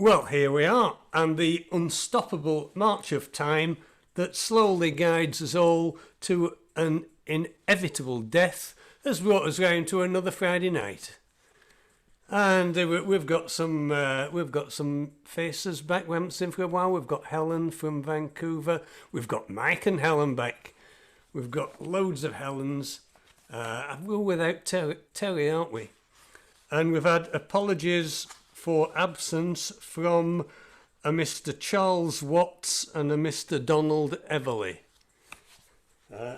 Well, here we are, and the unstoppable march of time that slowly guides us all to an inevitable death has brought us round to another Friday night. And we've got some faces back we haven't seen for a while. We've got Helen from Vancouver. We've got Mike and Helen back. We've got loads of Helens. We're without Terry, aren't we? And we've had apologies for absence from a Mr. Charles Watts and a Mr. Donald Everly,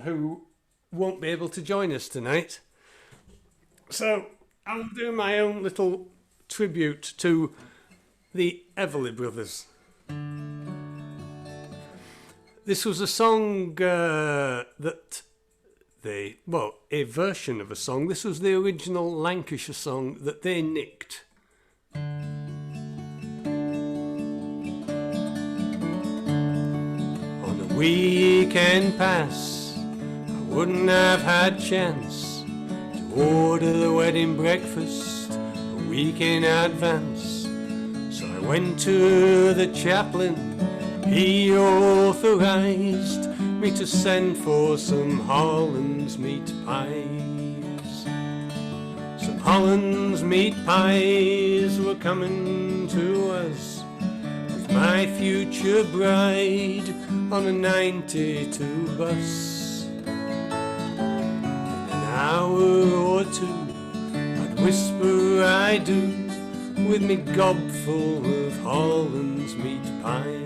who won't be able to join us tonight. So I'll do my own little tribute to the Everly brothers. This was a song a version of a song. This was the original Lancashire song that they nicked. On a weekend pass, I wouldn't have had chance to order the wedding breakfast a week in advance. So I went to the chaplain. He authorised me to send for some Hollands meat pies. Some Hollands meat pies were coming to us with my future bride on a 92 bus. In an hour or two I'd whisper I do with me gob full of Hollands meat pies.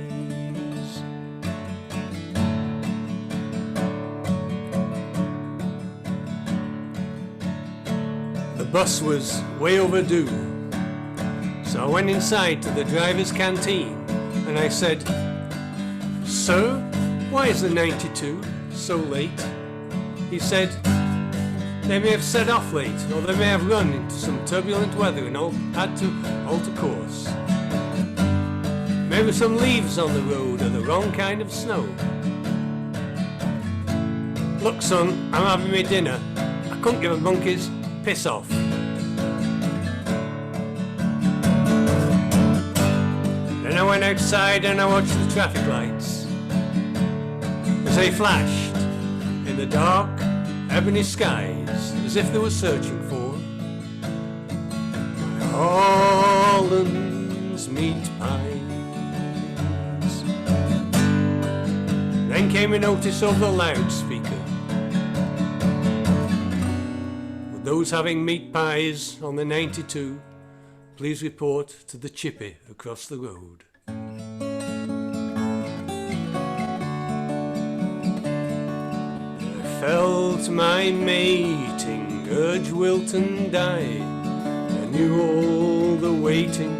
The bus was way overdue, so I went inside to the driver's canteen and I said, "Sir, why is the 92 so late?" He said, "They may have set off late, or they may have run into some turbulent weather and had to alter course. Maybe some leaves on the road are the wrong kind of snow. Look, son, I'm having my dinner. I couldn't give a monkey's. Piss off." Then I went outside and I watched the traffic lights as they flashed in the dark, ebony skies, as if they were searching for my Hollands meat pies. Then came a notice over the loudspeaker. Those having meat pies on the 92, please report to the chippy across the road. I felt my mating urge wilt and die. I knew all the waiting,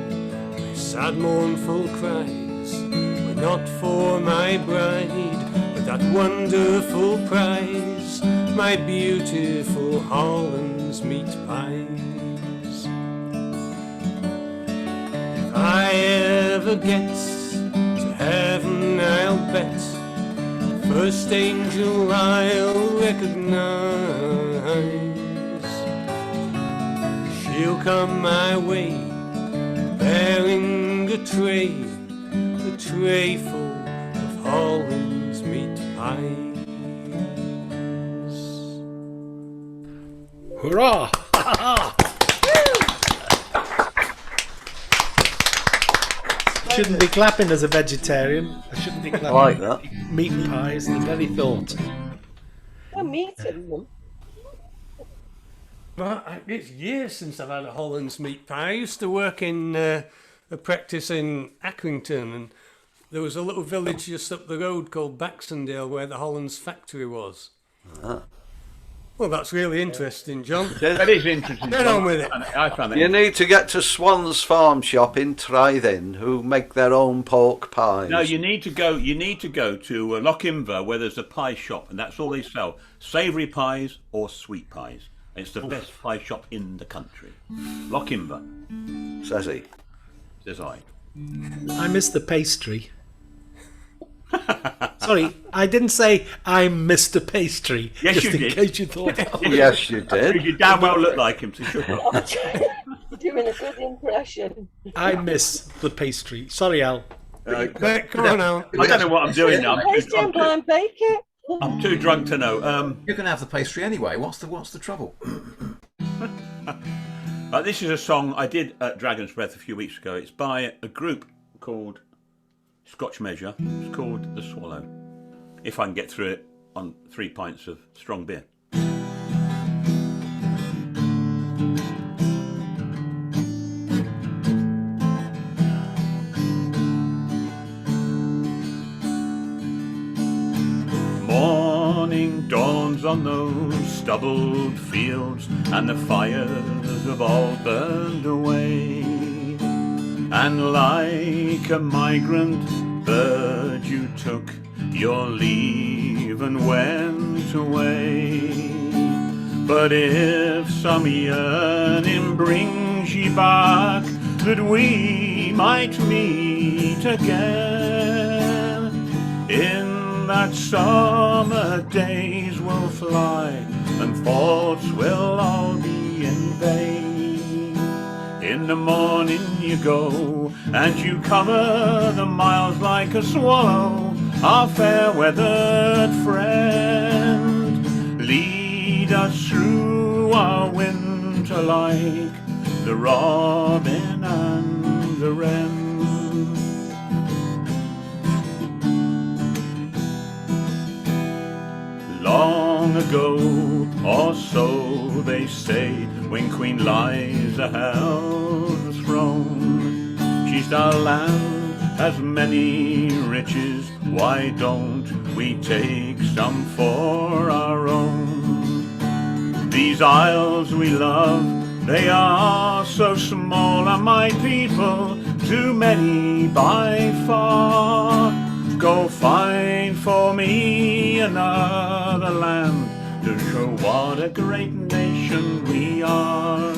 my sad mournful cries were not for my bride, but that wonderful prize, my beautiful Hollands meat pies. If I ever get to heaven, I'll bet the first angel I'll recognize. She'll come my way, bearing a tray full of Hollands meat pies. Hurrah! I shouldn't be clapping as a vegetarian. I shouldn't be clapping. I like that. Meat pies, the very thought. I'm eating them. Well, it's years since I've had a Hollands meat pie. I used to work in a practice in Accrington, and there was a little village just up the road called Baxendale where the Hollands factory was. Well, that's really interesting, John. That is interesting. Get on with it. I found that You need to get to Swan's Farm Shop in Trythin, who make their own pork pies. No, you need to go. You need to go to Lochimver, where there's a pie shop, and that's all they sell: savoury pies or sweet pies. It's the best pie shop in the country. Lochimver, Says he. says I. I miss the pastry. Sorry, I didn't say I'm Mr. Pastry. Yes, just you in did. case you thought. Yes, you did. You damn well look like him, so shut up. doing a good impression. I miss the pastry. Sorry, Al. Right, come on, Al. I don't know what I'm doing now. Pastry and blind bake it. I'm too drunk to know. You can have the pastry anyway. What's the trouble? This is a song I did at Dragon's Breath a few weeks ago. It's by a group called Scotch Measure. It's called The Swallow. If I can get through it on 3 pints of strong beer. Morning dawns on those stubbled fields, and the fires have all burned away. And like a migrant bird you took your leave and went away. But if some yearning brings ye back, that we might meet again, in that summer days will fly, and thoughts will all be in vain. In the morning you go, and you cover the miles like a swallow, our fair weathered friend. Lead us through our winter like the robin and the wren. Long ago, or so they say, when Queen Liza held the throne, she's our land has many riches, why don't we take some for our own? These isles we love, they are so small, and my people too many by far. Go find for me another land to show what a great nation we are.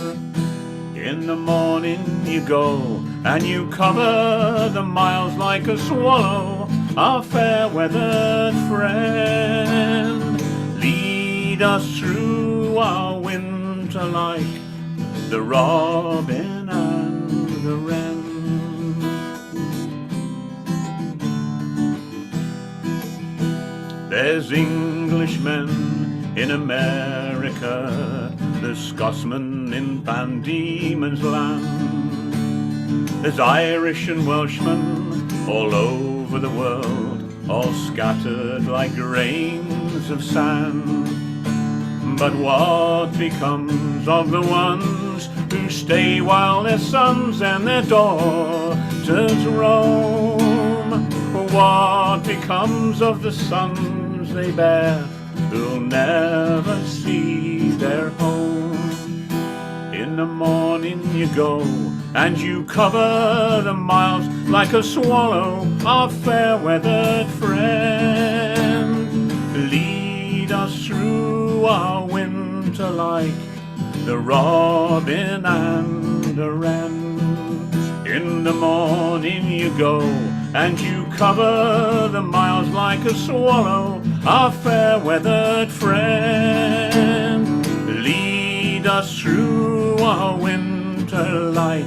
In the morning you go, and you cover the miles like a swallow, our fair weathered friend. Lead us through our winter like the robin and the wren. There's Englishmen in America, there's Scotsmen in Van Diemen's Land, there's Irish and Welshmen all over the world, all scattered like grains of sand. But what becomes of the ones who stay while their sons and their daughters roam? What becomes of the sons they bear who'll never see their home? In the morning you go, and you cover the miles like a swallow, our fair weathered friend. Lead us through our winter like the robin and the wren. In the morning you go, and you cover the miles like a swallow, our fair weathered friend. Lead us through our winter like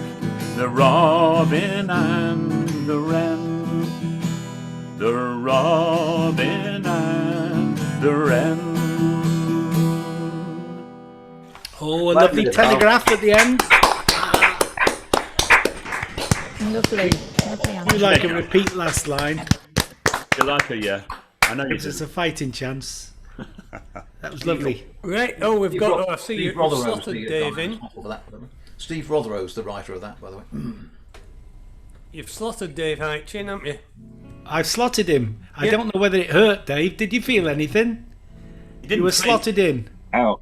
the robin and the wren. The robin and the wren. Oh, a lovely telegraph at the end. Lovely. Lovely answer. You like a repeat last line. You like her, yeah. I know you Gives us do. a fighting chance. That was lovely. Right, oh, we've got. I see Steve you've Rotherose, slotted the Dave guy in. responsible for that, Steve Rotherose, the writer of that, by the way. You've slotted Dave Hitchin, haven't you? I've slotted him. I Yeah. don't know whether it hurt, Dave. Did you feel anything? He didn't You were flinch. slotted in. Ouch.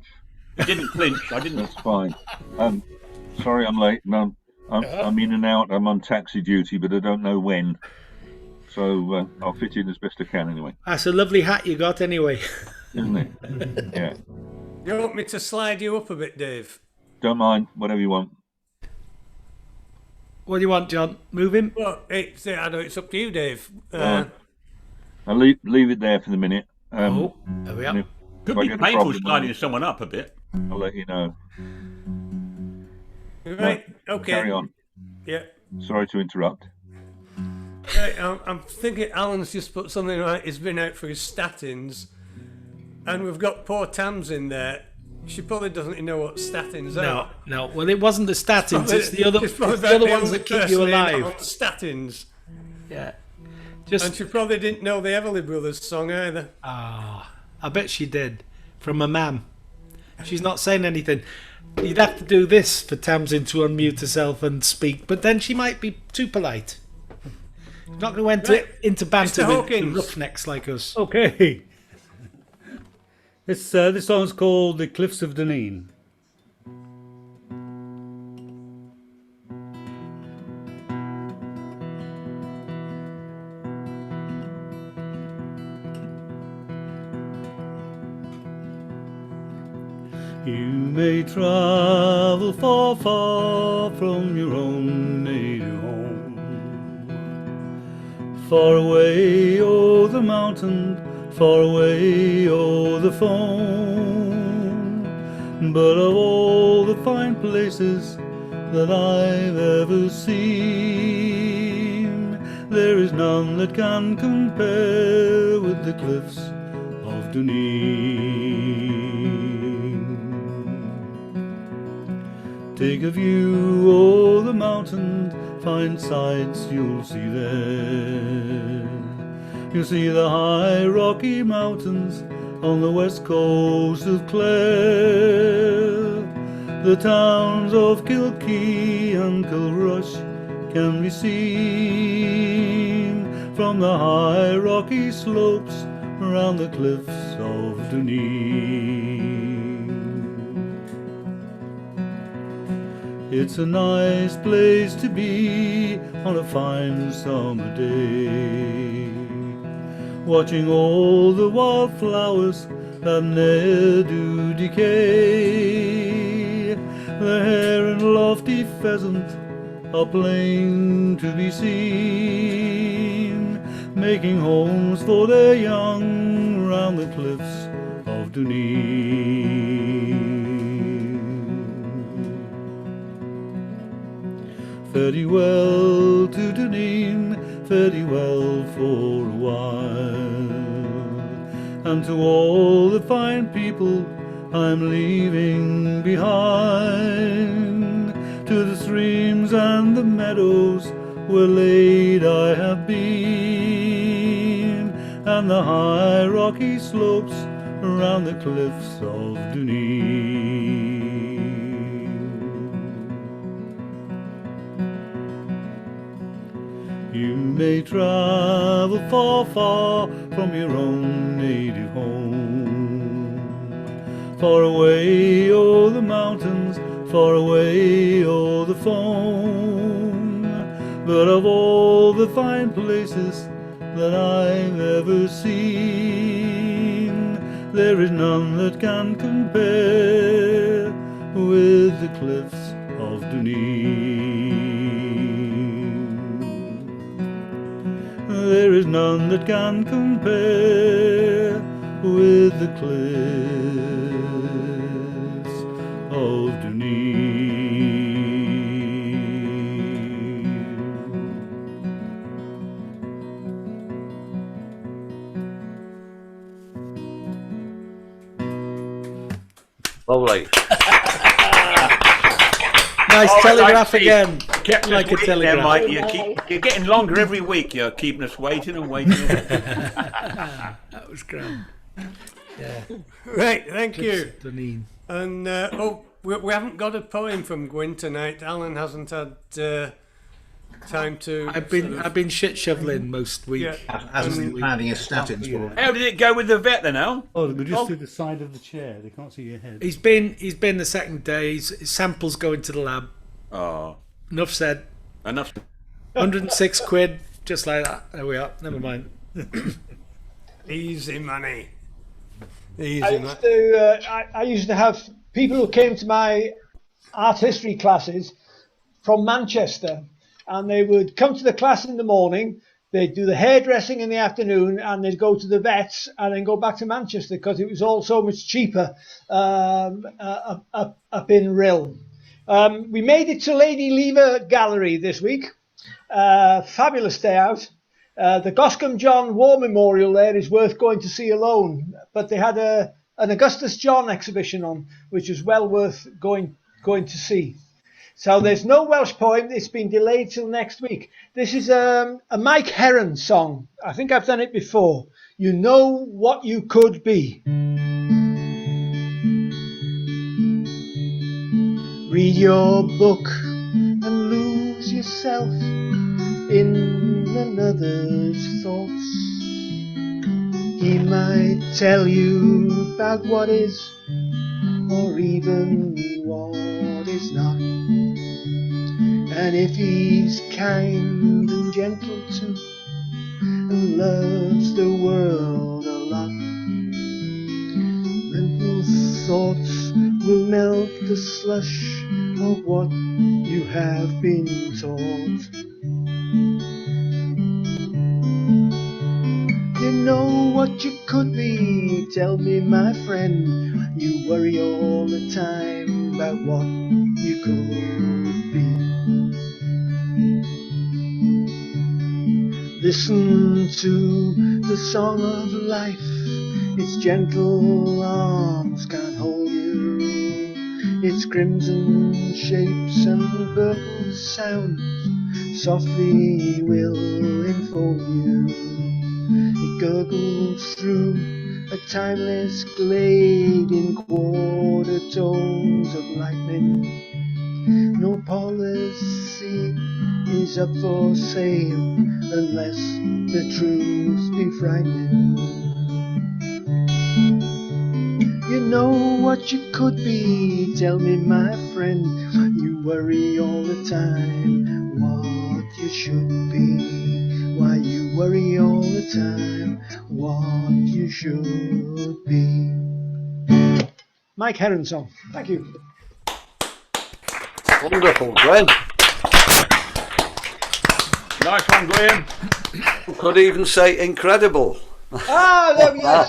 He didn't flinch. I didn't. That's fine. Sorry I'm late. No, I'm in and out. I'm on taxi duty, but I don't know when. So I'll fit in as best I can anyway. That's a lovely hat you got anyway. Isn't it? Yeah. You want me to slide you up a bit, Dave? Don't mind. Whatever you want. What do you want, John? Move him? Well, I know it's up to you, Dave. I'll leave it there for the minute. Oh, there we and are. if Could I be get a painful problem, sliding someone up a bit. I'll let you know. Right. Okay. Carry on. Yeah. Sorry to interrupt. Right, I'm thinking Alan's just put something like he's been out for his statins, and we've got poor Tams in there. She probably doesn't even know what statins are. No. Well, it wasn't the statins. Probably- It's the other, she's probably it's the other about ones only that keep person you in alive. on statins. Yeah. And Just she probably didn't know the Everly Brothers song either. I bet she did. From a ma'am. She's not saying anything. You'd have to do this for Tamsin to unmute herself and speak, but then she might be too polite. She's not going to enter into banter Mr. with Hawkins. the roughnecks like us. Okay. This song's called The Cliffs of Dunedin. You may travel far, far from your own native home. Far away o'er the mountain, far away o'er the foam. But of all the fine places that I've ever seen, there is none that can compare with the cliffs of Dunedin. Take a view o'er the mountain, fine sights you'll see there. You'll see the high Rocky Mountains on the west coast of Clare. The towns of Kilkee and Kilrush can be seen from the high rocky slopes around the cliffs of Dunedin. It's a nice place to be on a fine summer day, watching all the wildflowers that ne'er do decay. The hare and lofty pheasant are plain to be seen, making homes for their young round the cliffs of Dunedin. Fare thee well to Dunedin, fare thee well for a while, and to all the fine people I'm leaving behind, to the streams and the meadows where late I have been, and the high rocky slopes around the cliffs of Dunedin. You may travel far, far from your own native home, far away o'er the mountains, far away o'er the foam. But of all the fine places that I've ever seen, there is none that can compare with the cliffs of Dunedin. There is none that can compare with the cliffs of Dunedin. Lovely. Nice Oh, I telegraph like again. Kept Like us a waiting telegraph. there, Mike. You're getting longer every week. You're keeping us waiting and waiting. That was grand. Yeah. Right, thank you. Dunedin. And we haven't got a poem from Gwyn tonight. Alan hasn't had time to. I've been shit shoveling most week. Yeah. Hasn't been planning his statins for him. How did it go with the vet then, Al? Oh, they just do the side of the chair. They can't see your head. He's been the second day. His samples going to the lab. Oh, Enough said. enough. 106 quid, just like that. There we are. Never mind. Easy money. I Easy money. used to, I used to have people who came to my art history classes from Manchester, and they would come to the class in the morning, they'd do the hairdressing in the afternoon, and they'd go to the vets and then go back to Manchester because it was all so much cheaper up in Rill. We made it to Lady Lever Gallery this week. Fabulous day out. The Goscombe John War Memorial there is worth going to see alone, but they had an Augustus John exhibition on, which is well worth going to see. So there's no Welsh poem. It's been delayed till next week. This is a Mike Heron song. I think I've done it before. You know what you could be. Read your book and lose yourself in another's thoughts. He might tell you about what is, or even what is not. And if he's kind and gentle too, and loves the world a lot, mental thoughts will melt the slush of what you have been taught. You know what you could be, tell me my friend. You worry all the time about what you could be. Listen to the song of life, its gentle arms can't hold you. Its crimson shapes and purple sounds softly will enfold you. It gurgles through a timeless glade in quarter tones of lightning. No policy is up for sale unless the truth be frightening. You know what you could be, tell me my friend. You worry all the time what you should be. Why you worry all the time what you should be. Mike Heron song. Thank you. Wonderful, Glenn. Nice one, Glenn. Could even say incredible. Ah, there we go.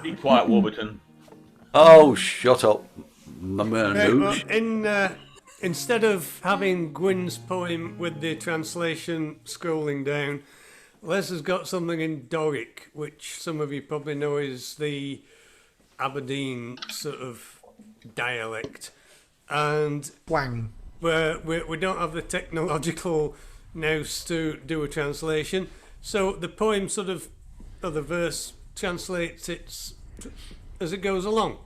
Be quiet, Warburton. Oh, shut up, Manooch. Instead of having Gwyn's poem with the translation scrolling down, Les has got something in Doric, which some of you probably know is the Aberdeen sort of dialect. And Wang. we don't have the technological nous to do a translation. So the poem sort of, or the verse translates it as it goes along.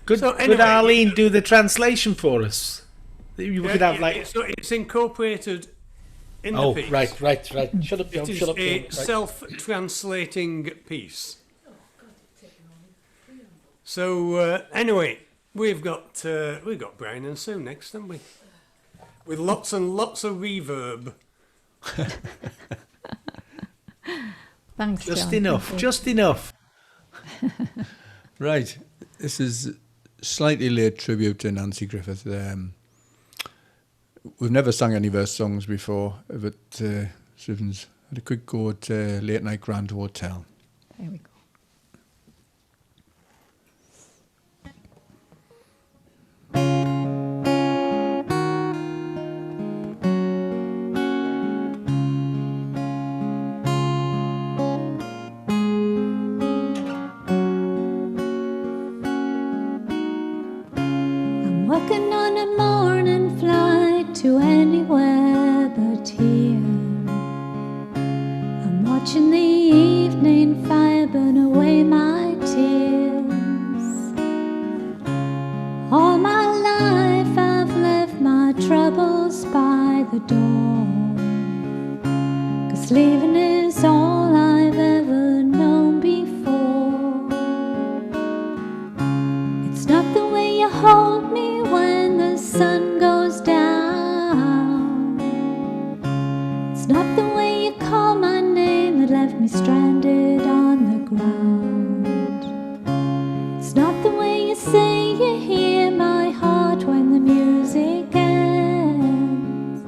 Could Arlene do the translation for us? You could have like... It's incorporated in the piece. Right. Shut up, John. It is Shut up, John. a Right. self-translating piece. So anyway, we've got Brian and Sue next, haven't we? With lots and lots of reverb. Thanks, Just John. enough. Thank you. Just enough. Right. This is slightly late tribute to Nancy Griffith. We've never sung any of her songs before, but Susan's had a quick go at Late Night Grand Hotel. There we go. I'm working on a morning flight to anywhere but here. I'm watching the evening fire burn away my tears. All my life I've left my troubles by the door, 'cause leaving is all I've ever known before. It's not the way you hold me when the sun goes down. It's not the way you call my name that left me stranded on the ground. It's not the way you say you hear my heart when the music ends.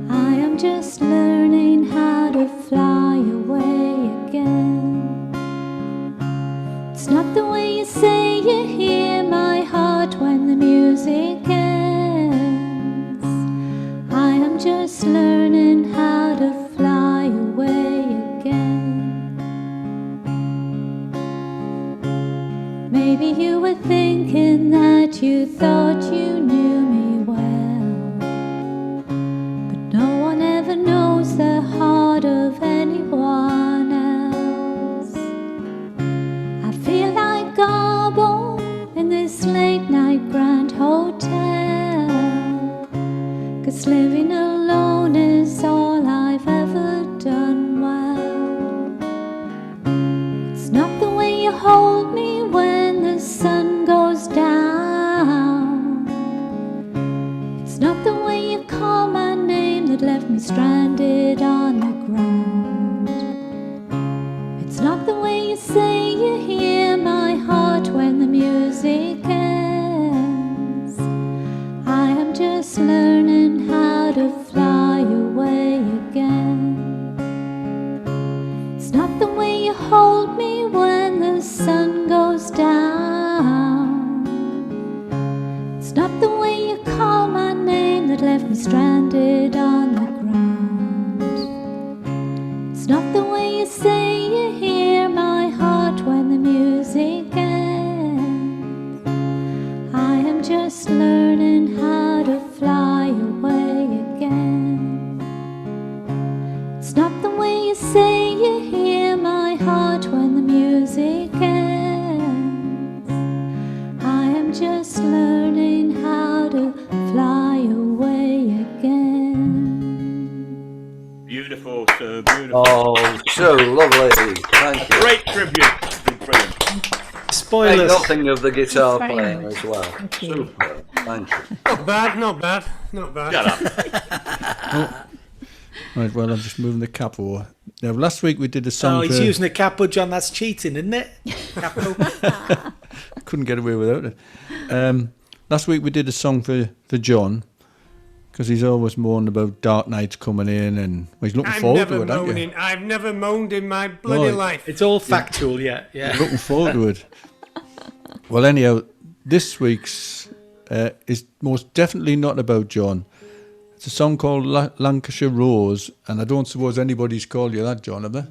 I am just learning how to fly. thought you knew me well, but no one ever knows the heart of anyone else. I feel like Garbo in this late night Grand Hotel, 'cause living alone is all I've ever done well. It's not the way you hold me when the sun goes down. It's not the way you call my name that left me stranded on the ground. It's not the way you say you hear my heart when the music ends. I am just learning how to fly away again. It's not the way you hold me when the sun goes down. It's not the way you call my name that left me stranded on the ground. It's not the way you say you hear my heart when the music ends. I am just learning how to fly away again. It's not the way you say you hear my heart when the music ends. I am just learning how to fly away again. Beautiful, sir. Beautiful. Oh, so lovely. Thank you. Great tribute. Brilliant. Spoilers. Hey, nothing of the guitar Thank you very playing much. as well. Thank you. Super. Thank you. Not bad, not bad, not bad. Shut up. Right, well, I'm just moving the capo. Now, last week we did a song Oh, he's for... using a capo, John. That's cheating, isn't it? Capo. Couldn't get away without it. Last week we did a song for John, because he's always moaning about dark nights coming in, and well, he's looking I'm forward never to it, aren't you? moaning. I've never moaned in my bloody No, life. It's all factual, yeah. Looking forward to it. Well, anyhow, this week's is most definitely not about John. It's a song called Lancashire Rose, and I don't suppose anybody's called you that, John, have they?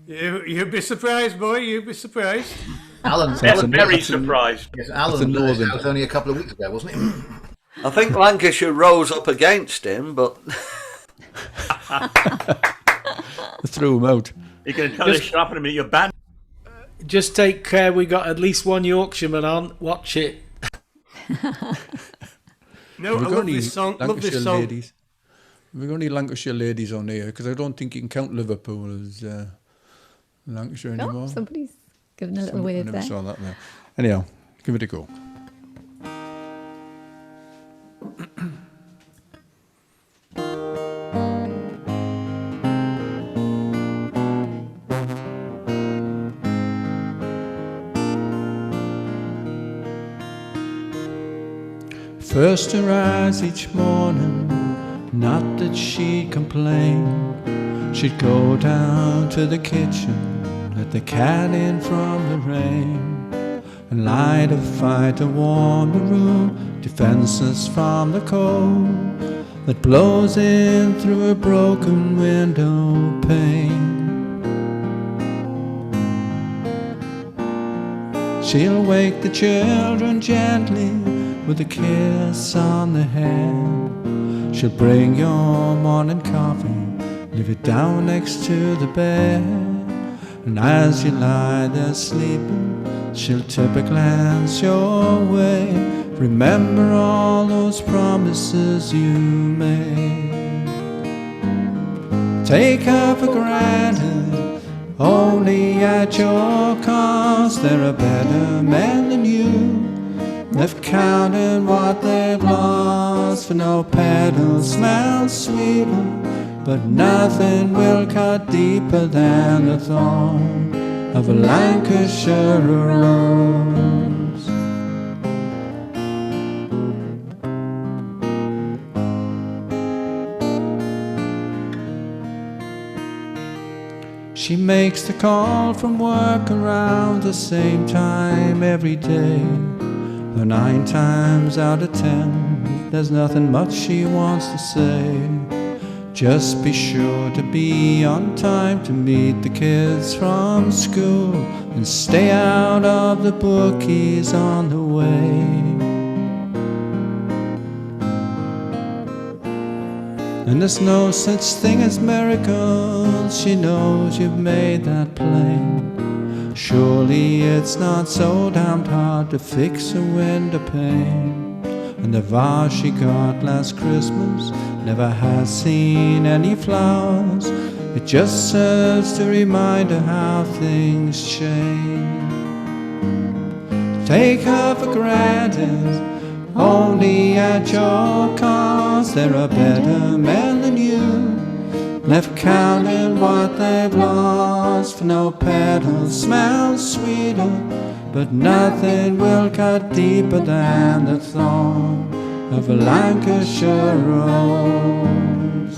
You'd be surprised, boy. You'd be surprised. Alan, Very surprised. yes, That's Alan a was northern. out only a couple of weeks ago, wasn't he? I think Lancashire rose up against him, but They threw him out. You can tell us shut up in a minute. You're banned. Just take care. We got at least one Yorkshireman on. Watch it. No, I Have we got love any this song. Love Lancashire this song. ladies? Have we got any Lancashire ladies on here? Because I don't think you can count Liverpool as Lancashire anymore. Oh, somebody's given a little I wave never there. saw that there. Anyhow, give it a go. First to rise each morning, not that she'd complain. She'd go down to the kitchen, let the cat in from the rain, and light a fire to warm the room, defenseless from the cold that blows in through a broken window pane. She'll wake the children gently with a kiss on the hand. She'll bring your morning coffee, leave it down next to the bed, and as you lie there sleeping, she'll tip a glance your way. Remember all those promises you made. Take her for granted, only at your cost. There are better men than you. They've counted what they've lost, for no petal smells sweeter, but nothing will cut deeper than the thorn of a Lancashire rose. She makes the call from work around the same time every day. Though 9 times out of 10, there's nothing much she wants to say. Just be sure to be on time to meet the kids from school, and stay out of the bookies on the way. And there's no such thing as miracles. She knows you've made that plain. Surely it's not so damned hard to fix a window pane. And the vase she got last Christmas never has seen any flowers. It just serves to remind her how things change. Take her for granted, only at your cost. There are better men than you, left counting what they've lost. For no petal smells sweeter, but nothing will cut deeper than the thorn of a Lancashire rose.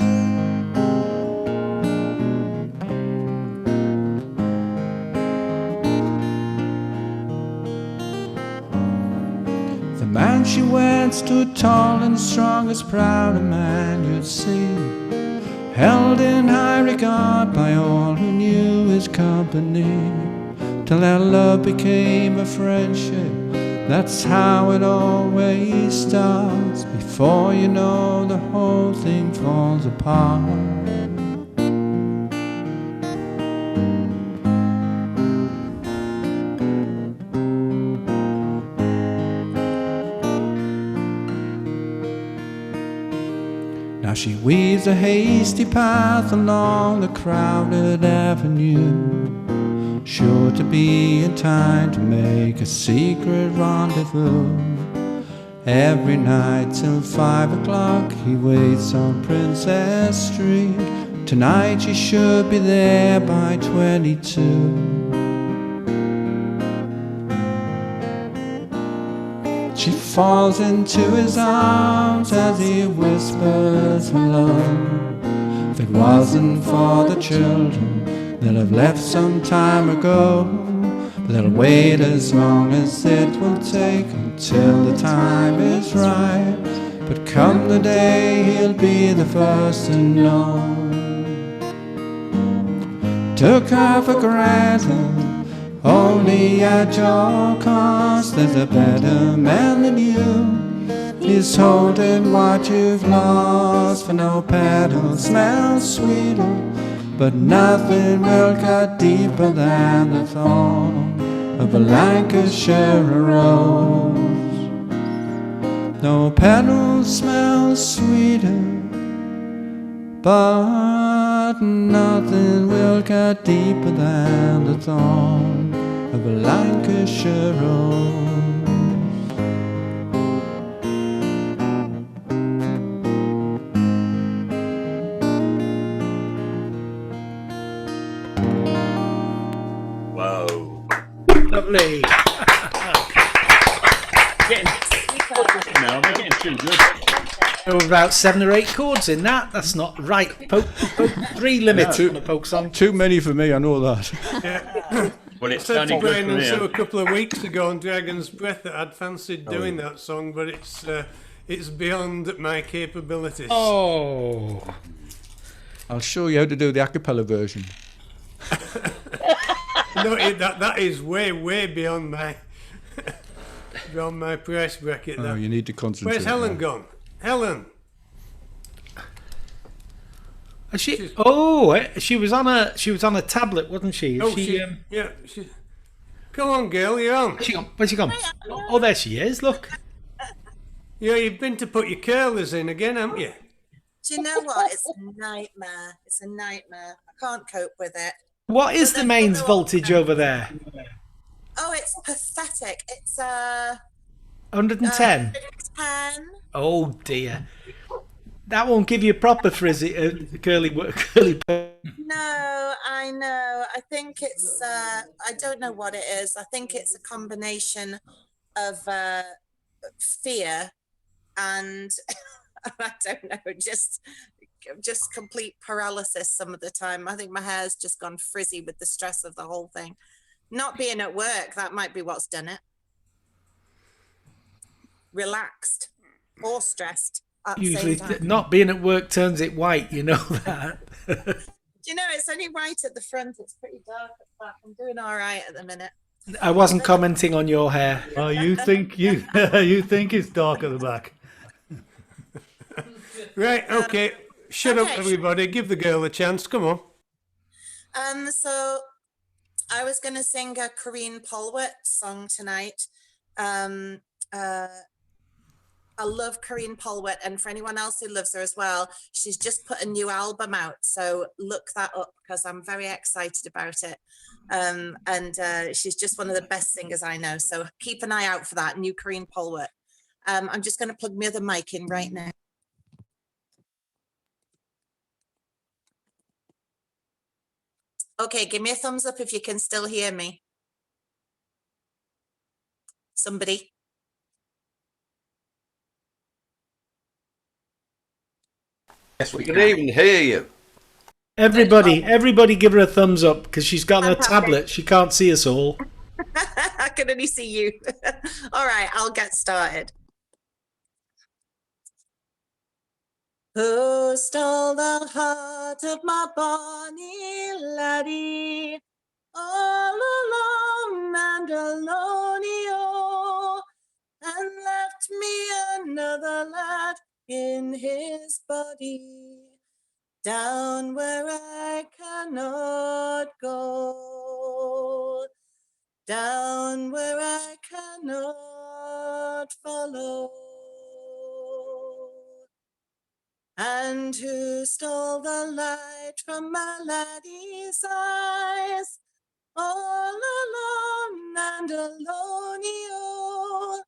The man she wed stood tall and strong, as proud a man you'd see, held in high regard by all who knew his company, till their love became a friendship. That's how it always starts. Before you know, the whole thing falls apart. Now she weaves a hasty path along the crowded avenue, sure to be in time to make a secret rendezvous. Every night till 5 o'clock he waits on Princess Street. Tonight she should be there by 22. She falls into his arms as he whispers hello. If it wasn't for the children, they'll have left some time ago. But they'll wait as long as it will take until the time is right. But come the day, he'll be the first to know. Took her for granted, only at your cost. There's a better man than you, he's holding what you've lost. For no petal smells sweeter, but nothing will cut deeper than the thorn of a Lancashire rose. No petal smells sweeter, but nothing will cut deeper than the thorn of a Lancashire rose. Whoa. Lovely. No, they're getting too good. There were about 7 or 8 chords in that. That's not right. Poke 3 limits on a folk song. Too many for me, I know that. Yeah. Well, it's I said to sounding good Brian from and Sue a here. couple of weeks ago on Dragon's Breath that I'd fancied doing that song, but it's beyond my capabilities. Oh. I'll show you how to do the a cappella version. No, that is way beyond my beyond my price bracket. Oh, That. you need to concentrate. Where's Helen now. gone? Helen. She was on a tablet, wasn't she? Oh, she. Come on, girl, you're on. Where's she gone? Oh, there she is. Look. Yeah, you've been to put your curlers in again, haven't you? Do you know what? It's a nightmare. It's a nightmare. I can't cope with it. What is the mains voltage over there? Oh, it's pathetic. It's 110. 10. Oh dear. That won't give you a proper frizzy, curly. No, I know. I think it's. I don't know what it is. I think it's a combination of fear and I don't know, just complete paralysis some of the time. I think my hair's just gone frizzy with the stress of the whole thing. Not being at work, that might be what's done it. Relaxed or stressed at the Usually, same time. not being at work turns it white. You know that. Do you know, it's only white at the front. It's pretty dark at the back. I'm doing all right at the minute. I wasn't commenting on your hair. Oh, you think you think it's dark at the back? Right, okay. shut up, Okay. everybody. Give the girl a chance. Come on. So I was going to sing a Corinne Polwart song tonight. I love Corinne Polwart, and for anyone else who loves her as well, she's just put a new album out. So look that up because I'm very excited about it. And she's just one of the best singers I know. So keep an eye out for that new Corinne Polwart. I'm just going to plug my other mic in right now. Okay, give me a thumbs up if you can still hear me. Somebody. Yes, we We can can. even hear you. Everybody give her a thumbs up because she's got a Fantastic. tablet. She can't see us all. I can only see you. All right, I'll get started. Who stole the heart of my bonny laddie? All alone and alone, oh, and left me another lad in his body, down where I cannot go, down where I cannot follow. And who stole the light from my laddie's eyes? All alone and alone, oh,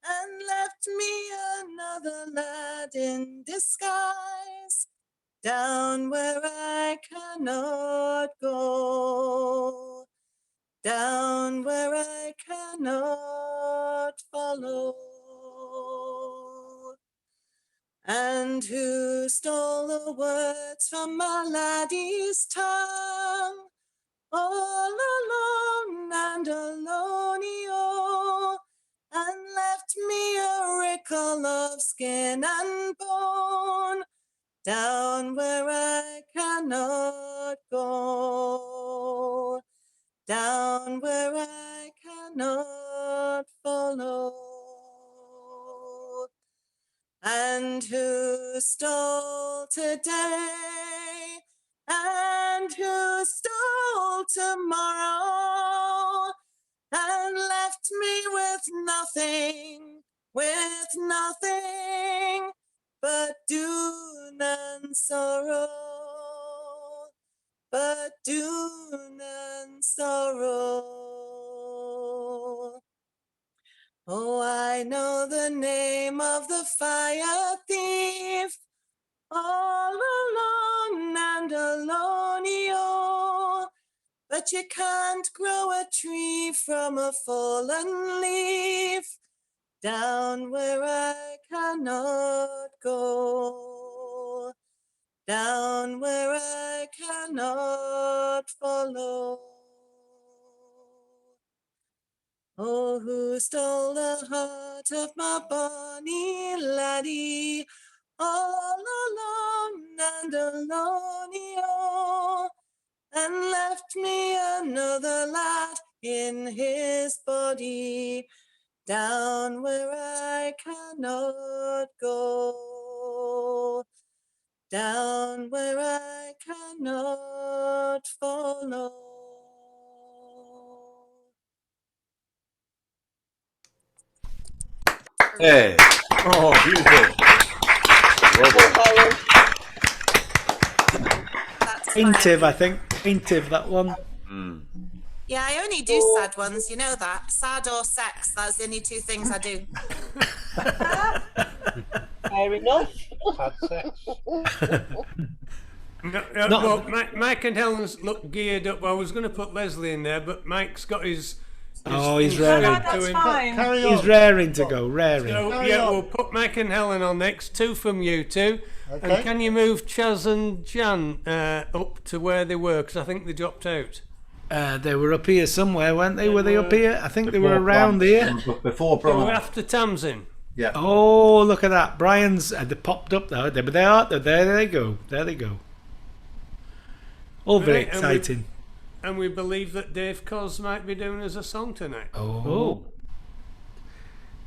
and left me another lad in disguise, down where I cannot go, down where I cannot follow. And who stole the words from my laddie's tongue? All alone and alone, oh, and left me a rickle of skin and bone, down where I cannot go, down where I cannot follow. And who stole today, and who stole tomorrow, and left me with nothing but doom and sorrow, but doom and sorrow. Oh, I know the name of the fire thief, all alone and alone, oh, but you can't grow a tree from a fallen leaf, down where I cannot go, down where I cannot follow. Oh, who stole the heart of my bonny laddie? All alone and alone, oh, and left me another lad in his body, down where I cannot go, down where I cannot follow. Hey. Oh, beautiful. Plaintive, I think. Plaintive, that one. Yeah, I only do sad ones, you know that. Sad or sex, that's the only two things I do. Fair enough. Had sex. No, not- well, Mike and Helen's look geared up. I was going to put Leslie in there, but Mike's got his Oh, he's his raring. thing to him. Carry on. He's raring to go, raring. So, Carry yeah, on. we'll put Mike and Helen on next. Two from you two. Okay. And can you move Chaz and Jan up to where they were? Because I think they dropped out. They were up here somewhere, weren't they? Were they up here? I think they were Before around Brian. here. Before They were Brian. after Tamsin. Yeah. Oh, look at that. Brian's they popped up though, but they are there they go. There they go. All very Right, and we- exciting. And we believe that Dave Cos might be doing us a song tonight. Oh.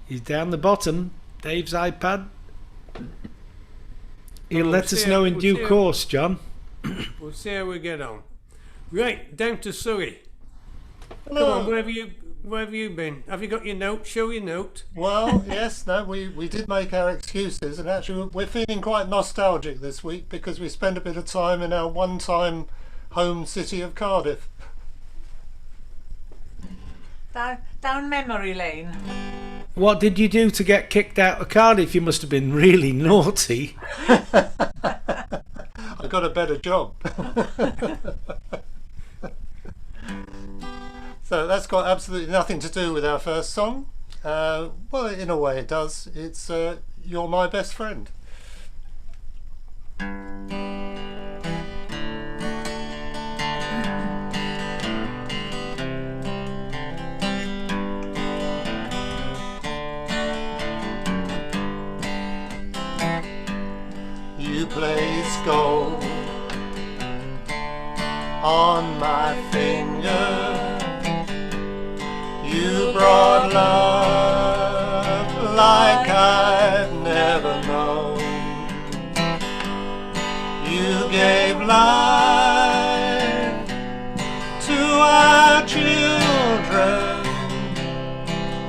He's down the bottom. Dave's iPad. You'll let us see know how- in we'll due see how- course, John. We'll see how we get on. Right, down to Surrey. Come Hello. on, where have you been? Have you got your note? Show your note. Well, yes, no, we did make our excuses, and actually we're feeling quite nostalgic this week because we spent a bit of time in our one-time home city of Cardiff. Down memory lane. What did you do to get kicked out of Cardiff? You must have been really naughty. I got a better job. So that's got absolutely nothing to do with our first song. Well, in a way it does. It's You're My Best Friend. You place gold on my finger. You brought love like I've never known. You gave life to our children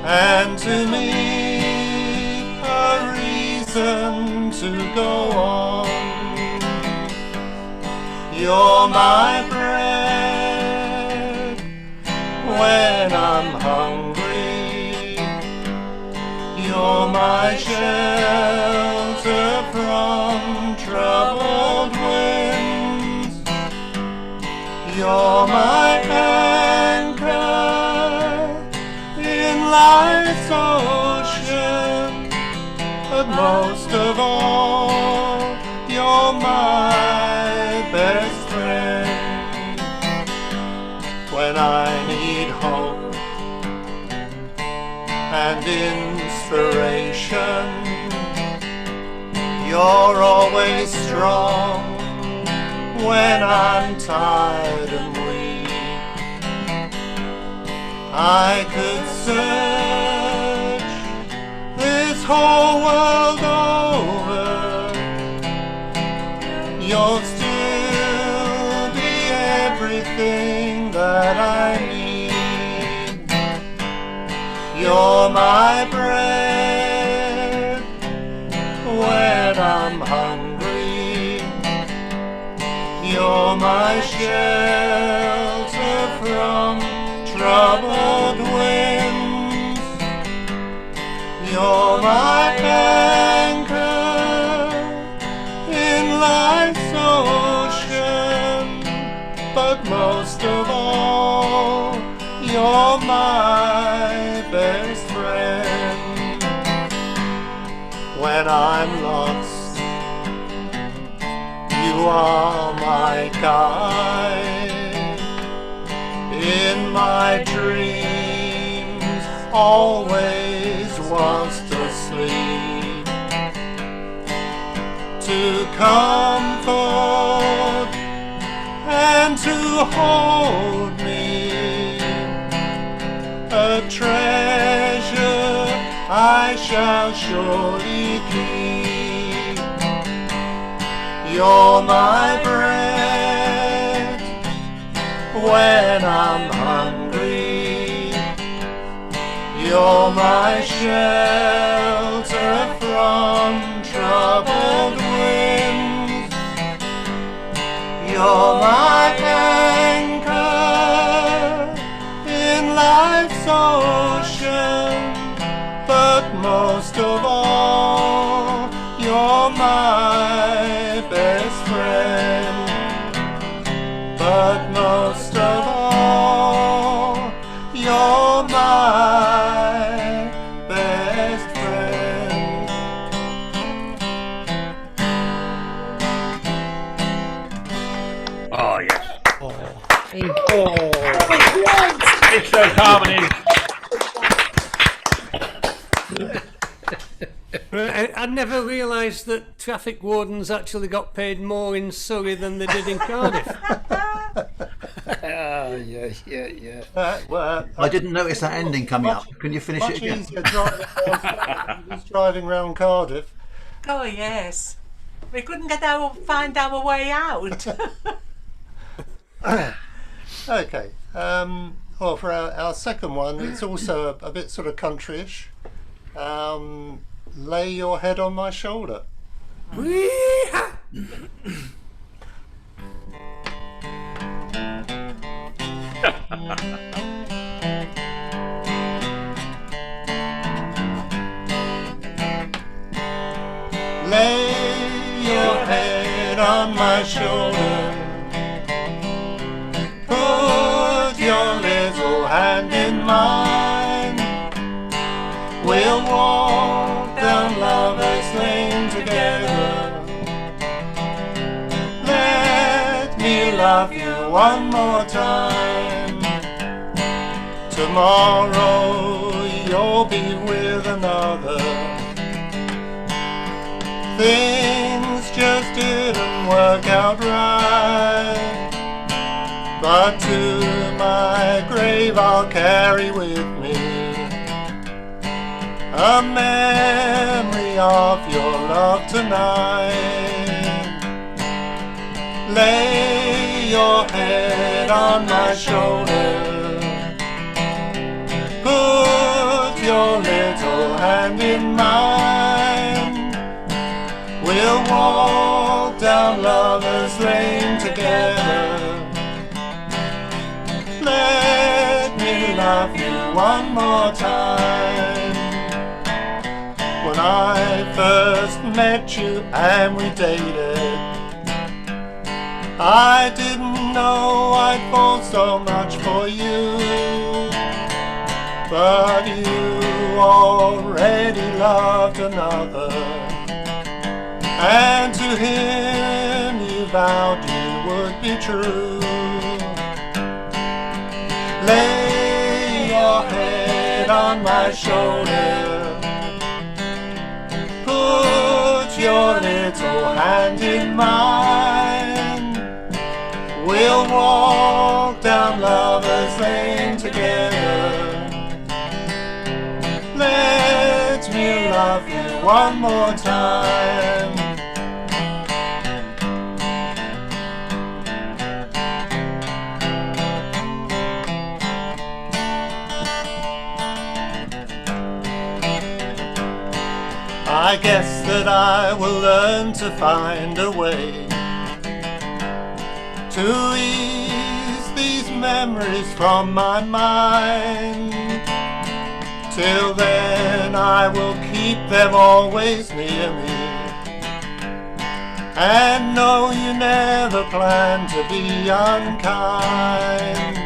and to me a reason to go on. You're my bread when I'm hungry. You're my shelter from troubled winds. You're my anchor in life's ocean. But most of all, you're my best friend. When I need hope and inspiration, you're always strong. When I'm tired and weak, I could search this whole world over. You'll still be everything that I need. You're my bread when I'm hungry. You're my shelter from troubled winds. You're my anchor in life's ocean. But most of all, you're my best friend. When I'm lost, you are my guide. In my dreams, always whilst asleep, to comfort and to hold me, a treasure I shall surely keep. You're my bread when I'm hungry. You're my shelter from troubled winds. You're my anchor in life's ocean. But most of all, you're my best friend. But most of all, you're my best friend. Oh, yes. Oh. It's those harmonies. I never realised that traffic wardens actually got paid more in Surrey than they did in Cardiff. Yeah. I didn't notice that ending coming up. Can you finish it Much again? easier driving around Cardiff. Oh yes. We couldn't find our way out. Okay. Well, for our second one, it's also a bit sort of countryish. Lay your head on my shoulder. Lay your head on my shoulder. Put your little hand in mine. We'll walk down Lover's Lane together. Let me love you one more time. Tomorrow you'll be with another. Things just didn't work out right, but to my grave I'll carry with me a memory of your love tonight. Lay your head on my shoulder. Put your little hand in mine. We'll walk down Lover's Lane together. Let me love you one more time. When I first met you and we dated, I didn't know I'd fall so much for you. But you already loved another, and to him you vowed you would be true. Lay your head on my shoulder. Put your little hand in mine. We'll walk down Lover's Lane together. Let me love you one more time. I guess that I will learn to find a way to ease these memories from my mind. Till then I will keep them always near me, and know you never planned to be unkind.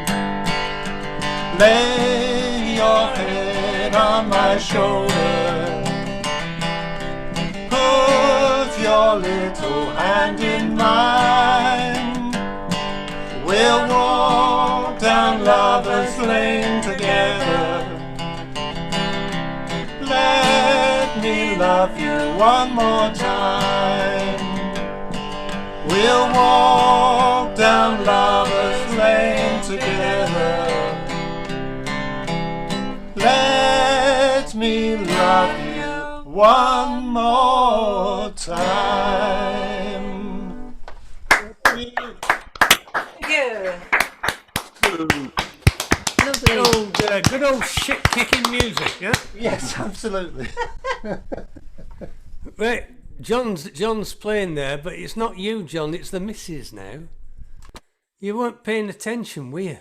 Lay your head on my shoulder. Put your little hand in mine. We'll walk down Lover's Lane together. Let me love you one more time. We'll walk down Lover's Lane together. Let me love you one more time. Yeah. Good old shit-kicking music, yeah? Yes, absolutely. Right, John's playing there, but it's not you, John, it's the missus now. You weren't paying attention, were you?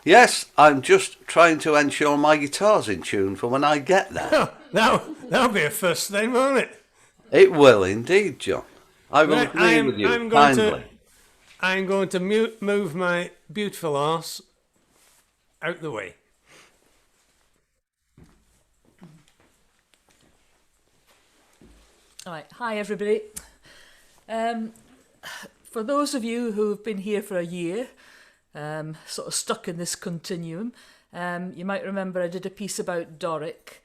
Yes, I'm just trying to ensure my guitar's in tune for when I get there. That'll be a first then, won't it? It will indeed, John. I will Right, agree with you kindly. I'm going to move my beautiful arse out the way. All right, hi everybody. For those of you who have been here for a year, sort of stuck in this continuum, you might remember I did a piece about Doric,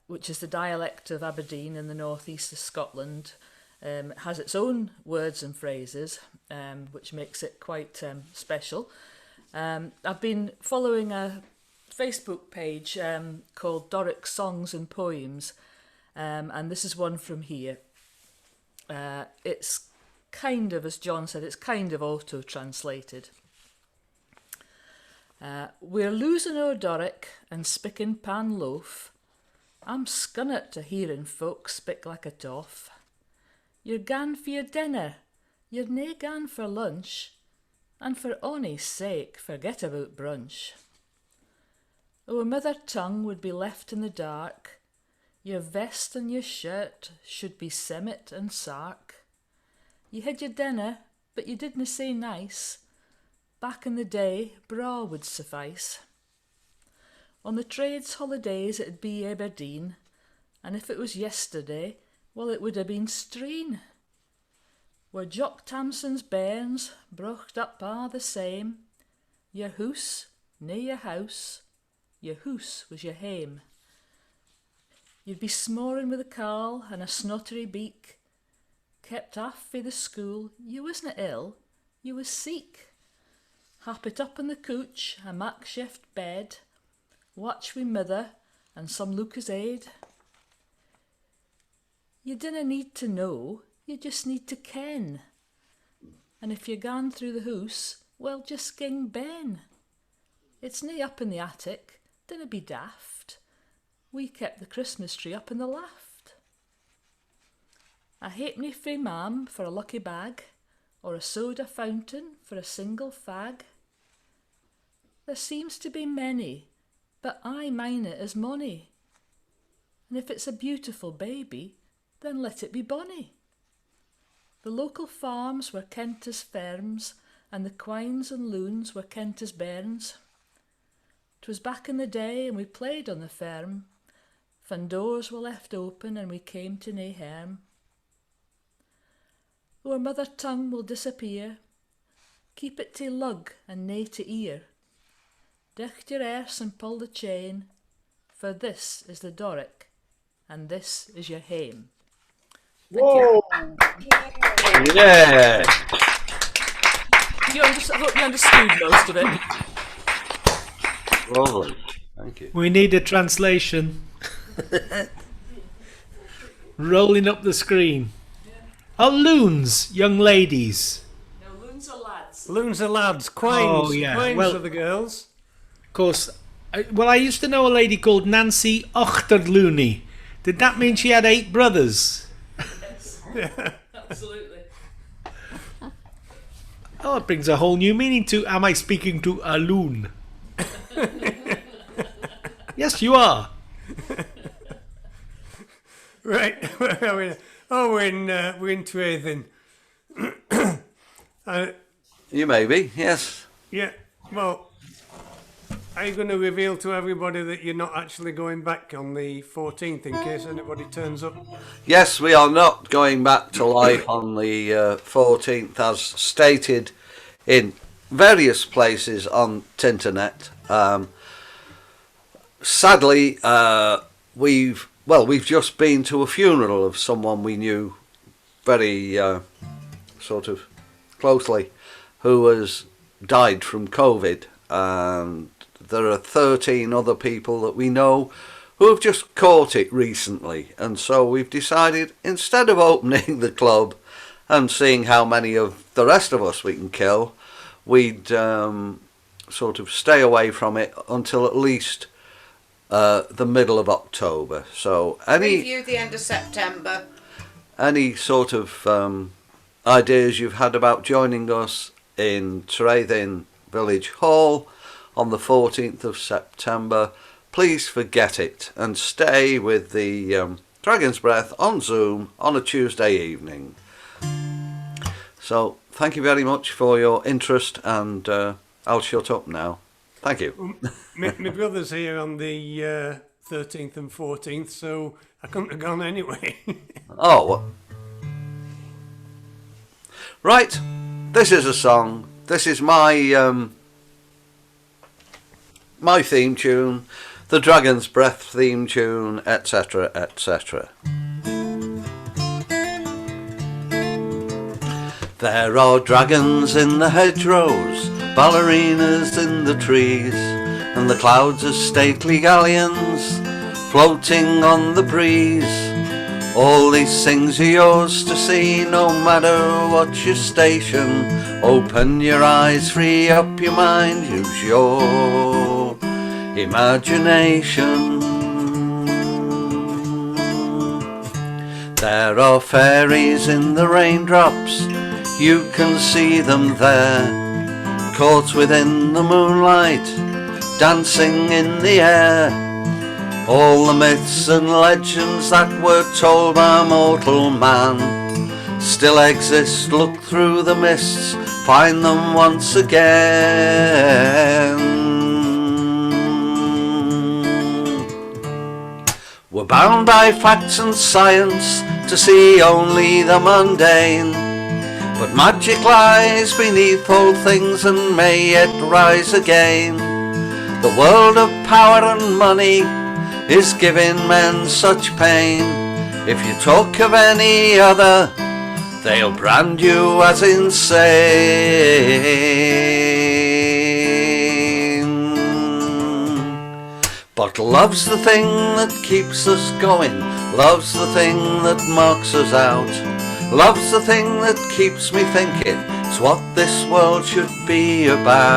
which is the dialect of Aberdeen in the northeast of Scotland. It has its own words and phrases, which makes it quite special. I've been following a Facebook page called Doric Songs and Poems, and this is one from here. It's kind of, as John said, it's kind of auto-translated. We're losing our Doric and spicking pan loaf. I'm scunnet to hearing folk spick like a toff. You're gan for your dinner, you're nae gan for lunch, and for ony's sake, forget about brunch. Our mother tongue would be left in the dark, your vest and your shirt should be semmet and sark. You had your dinner, but you didna say nice. Back in the day, bra would suffice. On the trades holidays it'd be Aberdeen, and if it was yesterday, well it would have been Streen. Were Jock Tamson's bairns brocht up a' the same, your hoose, nae your house, your hoose was your hame. You'd be smoring with a caul and a snottery beak, kept off fae the school, you wasna ill, you was seek. Hap it up in the couch, a makeshift bed, watch wi' mither and some Lucas aid. You dinna need to know, you just need to ken. And if you're gone through the hoose, well, just ging ben. It's nae up in the attic, dinna be daft. We kept the Christmas tree up in the loft. A halfpenny frae mam for a lucky bag, or a soda fountain for a single fag. There seems to be many, but I mine it as money. And if it's a beautiful baby, then let it be bonny. The local farms were kent as ferms, and the quines and loons were kent as bairns. 'Twas back in the day, and we played on the ferm. Fan doors were left open, and we came to nae harm. Our mother tongue will disappear. Keep it to lug and nae to ear. Dicht your arse and pull the chain, for this is the Doric, and this is your hame. Whoa! Yeah. I hope you understood most of it. Lovely. Thank you. We need a translation. Rolling up the screen. Oh, loons, young ladies. No, loons are lads. Loons are lads. Quines. Oh, yeah. Quines Well- are the girls. Of course, I used to know a lady called Nancy Ochterlooney. Did that mean she had 8 brothers? Yes. Absolutely. Oh, it brings a whole new meaning to, am I speaking to a loon? Yes, you are. Right. Where are we? Oh, we're in Traithin. You may be, yes. Yeah. Well, are you going to reveal to everybody that you're not actually going back on the 14th in case anybody turns up? Yes, we are not going back to life on the 14th, as stated in various places on Tinternet. Sadly, we've just been to a funeral of someone we knew very sort of closely, who has died from COVID, and there are 13 other people that we know who have just caught it recently, and so we've decided, instead of opening the club and seeing how many of the rest of us we can kill, we'd sort of stay away from it until at least the middle of October. So Review the end of September. any sort of ideas you've had about joining us in Traithin Village Hall on the 14th of September, please forget it and stay with the Dragon's Breath on Zoom on a Tuesday evening. So thank you very much for your interest, and I'll shut up now. Thank you. My brother's here on the 13th and 14th, so I couldn't have gone anyway. Oh, right. This is a song. This is my my theme tune, the Dragon's Breath theme tune, etc., etc. There are dragons in the hedgerows, ballerinas in the trees, and the clouds are stately galleons floating on the breeze. All these things are yours to see, no matter what your station. Open your eyes, free up your mind, use your imagination. There are fairies in the raindrops, you can see them there, caught within the moonlight, dancing in the air. All the myths and legends that were told by mortal man still exist. Look through the mists, find them once again. We're bound by facts and science to see only the mundane, but magic lies beneath all things and may yet rise again. The world of power and money is giving men such pain. If you talk of any other, they'll brand you as insane. But love's the thing that keeps us going, love's the thing that marks us out, love's the thing that keeps me thinking it's what this world should be about.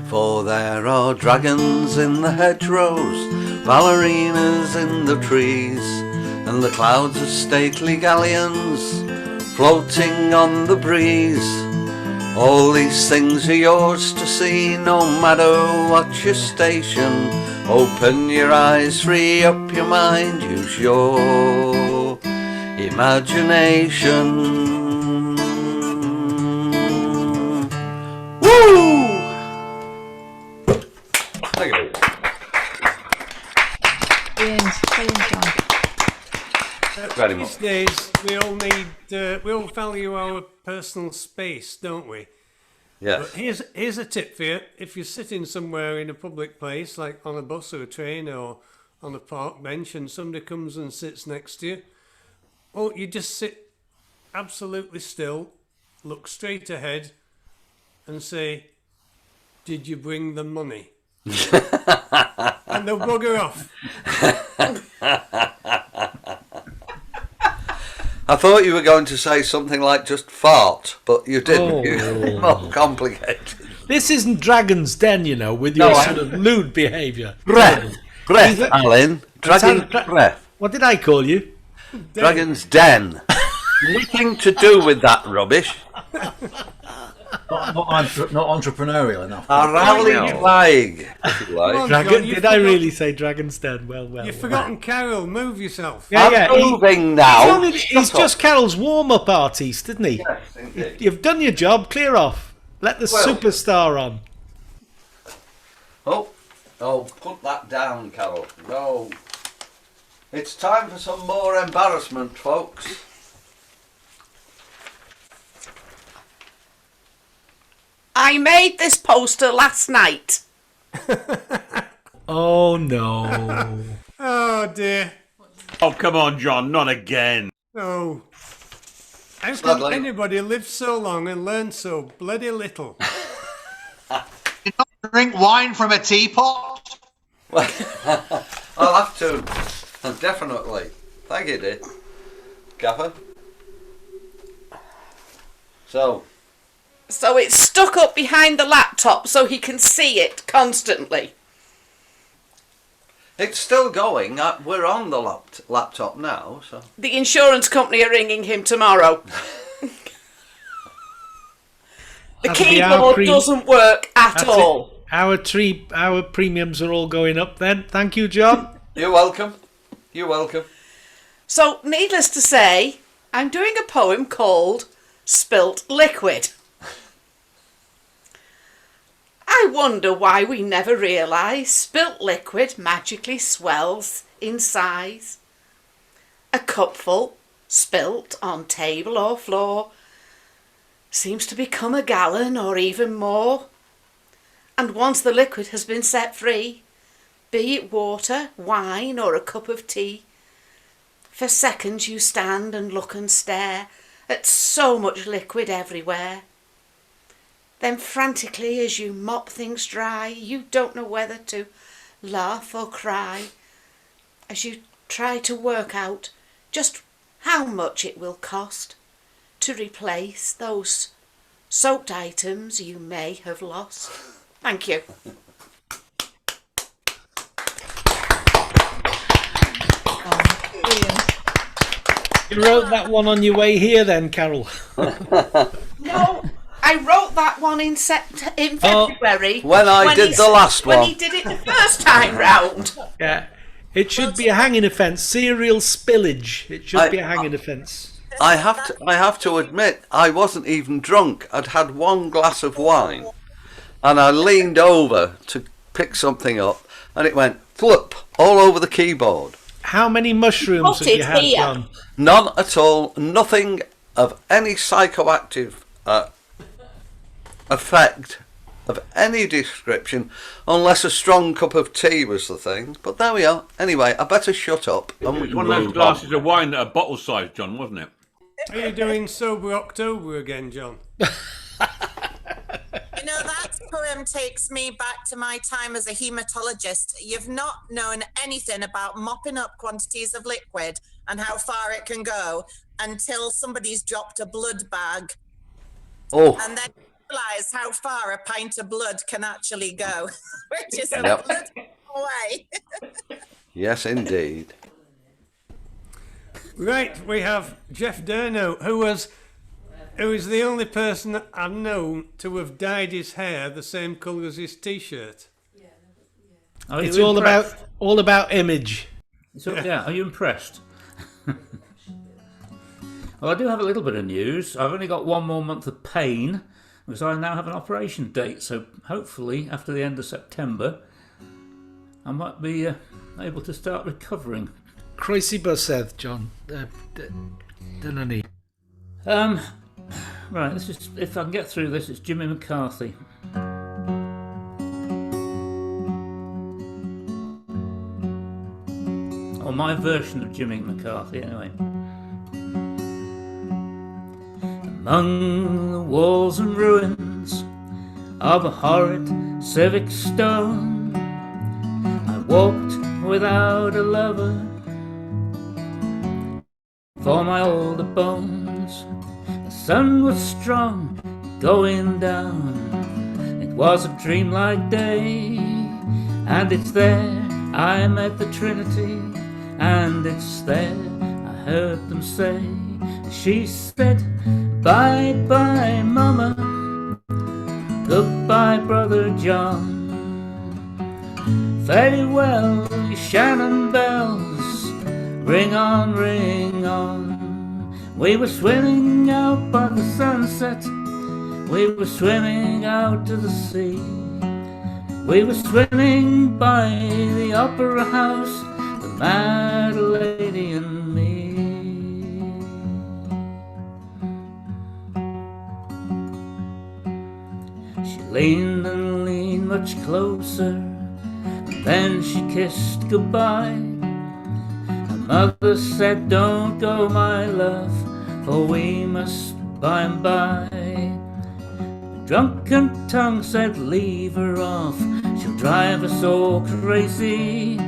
For there are dragons in the hedgerows, ballerinas in the trees, and the clouds are stately galleons floating on the breeze. All these things are yours to see, no matter what your station. Open your eyes, free up your mind, use your imagination. Woo! Thank you. Very much. These days, we all value our personal space, don't we? Yes. But here's a tip for you. If you're sitting somewhere in a public place, like on a bus or a train or on a park bench, and somebody comes and sits next to you, well, you just sit absolutely still, look straight ahead, and say, "Did you bring the money?" And they'll bugger off. I thought you were going to say something like just fart, but you didn't. Oh. More complicated. This isn't Dragon's Den, you know, with your sort of lewd behaviour. Breath, Alan. Dragon's breath. What did I call you? Dragon's Den. Nothing to do with that rubbish. Not entrepreneurial enough. A rally flag, if you like. Come on, Dragon, John, did I really say Dragon's Den? Well. You've forgotten Carol. Move yourself. Yeah. I'm moving now. He's just Carol's warm-up artiste, isn't he? Yes, indeed. You've done your job. Clear off. Let the superstar on. Oh, put that down, Carol. No. It's time for some more embarrassment, folks. I made this poster last night. Oh no. Oh dear. Oh, come on, John, not again. Oh. How can Sadly. anybody live so long and learn so bloody little? Drink wine from a teapot? I'll have to. Definitely. Thank you, dear. Gaffer. So it's stuck up behind the laptop so he can see it constantly. it's still going. We're on the laptop now, so. The insurance company are ringing him tomorrow. The keyboard doesn't work at all. Our premiums are all going up then. Thank you, John. You're welcome. You're welcome. So, needless to say, I'm doing a poem called Spilt Liquid. I wonder why we never realise spilt liquid magically swells in size. A cupful spilt on table or floor seems to become a gallon or even more. And once the liquid has been set free, be it water, wine or a cup of tea, for seconds you stand and look and stare at so much liquid everywhere. Then frantically as you mop things dry, you don't know whether to laugh or cry, as you try to work out just how much it will cost to replace those soaked items you may have lost. Thank you. You wrote that one on your way here then, Carol? No, I wrote that one in February. When I did the last when one. he did it the first time round. Yeah. It should be a hanging offence. Serial spillage. It should be a hanging offence. I have to admit, I wasn't even drunk. I'd had one glass of wine, and I leaned over to pick something up, and it went flip all over the keyboard. How many mushrooms have you had, John? None at all. Nothing of any psychoactive effect of any description, unless a strong cup of tea was the thing. But there we are. Anyway, I better shut up. It was one of those glasses of wine that are bottle sized, John, wasn't it? Are you doing Sober October again, John? You know, that poem takes me back to my time as a haematologist. You've not known anything about mopping up quantities of liquid and how far it can go until somebody's dropped a blood bag. Oh. And then you realise how far a pint of blood can actually go, which is a Yep. blood away. Yes, indeed. Right, we have Jeff Durno, who is the only person that I've known to have dyed his hair the same colour as his T-shirt. It's all about image. So, yeah, are you impressed? Well, I do have a little bit of news. I've only got one more month of pain because I now have an operation date. So hopefully, after the end of September, I might be able to start recovering. Croeso bysedd, John. Dyna ni. Right, this is, if I can get through this, it's Jimmy McCarthy. Or my version of Jimmy McCarthy, anyway. Among the walls and ruins of a horrid civic stone, I walked without a lover for my older bones. The sun was strong, going down. It was a dreamlike day, and it's there I met the Trinity, and it's there I heard them say. She said, bye bye mama, goodbye brother John, fare well you Shannon bells, ring on, ring on. We were swimming out by the sunset, we were swimming out to the sea, we were swimming by the opera house, the mad lady and me. She leaned and leaned much closer, and then she kissed goodbye. Mother said, don't go, my love, for we must by and by. The drunken tongue said, leave her off, she'll drive us all crazy.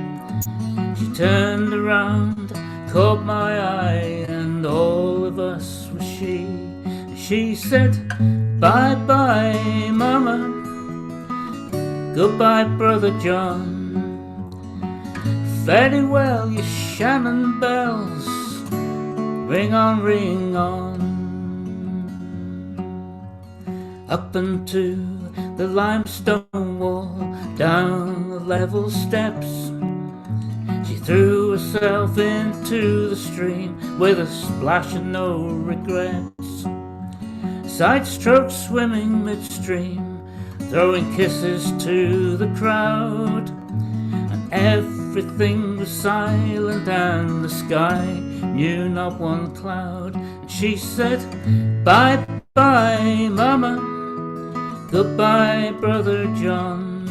She turned around, caught my eye, and all of us was she. She said, bye bye mama, goodbye brother John, very well you Shannon bells, ring on, ring on. Up into the limestone wall, down the level steps, she threw herself into the stream with a splash and no regrets. Side stroke swimming midstream, throwing kisses to the crowd, and everything was silent and the sky knew not one cloud. And she said, bye bye mama, goodbye brother John,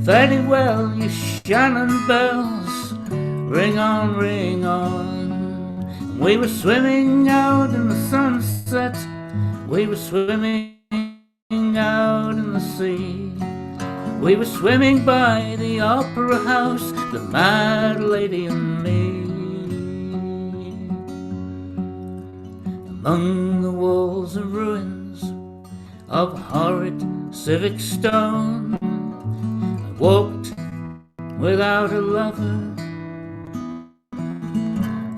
very well you Shannon bells, ring on, ring on. We were swimming out in the sunset, we were swimming swimming out in the sea. We were swimming by the opera house, the mad lady and me. Among the walls and ruins of horrid civic stone, I walked without a lover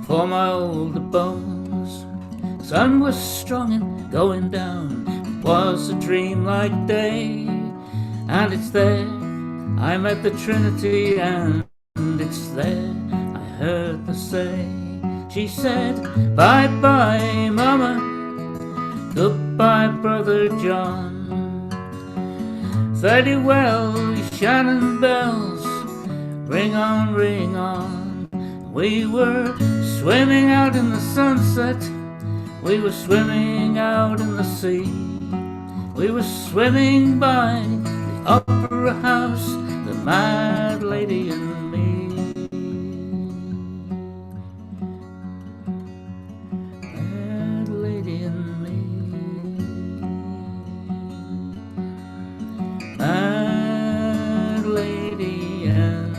for my older bones. Sun was strong and going down, it was a dreamlike day. And it's there I met the Trinity, and it's there I heard her say. She said, bye-bye, Mama, goodbye, Brother John. Fare thee well, Shannon bells, ring on, ring on. We were swimming out in the sunset, we were swimming out in the sea. We were swimming by Opera House, the mad lady and me. Mad lady and me. Mad lady and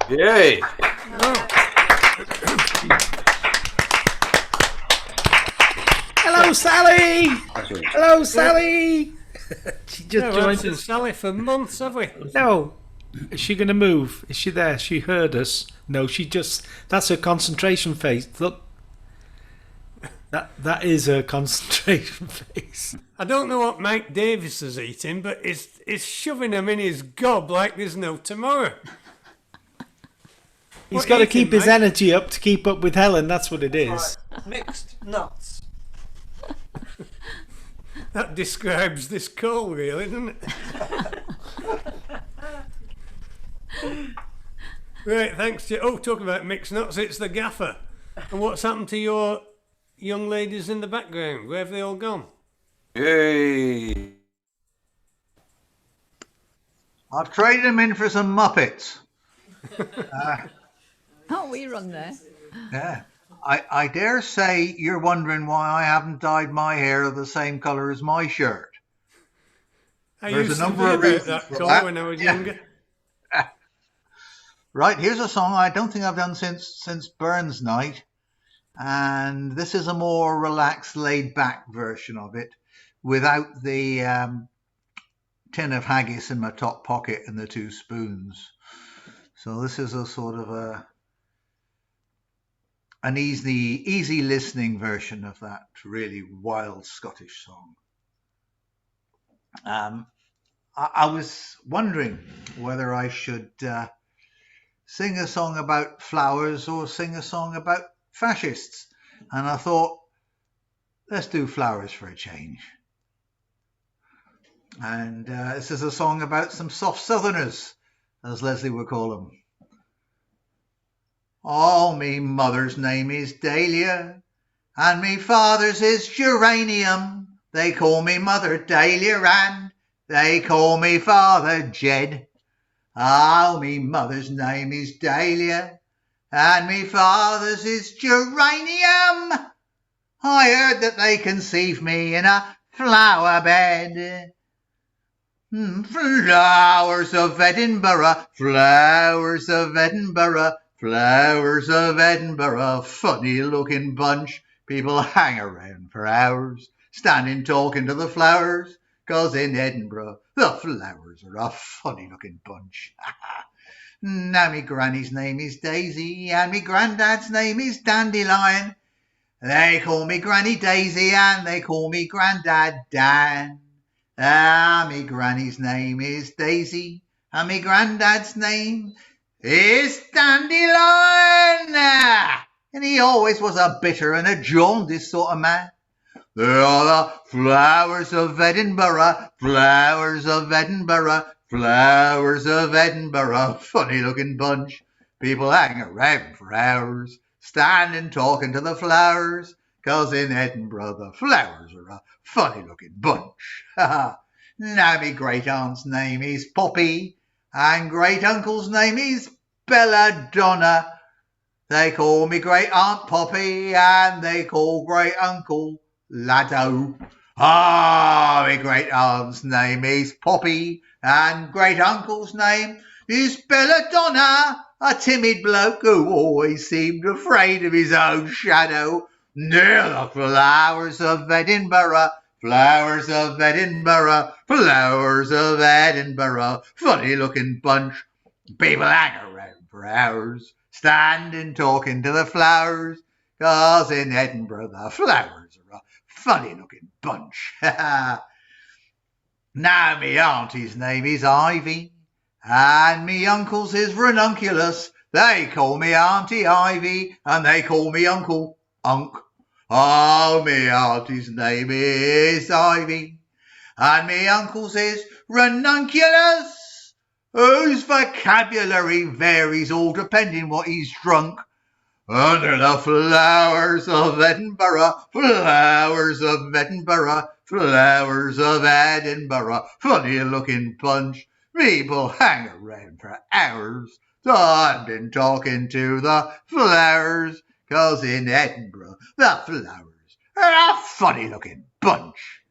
me. Yay! Hello, Sally! Hello, Sally! She just No, joined seen us. Sally for months, have we? No. Is she going to move? Is she there? She heard us. No, she just... That's her concentration face. Look. That is her concentration face. I don't know what Mike Davis is eating, but he's shoving them in his gob like there's no tomorrow. He's What got to eating, keep his Mike? energy up to keep up with Helen. That's what it is. Mixed nuts. That describes this call, really, doesn't it? Right, thanks to... Oh, talking about mixed nuts, it's the gaffer. And what's happened to your young ladies in the background? Where have they all gone? Yay! I've traded them in for some Muppets. Oh, we run there. Yeah. I dare say you're wondering why I haven't dyed my hair the same colour as my shirt. I There's used a to number be of about reasons that for colour that. when I was Yeah. younger. Right, here's a song I don't think I've done since Burns Night. And this is a more relaxed, laid-back version of it without the tin of haggis in my top pocket and the two spoons. So this is a sort of an easy listening version of that really wild Scottish song. I was wondering whether I should sing a song about flowers or sing a song about fascists. And I thought, let's do flowers for a change. And this is a song about some soft southerners, as Leslie would call them. Oh, me mother's name is Dahlia, and me father's is Geranium. They call me mother Dahlia, and they call me father Jed. Oh, me mother's name is Dahlia, and me father's is Geranium. I heard that they conceived me in a flower bed. Flowers of Edinburgh, flowers of Edinburgh, flowers of Edinburgh, funny looking bunch. People hang around for hours, standing talking to the flowers, 'cause in Edinburgh the flowers are a funny looking bunch. Now me granny's name is Daisy, and me granddad's name is Dandelion. They call me Granny Daisy, and they call me Granddad Dan. Ah, me granny's name is Daisy, and me granddad's name is Dandelion. And he always was a bitter and a jaundiced sort of man. They are the flowers of Edinburgh, flowers of Edinburgh, flowers of Edinburgh, funny looking bunch. People hang around for hours, standing talking to the flowers, 'cause in Edinburgh the flowers are a funny looking bunch. Now me great aunt's name is Poppy, and great uncle's name is Belladonna. They call me Great Aunt Poppy, and they call Great Uncle Laddo. Ah, my great aunt's name is Poppy, and great uncle's name is Belladonna, a timid bloke who always seemed afraid of his own shadow. Near the flowers of Edinburgh, flowers of Edinburgh, flowers of Edinburgh, funny looking bunch. People hang around for hours, standing talking to the flowers, 'cause in Edinburgh the flowers are a funny looking bunch. Now me auntie's name is Ivy, and me uncle's is Ranunculus. They call me Auntie Ivy, and they call me Uncle Unk. Oh, me auntie's name is Ivy, and me uncle's is Ranunculus, whose vocabulary varies all depending what he's drunk. Under the flowers of Edinburgh, flowers of Edinburgh, flowers of Edinburgh, funny looking bunch. People hang around for hours, standing talking to the flowers, 'cause in Edinburgh the flowers are a funny looking bunch.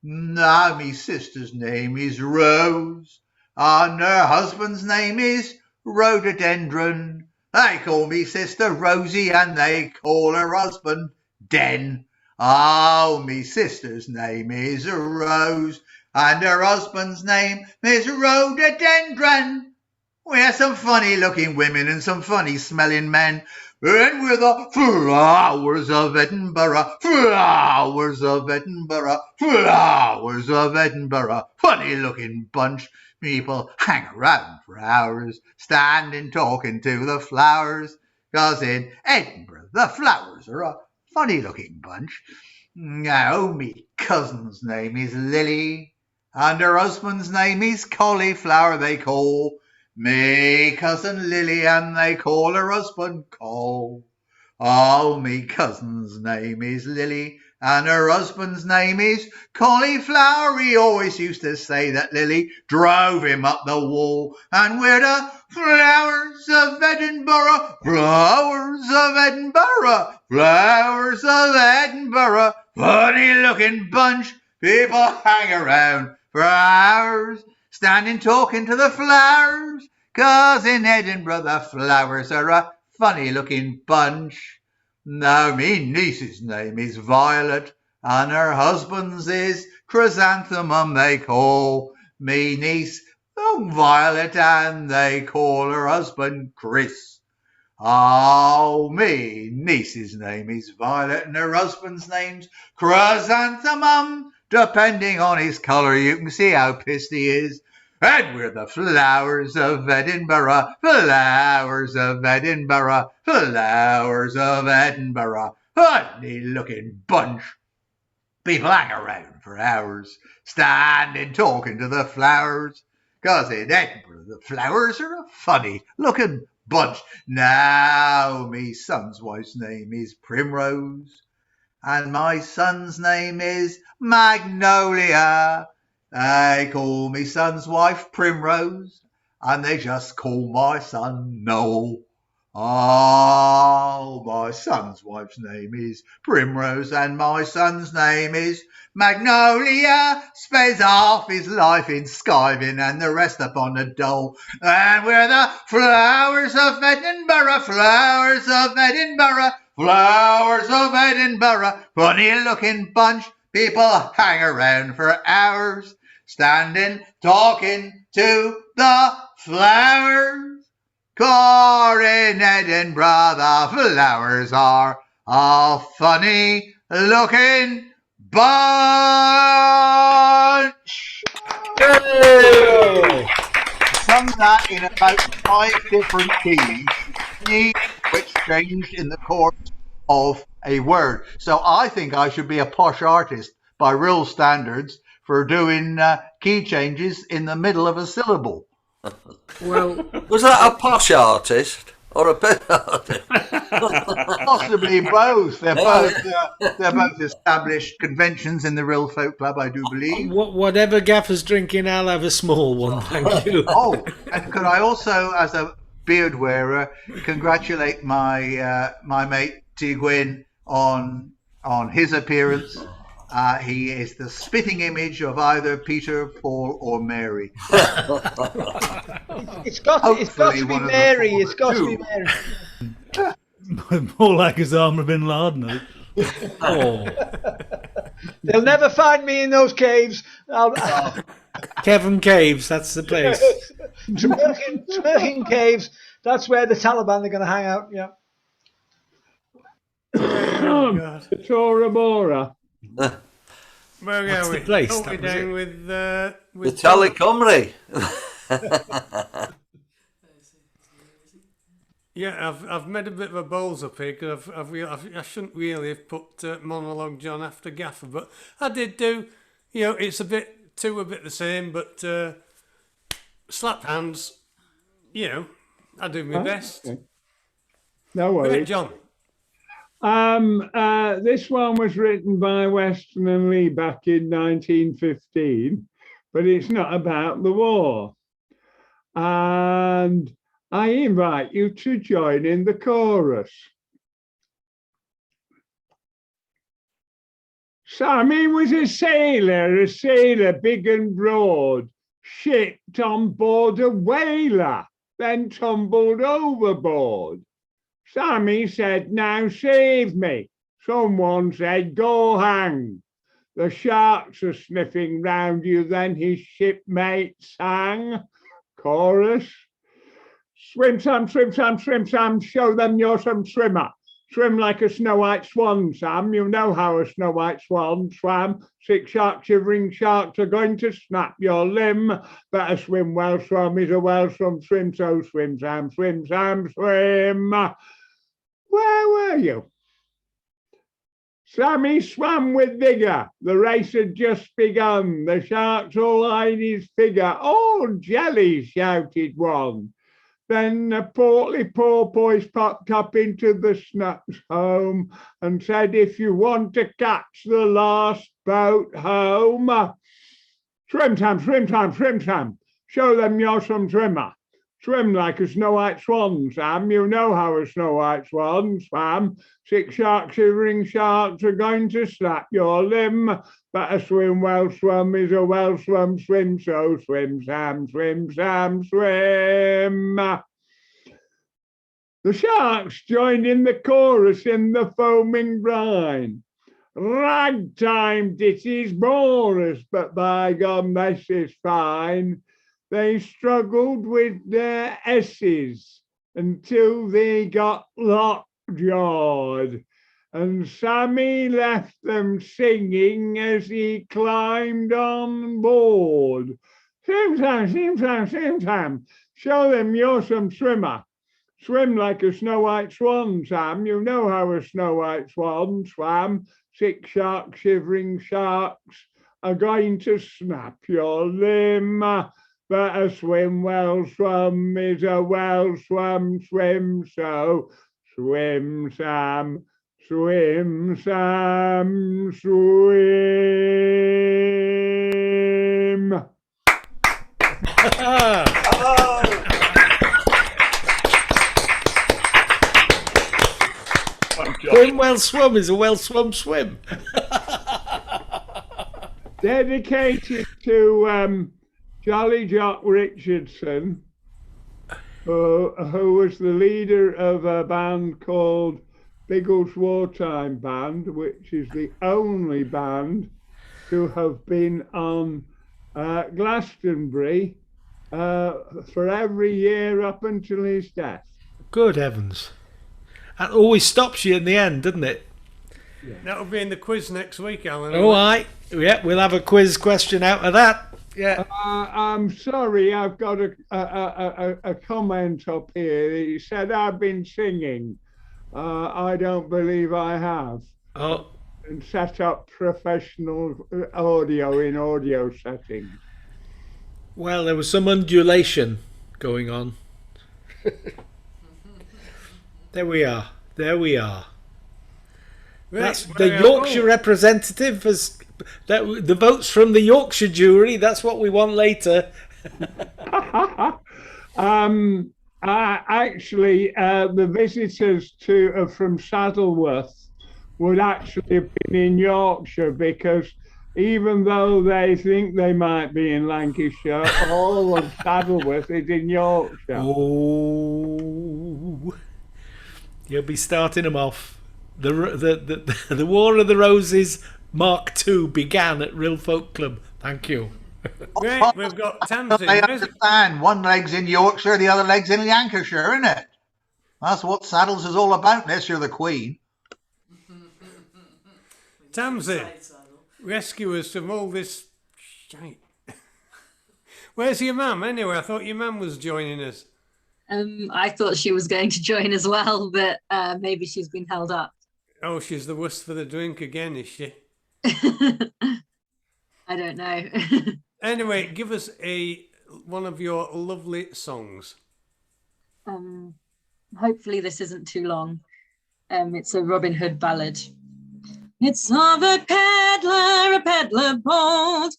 Now me sister's name is Rose, and her husband's name is Rhododendron. They call me sister Rosie, and they call her husband Den. Oh, me sister's name is Rose, and her husband's name is Rhododendron. We're some funny looking women and some funny smelling men, and we're the flowers of Edinburgh, flowers of Edinburgh, flowers of Edinburgh, funny looking bunch. People hang around for hours, standing talking to the flowers, 'cause in Edinburgh the flowers are a funny looking bunch. Now me cousin's name is Lily, and her husband's name is Cauliflower. They call me cousin Lily, and they call her husband Cole. Oh, me cousin's name is Lily, and her husband's name is Cauliflower. He always used to say that Lily drove him up the wall. And we're the flowers of Edinburgh, flowers of Edinburgh, flowers of Edinburgh, funny looking bunch. People hang around for hours, standing talking to the flowers, 'cause in Edinburgh the flowers are a funny looking bunch. Now me niece's name is Violet, and her husband's is Chrysanthemum. They call me niece Violet, and they call her husband Chris. Oh, me niece's name is Violet, and her husband's name's Chrysanthemum. Depending on his colour, you can see how pissed he is. And we're the flowers of Edinburgh, flowers of Edinburgh, flowers of Edinburgh, funny looking bunch. People hang around for hours, standing talking to the flowers, 'cause in Edinburgh the flowers are a funny looking bunch. Now me son's wife's name is Primrose, and my son's name is Magnolia. They call me son's wife Primrose, and they just call my son Noel. Oh, my son's wife's name is Primrose, and my son's name is Magnolia. Spends half his life in skiving and the rest upon the dole. And we're the flowers of Edinburgh, flowers of Edinburgh, flowers of Edinburgh, funny looking bunch. People hang around for hours, standing talking to the flowers. 'Cause in Edinburgh the flowers are a funny looking bunch. Yay! Sung that in about 5 different keys, which changed in the course of a word. So I think I should be a posh artist by real standards for doing key changes in the middle of a syllable. Well, was that a posh artist or a bit artist? Possibly both. They're both established conventions in the Real Folk Club, I do believe. Whatever Gaffer's drinking, I'll have a small one, thank you. Oh, and could I also, as a beard wearer, congratulate my my mate T. Gwyn on his appearance. He is the spitting image of either Peter, Paul, or Mary. It's got to be Mary. It's got to be Mary. More like Osama bin Laden. Oh. They'll never find me in those caves. Kevin Caves, that's the place. Smirking Caves. That's where the Taliban are going to hang out. Yeah. Tora Bora. Where That's are the we? place, Oh, that we're was down it. with The Tom. Telecomry. Yeah, I've made a bit of a balls up here because I shouldn't really have put Monologue John after Gaffer, but I did do. You know, it's a bit the same, but slap hands. You know, I do my best. Okay. No Right, worries. John. This one was written by Weston and Lee back in 1915, but it's not about the war. And I invite you to join in the chorus. Sammy was a sailor big and broad, shipped on board a whaler, then tumbled overboard. Sammy said, now save me. Someone said, go hang. The sharks are sniffing round you, then his shipmate sang. Chorus. Swim, Sam, swim, Sam, swim, Sam, show them you're some swimmer. Swim like a snow white swan, Sam. You know how a snow white swan swam. 6 sharks, shivering sharks are going to snap your limb. Better swim well, swum is a well swum. Swim, so swim, Sam, swim, Sam, swim. Where were you? Sammy swam with vigour. The race had just begun. The sharks all eyed his figure. Oh, jelly, shouted one. Then the portly porpoise popped up into the Snuts home and said, if you want to catch the last boat home, swim, Sam, swim, Sam, swim, Sam. Show them you're some swimmer. Swim like a snow white swan, Sam. You know how a snow white swan swam. 6 sharks, shivering sharks are going to snap your limb. Better swim well, swum is a well swum. Swim, so swim, Sam, swim, Sam, swim. The sharks joined in the chorus in the foaming brine. Ragtime ditties bore us, but by God, this is fine. They struggled with their S's until they got lockjawed. And Sammy left them singing as he climbed on board. Swim, Sam, swim, Sam, swim, Sam. Show them you're some swimmer. Swim like a snow white swan, Sam. You know how a snow white swan swam. 6 sharks, shivering sharks are going to snap your limb. Better swim well, swum is a well swum, swim, so swim, Sam, swim, Sam, swim. Swim well swum is a well swum swim. Dedicated to Jolly Jock Richardson, who was the leader of a band called Biggles Wartime Band, which is the only band to have been on Glastonbury for every year up until his death. Good heavens. That always stops you in the end, doesn't it? That'll be in the quiz next week, Alan. All right. Yeah, we'll have a quiz question out of that. Yeah. I'm sorry, I've got a comment up here. He said I've been singing. I don't believe I have. Oh. And set up professional audio in audio settings. Well, there was some undulation going on. There we are. There we are. Right, That's the Yorkshire representative has the votes from the Yorkshire jury. That's what we want later. Actually, the visitors from Saddleworth would actually have been in Yorkshire, because even though they think they might be in Lancashire, all of Saddleworth is in Yorkshire. Oh, you'll be starting them off. The War of the Roses Mark II began at Real Folk Club. Thank you. Right, we've got Tamsin. They understand. One leg's in Yorkshire, the other leg's in Lancashire, isn't it? That's what Saddles is all about, unless you're the Queen. Tamsin, rescue us from all this shite. Where's your mum anyway? I thought your mum was joining us. I thought she was going to join as well, but maybe she's been held up. Oh, she's the worst for the drink again, is she? I don't know. Anyway, give us one of your lovely songs. Hopefully this isn't too long. It's a Robin Hood ballad. It's of a peddler bold,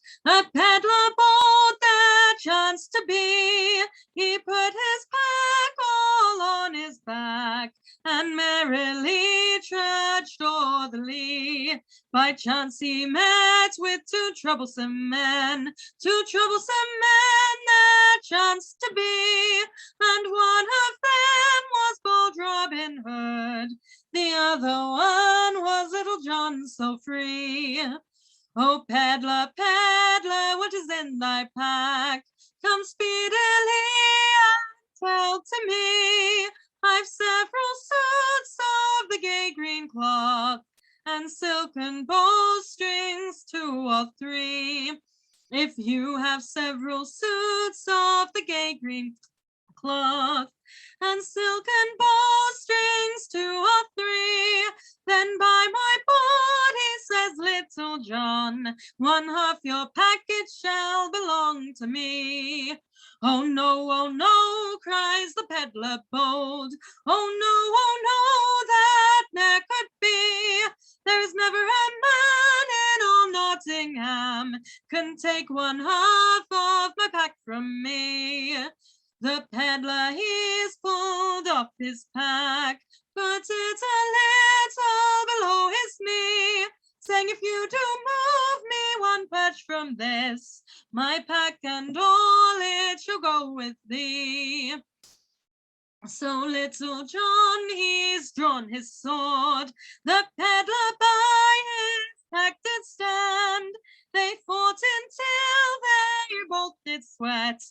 there chanced to be. He put his pack all on his back, and merrily trudged o'er the lea. By chance he met with two troublesome men there chanced to be, and one of them was bold Robin Hood, the other one was Little John so free. Oh, peddler, what is in thy pack? Come speedily and tell to me. I've several suits of the gay green cloth, and silken bowstrings 2 or 3. If you have several suits of the gay green cloth, and silken bowstrings 2 or 3, then by my body, says Little John, one half your package shall belong to me. Oh no, cries the peddler bold. Oh no, that ne'er could be. There is never a man in all Nottingham can take one half of my pack from me. The peddler, he's pulled off his pack, put it a little below his knee, saying, if you do move me 1 perch from this, my pack and all it shall go with thee. So Little John, he's drawn his sword, the peddler by his pack did stand. They fought until they both did sweat,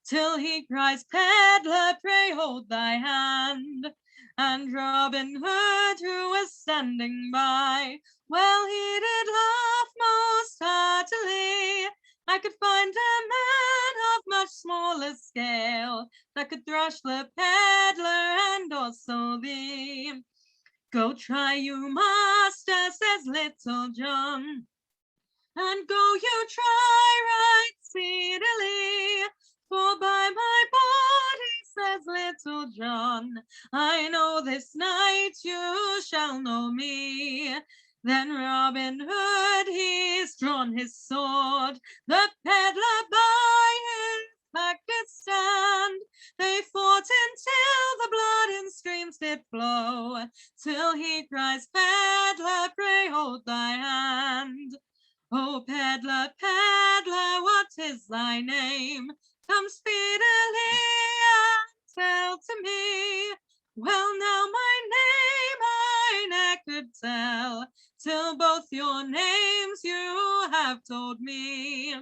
till he cries, peddler, pray hold thy hand. And Robin Hood, who was standing by, well, he did laugh most heartily. I could find a man of much smaller scale that could thrash the peddler and also thee. Go try you, master, says Little John, and go you try right speedily. For by my body, says Little John, I know this night you shall know me. Then Robin Hood, he's drawn his sword, the peddler by his back did stand. They fought until the blood in streams did flow, till he cries, peddler, pray hold thy hand. Oh, peddler, what is thy name? Come speedily and tell to me. Well, now my name I ne'er could tell, till both your names you have told me.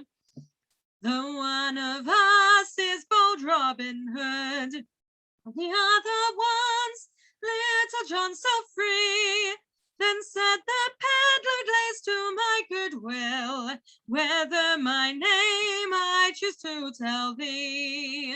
The one of us is bold Robin Hood, the other one's Little John so free. Then said the peddler, glaze to my goodwill, whether my name I choose to tell thee.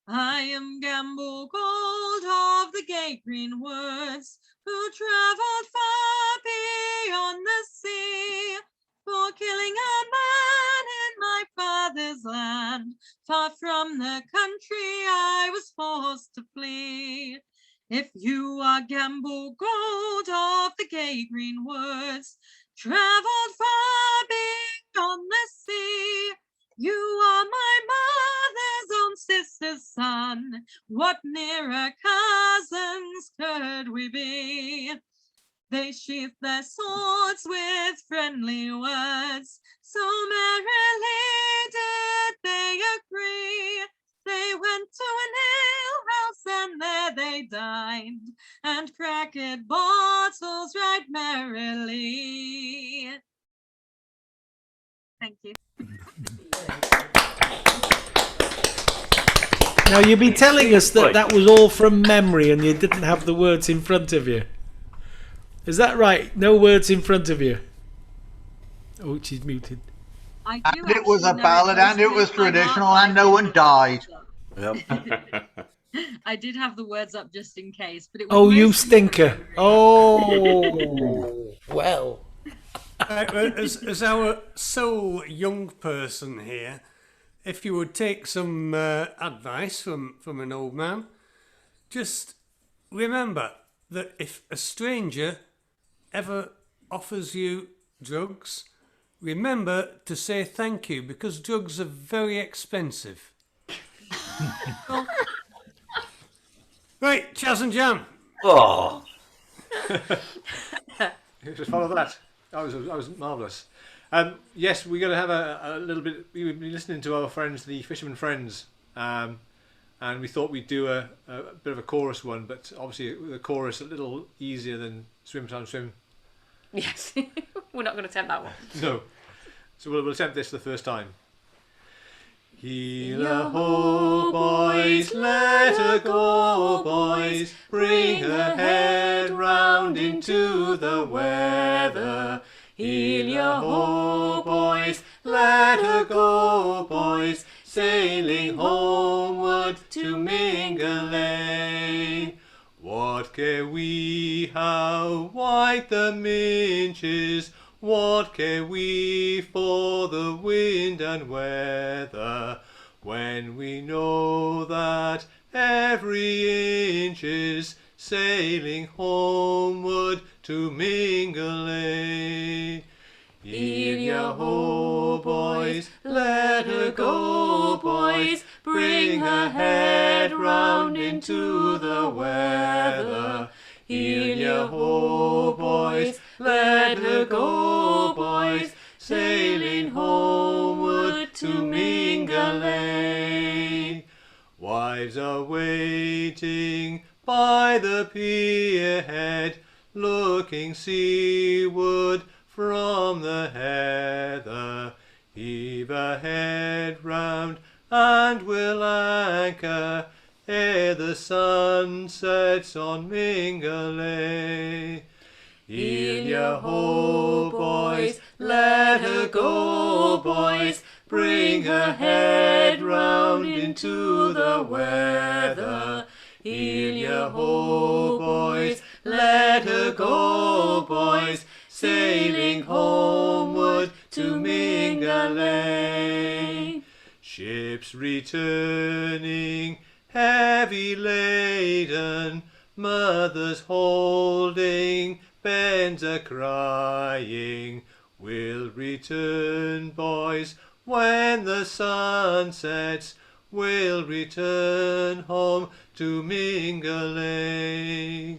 I am Gamble Gold of the gay green woods, who travelled far beyond the sea, for killing a man in my father's land. Far from the country I was forced to flee. If you are Gamble Gold of the gay green woods, travelled far beyond the sea, you are my mother's own sister's son. sun. What nearer cousins could we be? They sheathed their swords with friendly words, so merrily did they agree. They went to an alehouse and there they dined, and cracked bottles right merrily. Thank you. Now, you've been telling us that that was all from memory and you didn't have the words in front of you. Is that right? No words in front of you? Oh, she's muted. And it was a ballad, and it was traditional, and no one died. I did have the words up just in case, but it was Oh, you mostly- stinker. Oh, well. As our sole young person here, if you would take some advice from an old man, just remember that if a stranger ever offers you drugs, remember to say thank you, because drugs are very expensive. Right, Chaz and Jam. Oh. Just follow that. That was marvellous. Yes, we're going to have a little bit. We've been listening to our friends, the Fisherman Friends, and we thought we'd do a bit of a chorus one, but obviously the chorus a little easier than Swim Time Swim. Yes, we're not going to attempt that one. No, so we'll attempt this the first time. Heel-a-ho, boys, let her go, boys, bring her head round into the weather. Heel-a-ho, boys, let her go, boys, sailing homeward to Mingalay. What care we how white the minch is? What care we for the wind and weather, when we know that every inch is sailing homeward to Mingalay? Heel-a-ho, boys, let her go, boys, bring her head round into the weather. Heel-a-ho, boys, let her go, boys, sailing homeward to Mingalay. Wives are waiting by the pier head, looking seaward from the heather. Heave a head round and we'll anchor ere the sun sets on Mingalay. Heel-a-ho, boys, let her go, boys, bring her head round into the weather. Heel-a-ho, boys, let her go, boys, sailing homeward to Mingalay. Ships returning, heavy laden, mothers holding, bairns a crying. We'll return, boys, when the sun sets. We'll return home to Mingalay.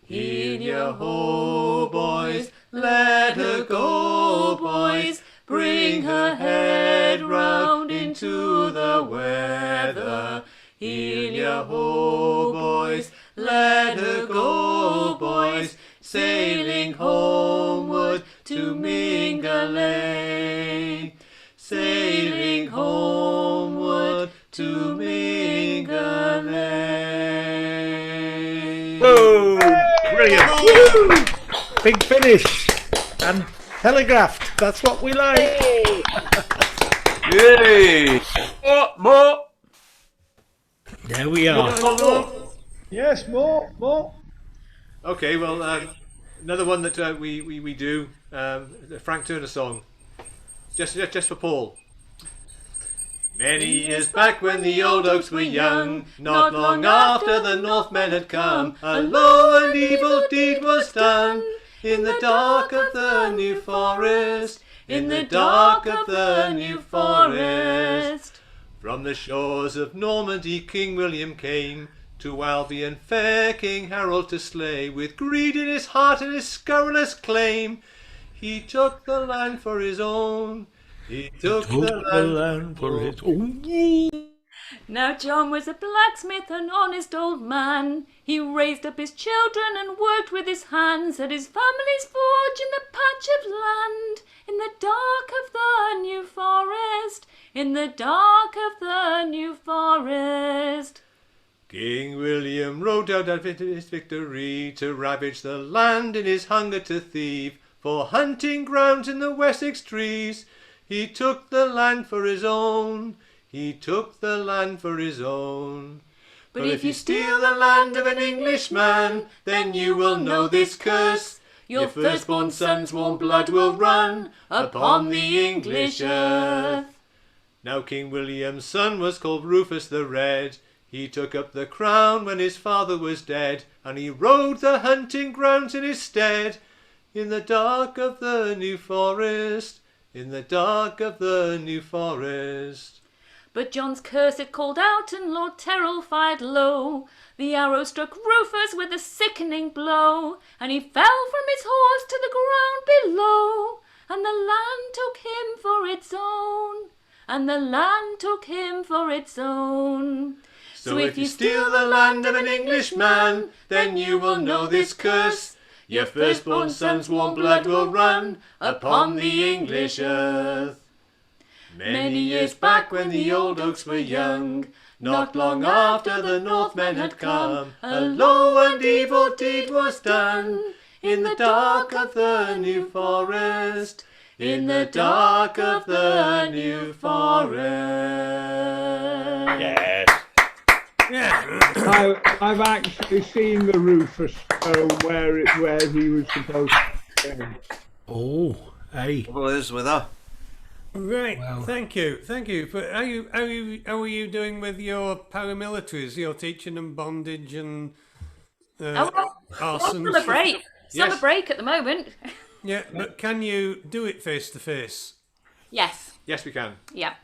Heel-a-ho, boys, let her go, boys, bring her head round into the weather. Heel-a-ho, boys, let her go, boys, sailing homeward to Mingalay. Sailing homeward to Mingalay. Whoa! Brilliant! Woo! Big finish and telegraphed. That's what we like. Yay! More! There we are. Yes, more. Okay, well, another one that we do, a Frank Turner song, just for Paul. Many years back when the old oaks were young, not long after the Northmen had come, a low and evil deed was done in the dark of the New Forest, in the dark of the New Forest. From the shores of Normandy King William came to Albion fair King Harold to slay. With greed in his heart and his scurrilous claim, he took the land for his own. He took the land for his own. Now John was a blacksmith, an honest old man. He raised up his children and worked with his hands at his family's forge in the patch of land, in the dark of the New Forest, in the dark of the New Forest. King William rode out at his victory to ravage the land in his hunger to thieve. For hunting grounds in the Wessex trees, he took the land for his own. He took the land for his own. But if you steal the land of an Englishman, then you will know this curse. Your firstborn son's warm blood will run upon the English earth. Now King William's son was called Rufus the Red. He took up the crown when his father was dead, and he rode the hunting grounds in his stead. In the dark of the New Forest, in the dark of the New Forest. But John's curse it called out, and Lord Terrell fired low. The arrow struck Rufus with a sickening blow, and he fell from his horse to the ground below. And the land took him for its own, and the land took him for its own. So if you steal the land of an Englishman, then you will know this curse. Your firstborn son's warm blood will run upon the English earth. Many years back when the old oaks were young, not long after the Northmen had come, a low and evil deed was done. In the dark of the New Forest, in the dark of the New Forest. Yes. Yeah. I've actually seen the Rufus stone where he was supposed to be. Oh, hey. Well, it is with her. Right, thank you. But how are you doing with your paramilitaries? You're teaching them bondage and arson. Summer break. Summer Yes. break at the moment. Yeah, but can you do it face to face? Yes. Yes, we can. Yeah.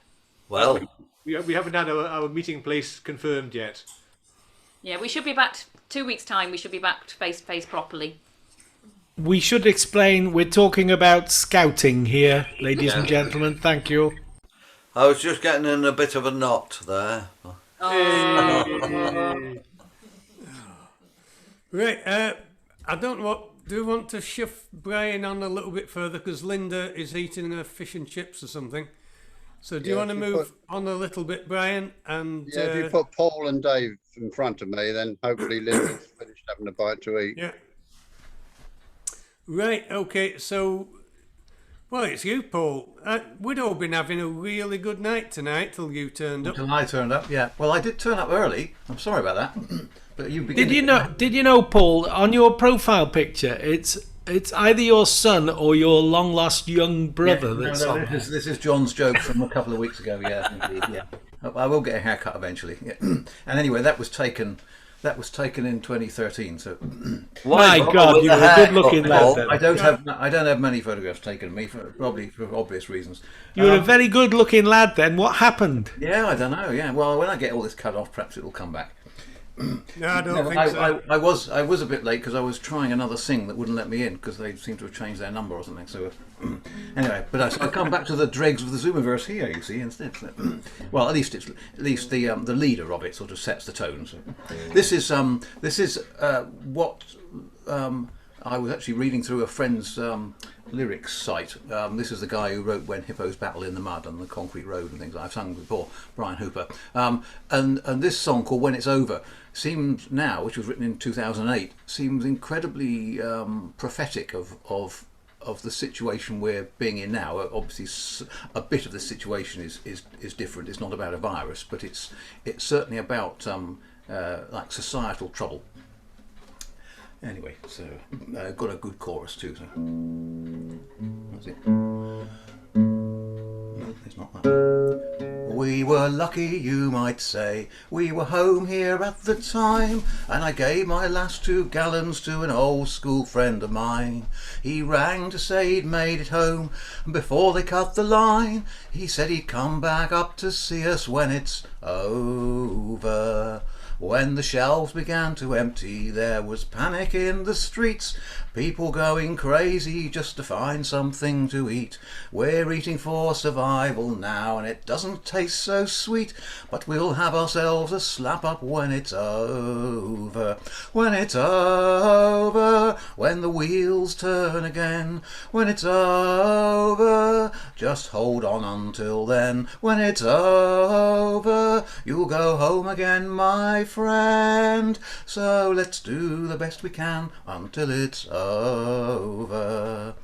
Well, we haven't had our meeting place confirmed yet. Yeah, we should be back 2 weeks' time. We should be back face to face properly. We should explain we're talking about scouting here, ladies and gentlemen. Thank you. I was just getting in a bit of a knot there. Right, I don't know what. Do you want to shove Brian on a little bit further because Linda is eating her fish and chips or something? So do you want to move on a little bit, Brian? And yeah, if you put Paul and Dave in front of me, then hopefully Linda's finished having a bite to eat. Yeah. Right, okay, so, well, it's you, Paul. We'd all been having a really good night tonight till you turned up. Until I turned up, yeah. Well, I did turn up early. I'm sorry about that. But you Did you know, Paul, on your profile picture, it's either your son or your long lost young brother that's on. This is John's joke from a couple of weeks ago, yeah, indeed, yeah. I will get a haircut eventually. Yeah. And anyway, that was taken in 2013. So, my God, you were a good-looking lad then. I don't have many photographs taken of me, probably for obvious reasons. You were a very good-looking lad then. What happened? Yeah, I don't know. Yeah, well, when I get all this cut off, perhaps it will come back. No, I don't think so. I was a bit late because I was trying another Sing that wouldn't let me in because they seem to have changed their number or something. So anyway, but I come back to the dregs of the Zoomiverse here. You see, instead. Well, at least the leader of it sort of sets the tone. So this is what I was actually reading through a friend's lyrics site. This is the guy who wrote When Hippos Battle in the Mud and the Concrete Road and things I've sung before, Brian Hooper. And this song called When It's Over seems now, which was written in 2008, seems incredibly prophetic of the situation we're being in now. Obviously, a bit of the situation is different. It's not about a virus, but it's certainly about like societal trouble. Anyway, so got a good chorus too. So that's it. No, it's not that. We were lucky, you might say. We were home here at the time, and I gave my last 2 gallons to an old school friend of mine. He rang to say he'd made it home, and before they cut the line, he said he'd come back up to see us when it's over. When the shelves began to empty, there was panic in the streets, people going crazy just to find something to eat. We're eating for survival now, and it doesn't taste so sweet, but we'll have ourselves a slap up when it's over. When it's over, when the wheels turn again, when it's over, just hold on until then. When it's over, you'll go home again, my friend. So let's do the best we can until it's over.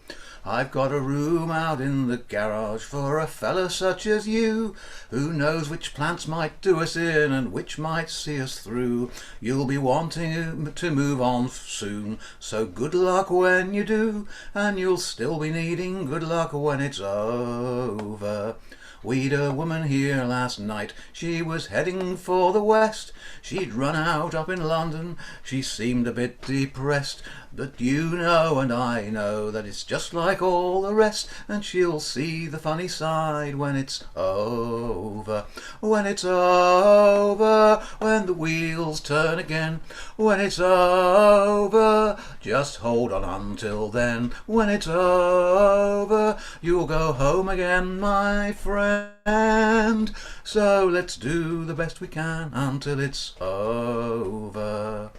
I've got a room out in the garage for a fella such as you, who knows which plants might do us in and which might see us through. You'll be wanting to move on soon, so good luck when you do, and you'll still be needing good luck when it's over. We'd a woman here last night, she was heading for the west. She'd run out up in London, she seemed a bit depressed. But you know and I know that it's just like all the rest, and she'll see the funny side when it's over. When it's over, when the wheels turn again, when it's over, just hold on until then. When it's over, you'll go home again, my friend. So let's do the best we can until it's over.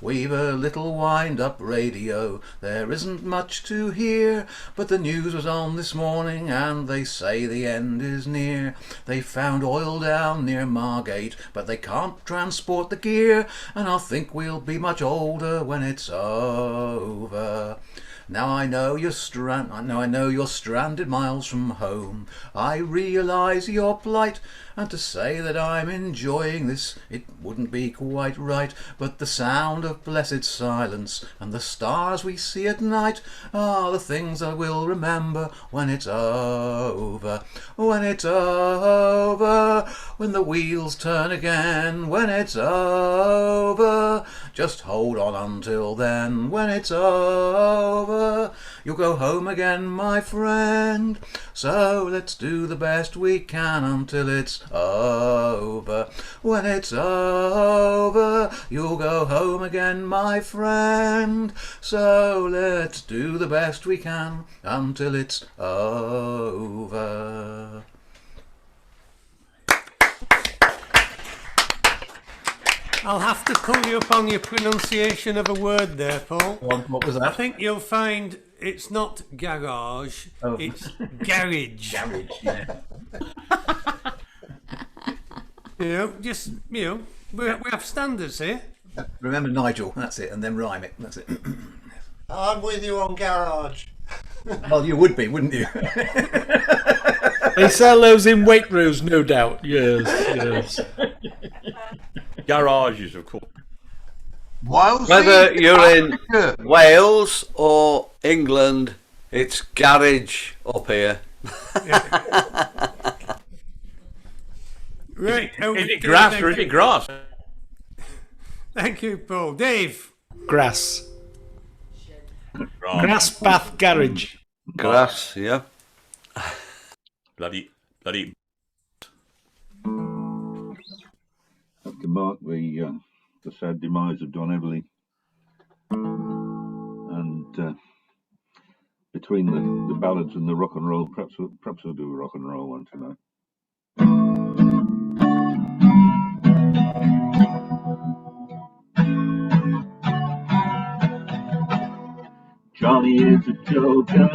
We've a little wind-up radio, there isn't much to hear, but the news was on this morning and they say the end is near. They found oil down near Margate, but they can't transport the gear, and I think we'll be much older when it's over. Now I know you're stranded miles from home. I realise your plight, and to say that I'm enjoying this, it wouldn't be quite right. But the sound of blessed silence and the stars we see at night are the things I will remember when it's over. When it's over, when the wheels turn again, when it's over, just hold on until then. When it's over, you'll go home again, my friend. So let's do the best we can until it's over. When it's over, you'll go home again, my friend. So let's do the best we can until it's over. I'll have to pull you up on your pronunciation of a word there, Paul. What was that? I think you'll find it's not garage, it's garage. Garage, yeah. We have standards here. Remember Nigel, that's it, and then rhyme it, that's it. I'm with you on garage. Well, you would be, wouldn't you? They sell those in Waitrose, no doubt. Yes. Garages, of course. Whether you're in Wales or England, it's garage up here. Right. Is it grass or is it grass? Thank you, Paul. Dave. Grass. Grass Bath Garage. Grass, yeah. Bloody. Have to mark the sad demise of Don Everly. And between the ballads and the rock and roll, perhaps we'll do a rock and roll one tonight. Johnny is a joker,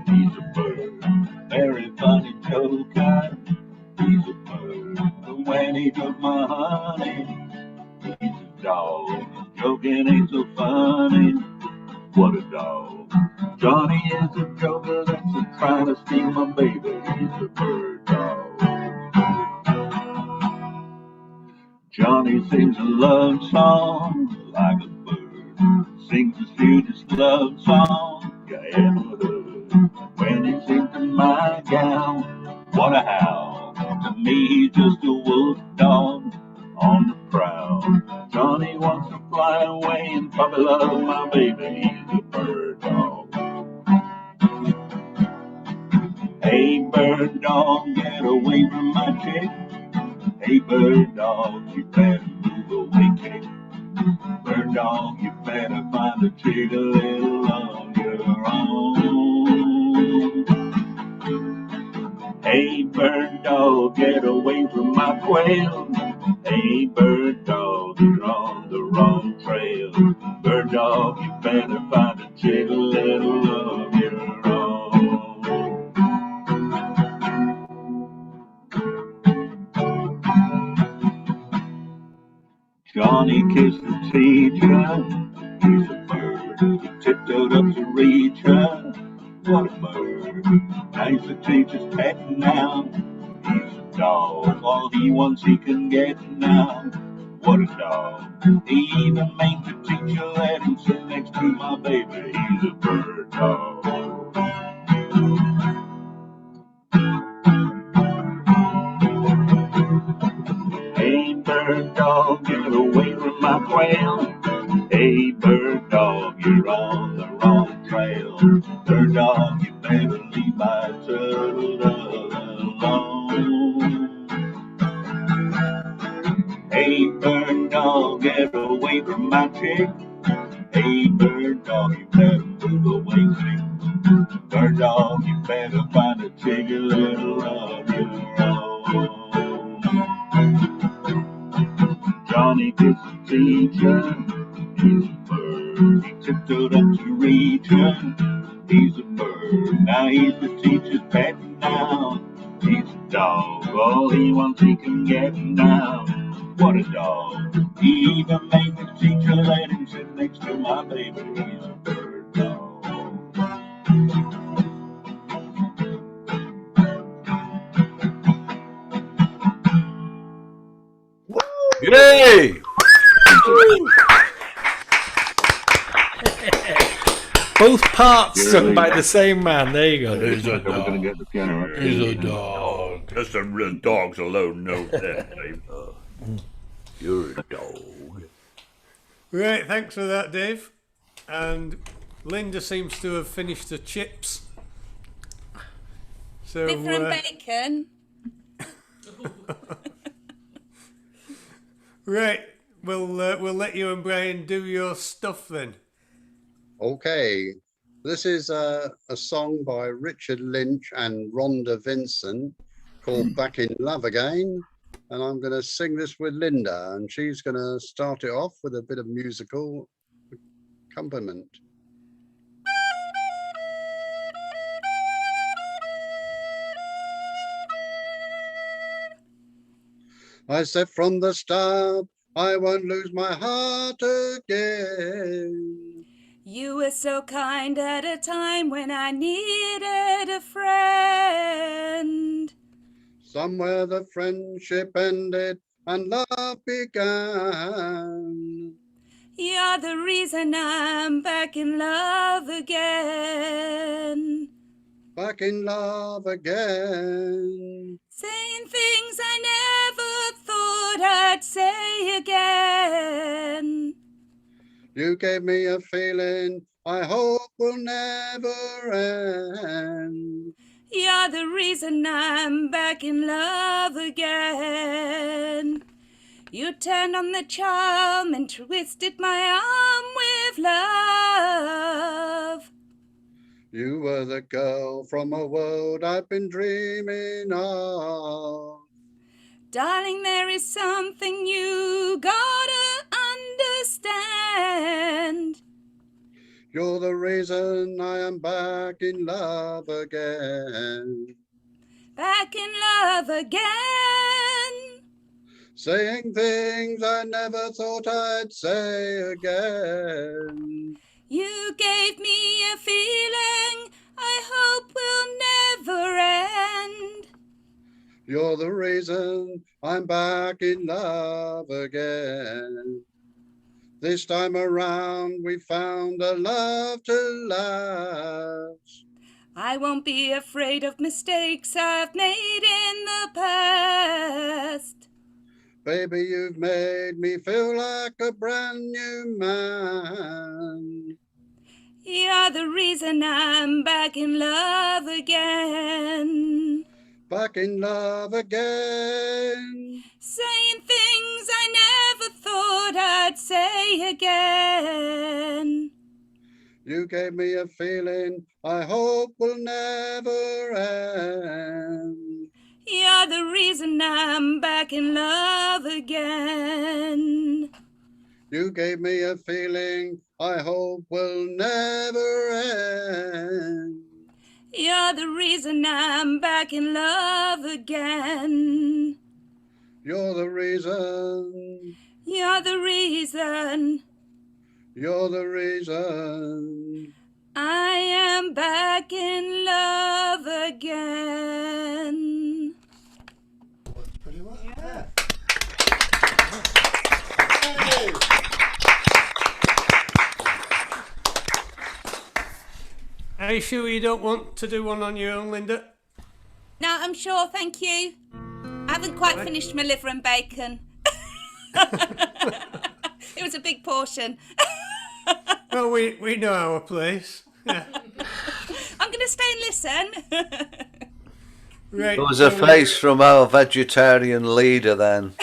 he's a bird, very funny joker, he's a bird. But when he took my honey, he's a dog, joking ain't so funny, what a dog. Johnny is a joker that's trying to steal my baby, he's a bird dog. Johnny sings a love song like a bird, sings the sweetest love song you ever heard. When he sings to my gal, what a howl. To me, he's just a wolf dog on the prowl. Johnny wants to fly away and puppy love my baby. He's a bird dog. Hey, bird dog, get away from my chick. Hey, bird dog, you better move away, chick. Bird dog, you better find a chick a little on your own. Hey, bird dog, get away from my quail. Hey, bird dog, you're on the wrong trail. Bird dog, you better find a chick a little of your own. Johnny kissed the teacher, he's a bird. He tiptoed up to reach her, what a bird. Now he's the teacher's pet now, he's a dog. All he wants he can get now, what a dog. He even made the teacher let him sit next to my baby, he's a bird dog. Hey, bird dog, get away from my quail. Hey, bird dog, you're on the wrong trail. Bird dog, you better leave my turtle alone. Hey, bird dog, get away from my chick. Hey, bird dog, you better move away, chick. Bird dog, you better find a chick a little of your own. Johnny kissed the teacher, he's a bird. He tiptoed up to reach her, he's a bird. Now he's the teacher's pet now, he's a dog. All he wants he can get now, what a dog. He even made the teacher let him sit next to my baby, he's a bird dog. Yay! Both parts sung by the same man. There you go. He's a dog. He's a dog. Just the real dogs alone know that, babe. You're a dog. Right, thanks for that, Dave. And Linda seems to have finished the chips. So Liver and bacon. right, we'll let you and Brian do your stuff then. Okay, this is a song by Richard Lynch and Rhonda Vincent called Back in Love Again. And I'm going to sing this with Linda, and she's going to start it off with a bit of musical accompaniment. I said from the start, I won't lose my heart again. You were so kind at a time when I needed a friend. Somewhere the friendship ended and love began. You're the reason I'm back in love again. Back in love again. Saying things I never thought I'd say again. You gave me a feeling I hope will never end. You're the reason I'm back in love again. You turned on the charm and twisted my arm with love. You were the girl from a world I've been dreaming of. Darling, there is something you gotta understand. You're the reason I am back in love again. Back in love again. Saying things I never thought I'd say again. You gave me a feeling I hope will never end. You're the reason I'm back in love again. This time around we found a love to last. I won't be afraid of mistakes I've made in the past. Baby, you've made me feel like a brand new man. You're the reason I'm back in love again. Back in love again. Saying things I never thought I'd say again. You gave me a feeling I hope will never end. You're the reason I'm back in love again. You gave me a feeling I hope will never end. You're the reason I'm back in love again. You're the reason. You're the reason. You're the reason. I am back in love again. Are you sure you don't want to do one on your own, Linda? No, I'm sure, thank you. I haven't quite finished my liver and bacon. It was a big portion. Well, we know our place. Yeah. I'm going to stay and listen. Right. There was a face from our vegetarian leader then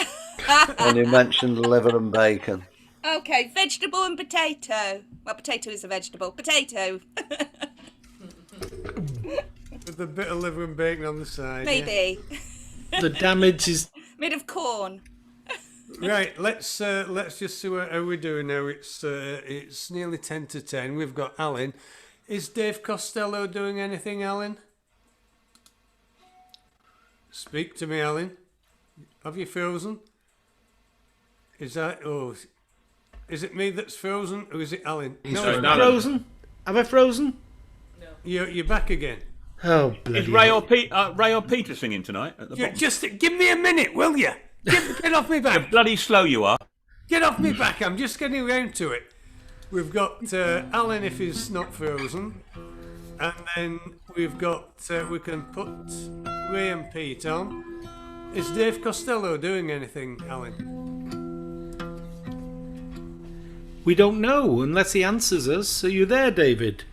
when you mentioned liver and bacon. Okay, vegetable and potato. Well, potato is a vegetable. Potato. With a bit of liver and bacon on the side. Maybe. The damage is Made of corn. Right, let's just see how we're doing now. It's nearly 10 to 10. We've got Alan. Is Dave Costello doing anything, Alan? Speak to me, Alan. Have you frozen? Is it me that's frozen, or is it Alan? No, frozen. Have I frozen? No. You're back again. Oh, bloody Is Ray or Peter singing tonight at the bottom? Just give me a minute, will you? Get off me back. How bloody slow you are. Get off me back. I'm just getting round to it. We've got Alan if he's not frozen, and then we've got we can put Ray and Pete on. Is Dave Costello doing anything, Alan? We don't know unless he answers us. Are you there, David?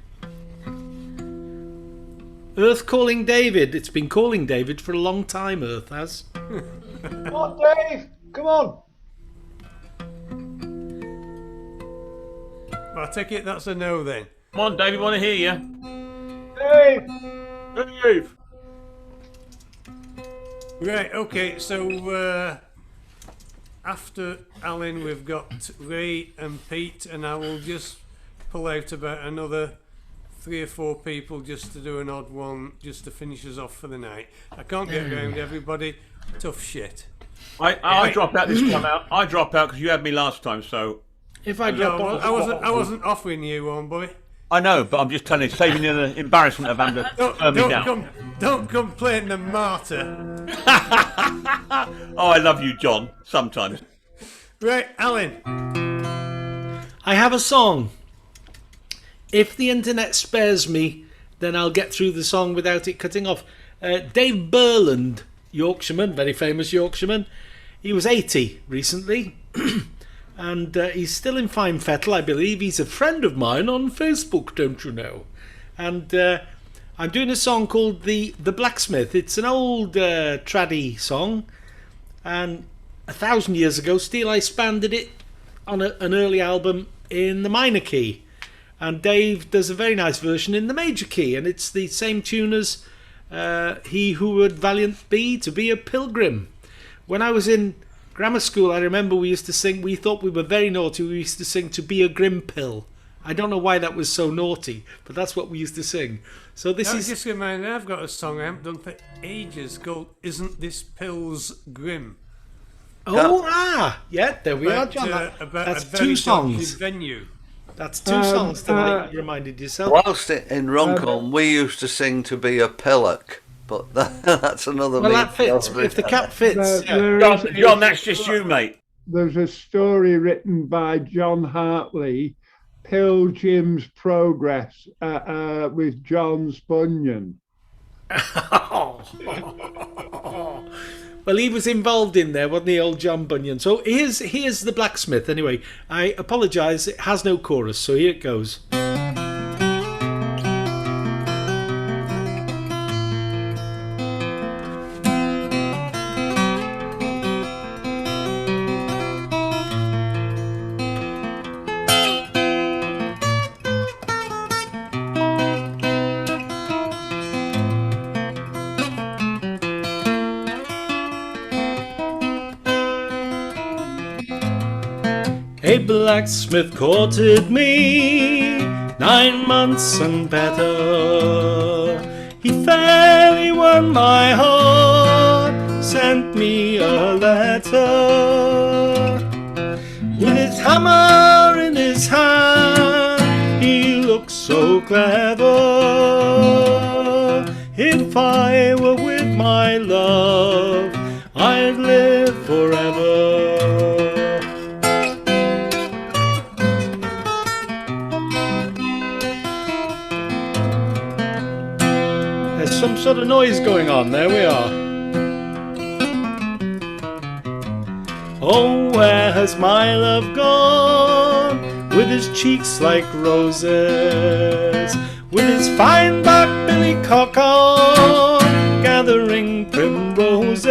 Earth calling David. It's been calling David for a long time, Earth has. Come on, Dave. Come on. I take it that's a no then. Come on, Dave, we want to hear you. Dave. Dave. Right, okay, so after Alan we've got Ray and Pete, and I will just pull out about another 3 or 4 people just to do an odd one, just to finish us off for the night. I can't get around everybody. Tough shit. I drop out this time out. I drop out because you had me last time, so... If I drop off... I wasn't offering you one, boy. I know, but I'm just telling you, saving you the embarrassment of having to turn me down. Don't complain the martyr. Oh, I love you, John, sometimes. Right, Alan. I have a song. If the internet spares me, then I'll get through the song without it cutting off. Dave Burland, Yorkshireman, very famous Yorkshireman. He was 80 recently. And he's still in fine fettle, I believe. He's a friend of mine on Facebook, don't you know? And I'm doing a song called The Blacksmith. It's an old traddy song. And 1,000 years ago, Steel Ice Band did it on an early album in the minor key. And Dave does a very nice version in the major key. And it's the same tune as He Who Would Valiant Be to Be a Pilgrim. When I was in grammar school, I remember we used to sing, we thought we were very naughty, we used to sing To Be a Grim Pill. I don't know why that was so naughty, but that's what we used to sing. So this is... Just remind me, I've got a song I haven't done for ages called Isn't This Pill's Grim? Yeah, there we are, John. That's 2 songs. Venue. That's 2 songs tonight, you reminded yourself. Whilst in Runcorn, we used to sing To Be a Pillock. But that's another. Well, that fits. If the cap fits, John, that's just you, mate. There's a story written by John Hartley, Pilgrim's Progress, with John Bunyan. Well, Well, he was involved in there, wasn't he, old John Bunyan? So here's the blacksmith. Anyway, I apologise. It has no chorus, so here it goes. A blacksmith courted me 9 months and better. He fairly won my heart, sent me a letter. With his hammer in his hand, he looked so clever. If I were with my love, I'd live forever. Some sort of noise going on. There we are. Oh, where has my love gone? With his cheeks like roses, with his fine black billycock on, gathering primroses.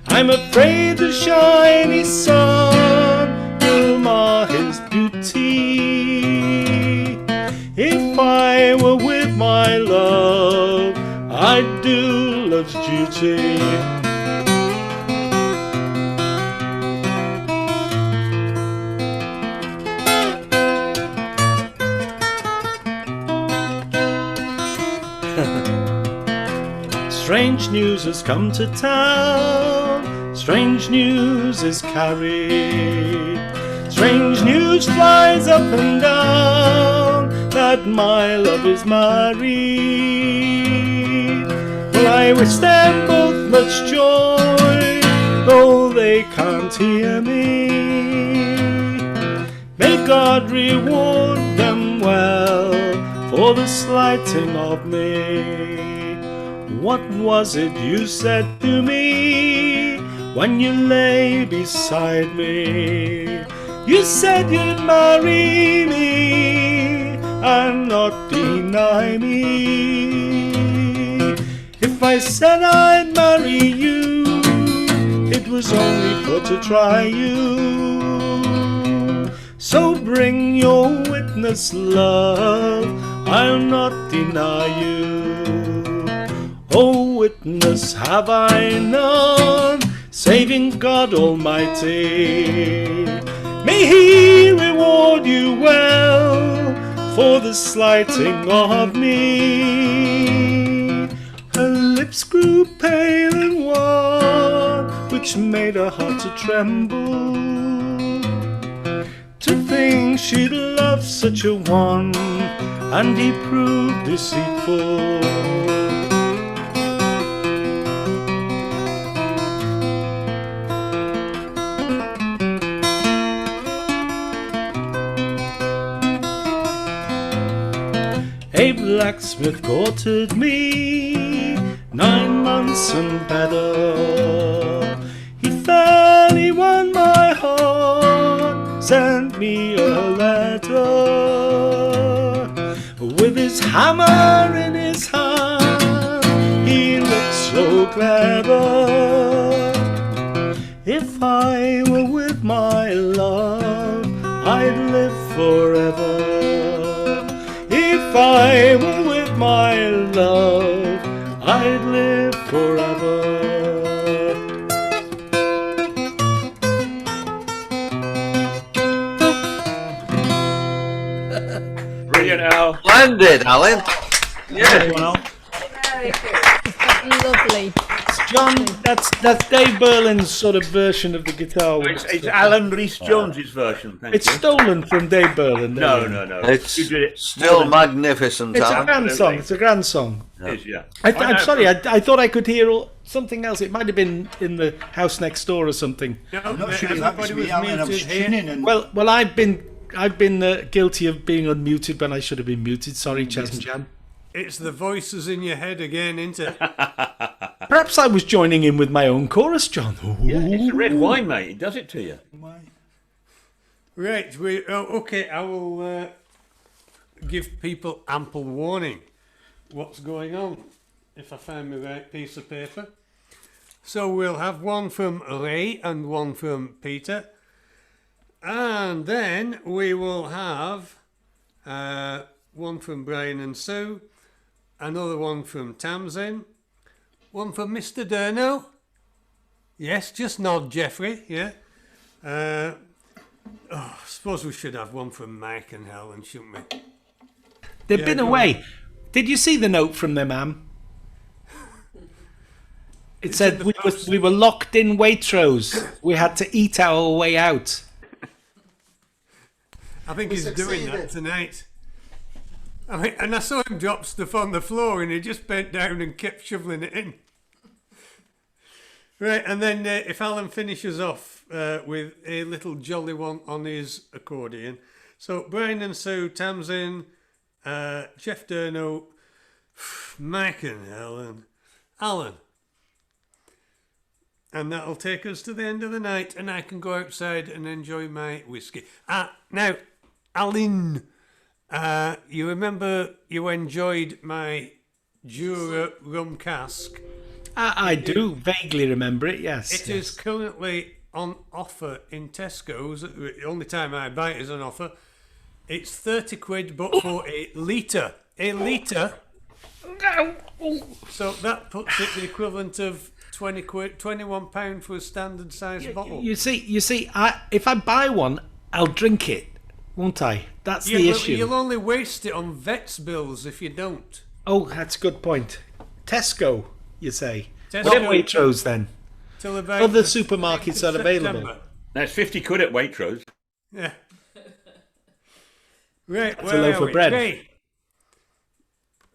I'm afraid the shiny sun will mar his beauty. If I were with my love, I'd do love's duty. Strange news has come to town, strange news is carried, strange news flies up and down, that my love is married. Well, I wish them both much joy, though they can't hear me. May God reward them well for the slighting of me. What was it you said to me when you lay beside me? You said you'd marry me and not deny me. If I said I'd marry you, it was only for to try you. So bring your witness, love, I'll not deny you. Oh, witness have I none, saving God Almighty. May He reward you well for the slighting of me. Her lips grew pale and wan, which made her heart to tremble. To think she'd love such a one, and he proved deceitful. A blacksmith courted me 9 months and better. He fairly won my heart, sent me a letter. With his hammer in his hand, he looked so clever. If I were with my love, I'd live forever. If I were with my love, I'd live forever. Brilliant, Al. Splendid, Alan. Yeah. Lovely. John, that's Dave Berlin's sort of version of the guitar. It's Alan Rees-Jones's version. Thank It's you. stolen from Dave Berlin. No. It's You did it still more than- magnificent, It's a Alan. grand song. It's a grand song. It is, yeah. I'm sorry. I thought I could hear something else. It might have been in the house next door or something. No, I'm not sure if that was everybody me, Alan. I was muted here. tuning in. Well, I've been guilty of being unmuted when I should have been muted. Sorry, Chas and Jan. It's the voices in your head again, isn't it? Perhaps I was joining in with my own chorus, John. Yeah, it's red wine, mate. It does it to you. Right, okay, I will give people ample warning what's going on if I find the right piece of paper. So we'll have one from Ray and one from Peter. And then we will have one from Brian and Sue, another one from Tamsin, one from Mr. Durno. Yes, just nod, Jeffrey, yeah. I suppose we should have one from Mike and Helen, shouldn't we? They've been away. Did you see the note from their ma'am? It said we were locked in Waitrose. We had to eat our way out. I think he's doing that tonight. I mean, and I saw him drop stuff on the floor and he just bent down and kept shoveling it in. Right, and then if Alan finishes off with a little jolly one on his accordion. So Brian and Sue, Tamsin, Jeff Durno, Mike and Helen, Alan. And that'll take us to the end of the night and I can go outside and enjoy my whiskey. Now, Alan, you remember you enjoyed my Jura rum cask? I do vaguely remember it, yes. It is currently on offer in Tesco's. The only time I buy it is on offer. It's 30 quid, but for a litre. A litre. So that puts it the equivalent of 20 quid, £21 for a standard size bottle. You see, if I buy one, I'll drink it, won't I? That's the well, issue. You'll only waste it on vet's bills if you don't. Oh, that's a good point. Tesco, you say? Tesco. Not Waitrose then. Till about Other the supermarkets 9th are of available. September. That's 50 quid at Waitrose. Yeah. Right, That's where a loaf are of we? bread. Ray,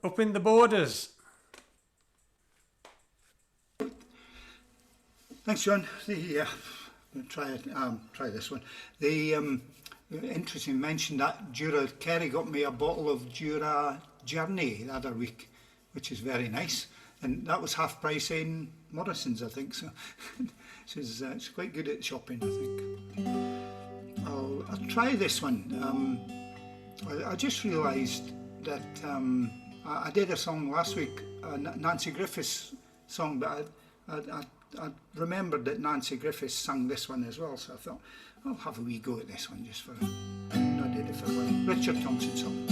up in the borders. Thanks, John. Try this one. Interesting mention that Jura Kerry got me a bottle of Jura Journey the other week, which is very nice, and that was half price in Morrison's, I think. So it's quite good at shopping, I think. I'll try this one. I just realised that I did a song last week, Nancy Griffiths song, but I remembered that Nancy Griffiths sang this one as well, so I thought I'll have a wee go at this one just for not did it for one. Richard Thompson song.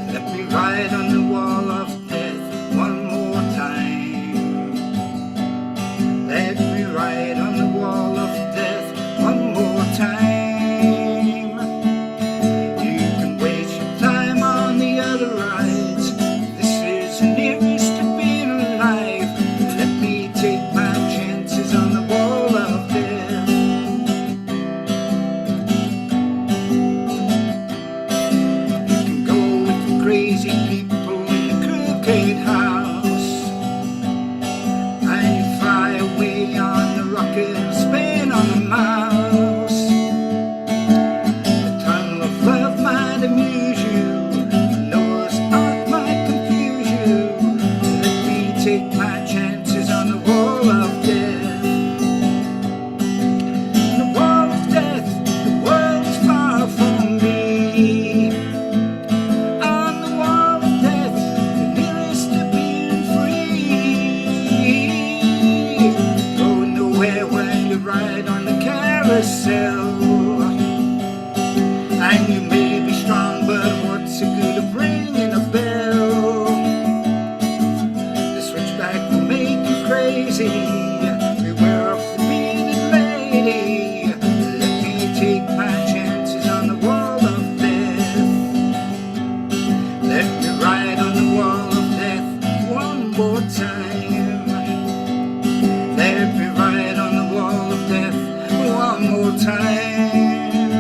Let me ride on the wall of death one more time.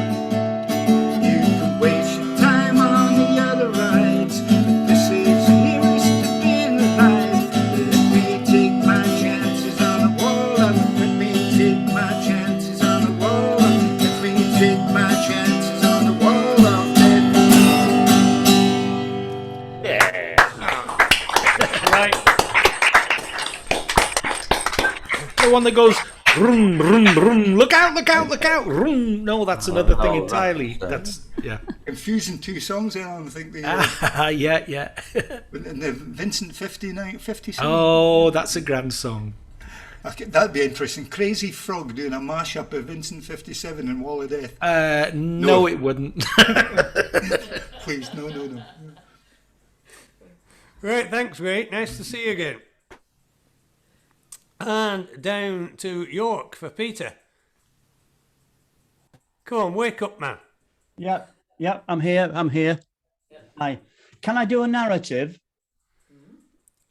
the one that goes rum rum rum? Look out! Look out! Look out! Rum. No, that's another thing entirely. That's yeah. Confusing two songs there. I think the yeah. and the Vincent 50 song. Oh, that's a grand song. Okay, that'd be interesting. Crazy Frog doing a mashup of Vincent 57 and Wall of Death. No, it wouldn't. Please, no. Right, thanks, mate. Nice to see you again. And down to York for Peter. Come on, wake up, man. Yep, I'm here. Hi. Can I do a narrative?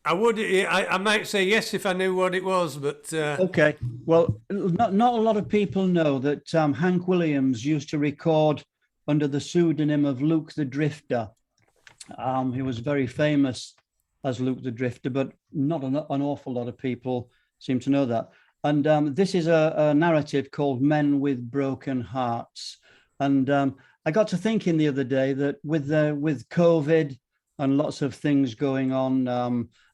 I would. I might say yes if I knew what it was, but Okay. Well, not a lot of people know that Hank Williams used to record under the pseudonym of Luke the Drifter. He was very famous as Luke the Drifter, but not an awful lot of people seem to know that. And this is a narrative called Men with Broken Hearts. And I got to thinking the other day that with COVID and lots of things going on,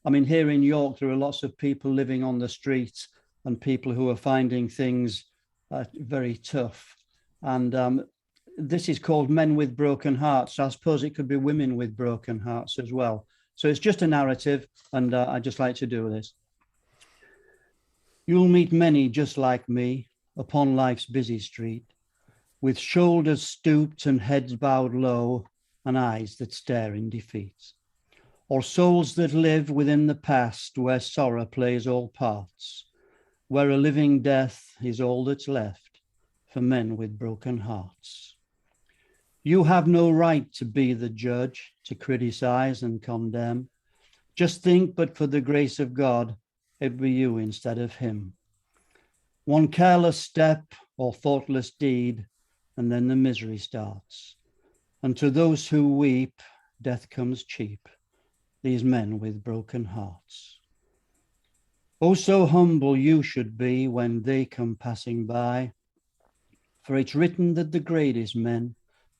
I mean, here in York, there are lots of people living on the streets and people who are finding things very tough. And this is called Men with Broken Hearts. I suppose it could be women with broken hearts as well. So it's just a narrative, and I just like to do this. You'll meet many just like me upon life's busy street, with shoulders stooped and heads bowed low and eyes that stare in defeat, or souls that live within the past where sorrow plays all parts, where a living death is all that's left for men with broken hearts. You have no right to be the judge, to criticize and condemn. Just think, but for the grace of God, it'd be you instead of him. One careless step or thoughtless deed, and then the misery starts. And to those who weep, death comes cheap, these men with broken hearts. Oh, so humble you should be when they come passing by, for it's written that the greatest men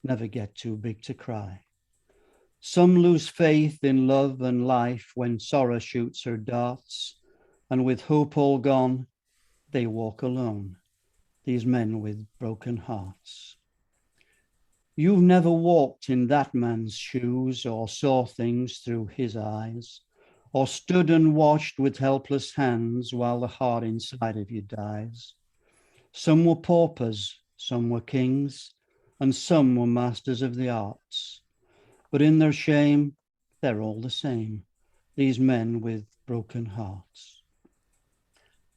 never get too big to cry. Some lose faith in love and life when sorrow shoots her darts, and with hope all gone, they walk alone, these men with broken hearts. You've never walked in that man's shoes or saw things through his eyes, or stood and watched with helpless hands while the heart inside of you dies. Some were paupers, some were kings, and some were masters of the arts. But in their shame, they're all the same, these men with broken hearts.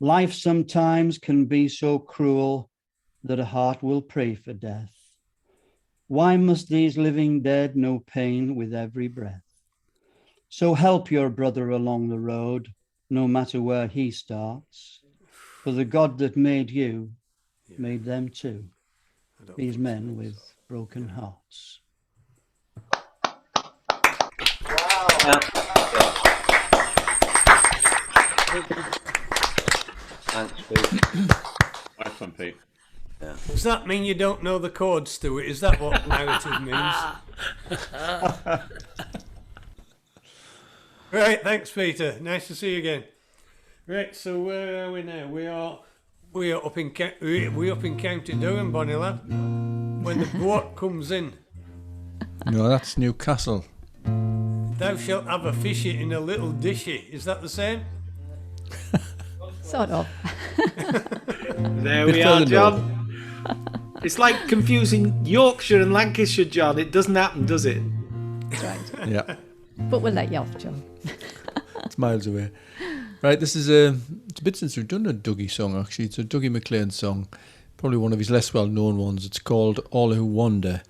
Life sometimes can be so cruel that a heart will pray for death. Why must these living dead know pain with every breath? So help your brother along the road, no matter where he starts. For the God that made you made them too, these men with broken hearts. Thanks, Pete. Nice one, Pete. Yeah. Does that mean you don't know the chords to it? Is that what narrative means? Right, thanks, Peter. Nice to see you again. Right, so where are we now? We are up in County Durham, Bonnie lad. When the boat comes in, No, that's Newcastle. thou shalt have a fishy in a little dishy. Is that the same? Sort of. There Bit we are, further John. It's like confusing Yorkshire and Lancashire, John. It doesn't happen, does it? Right. Yeah, But we'll let you off, John. it's miles away. Right, this is it's a bit since we've done a Dougie song, actually. It's a Dougie MacLean song, probably one of his less well-known ones. It's called All Who Wander.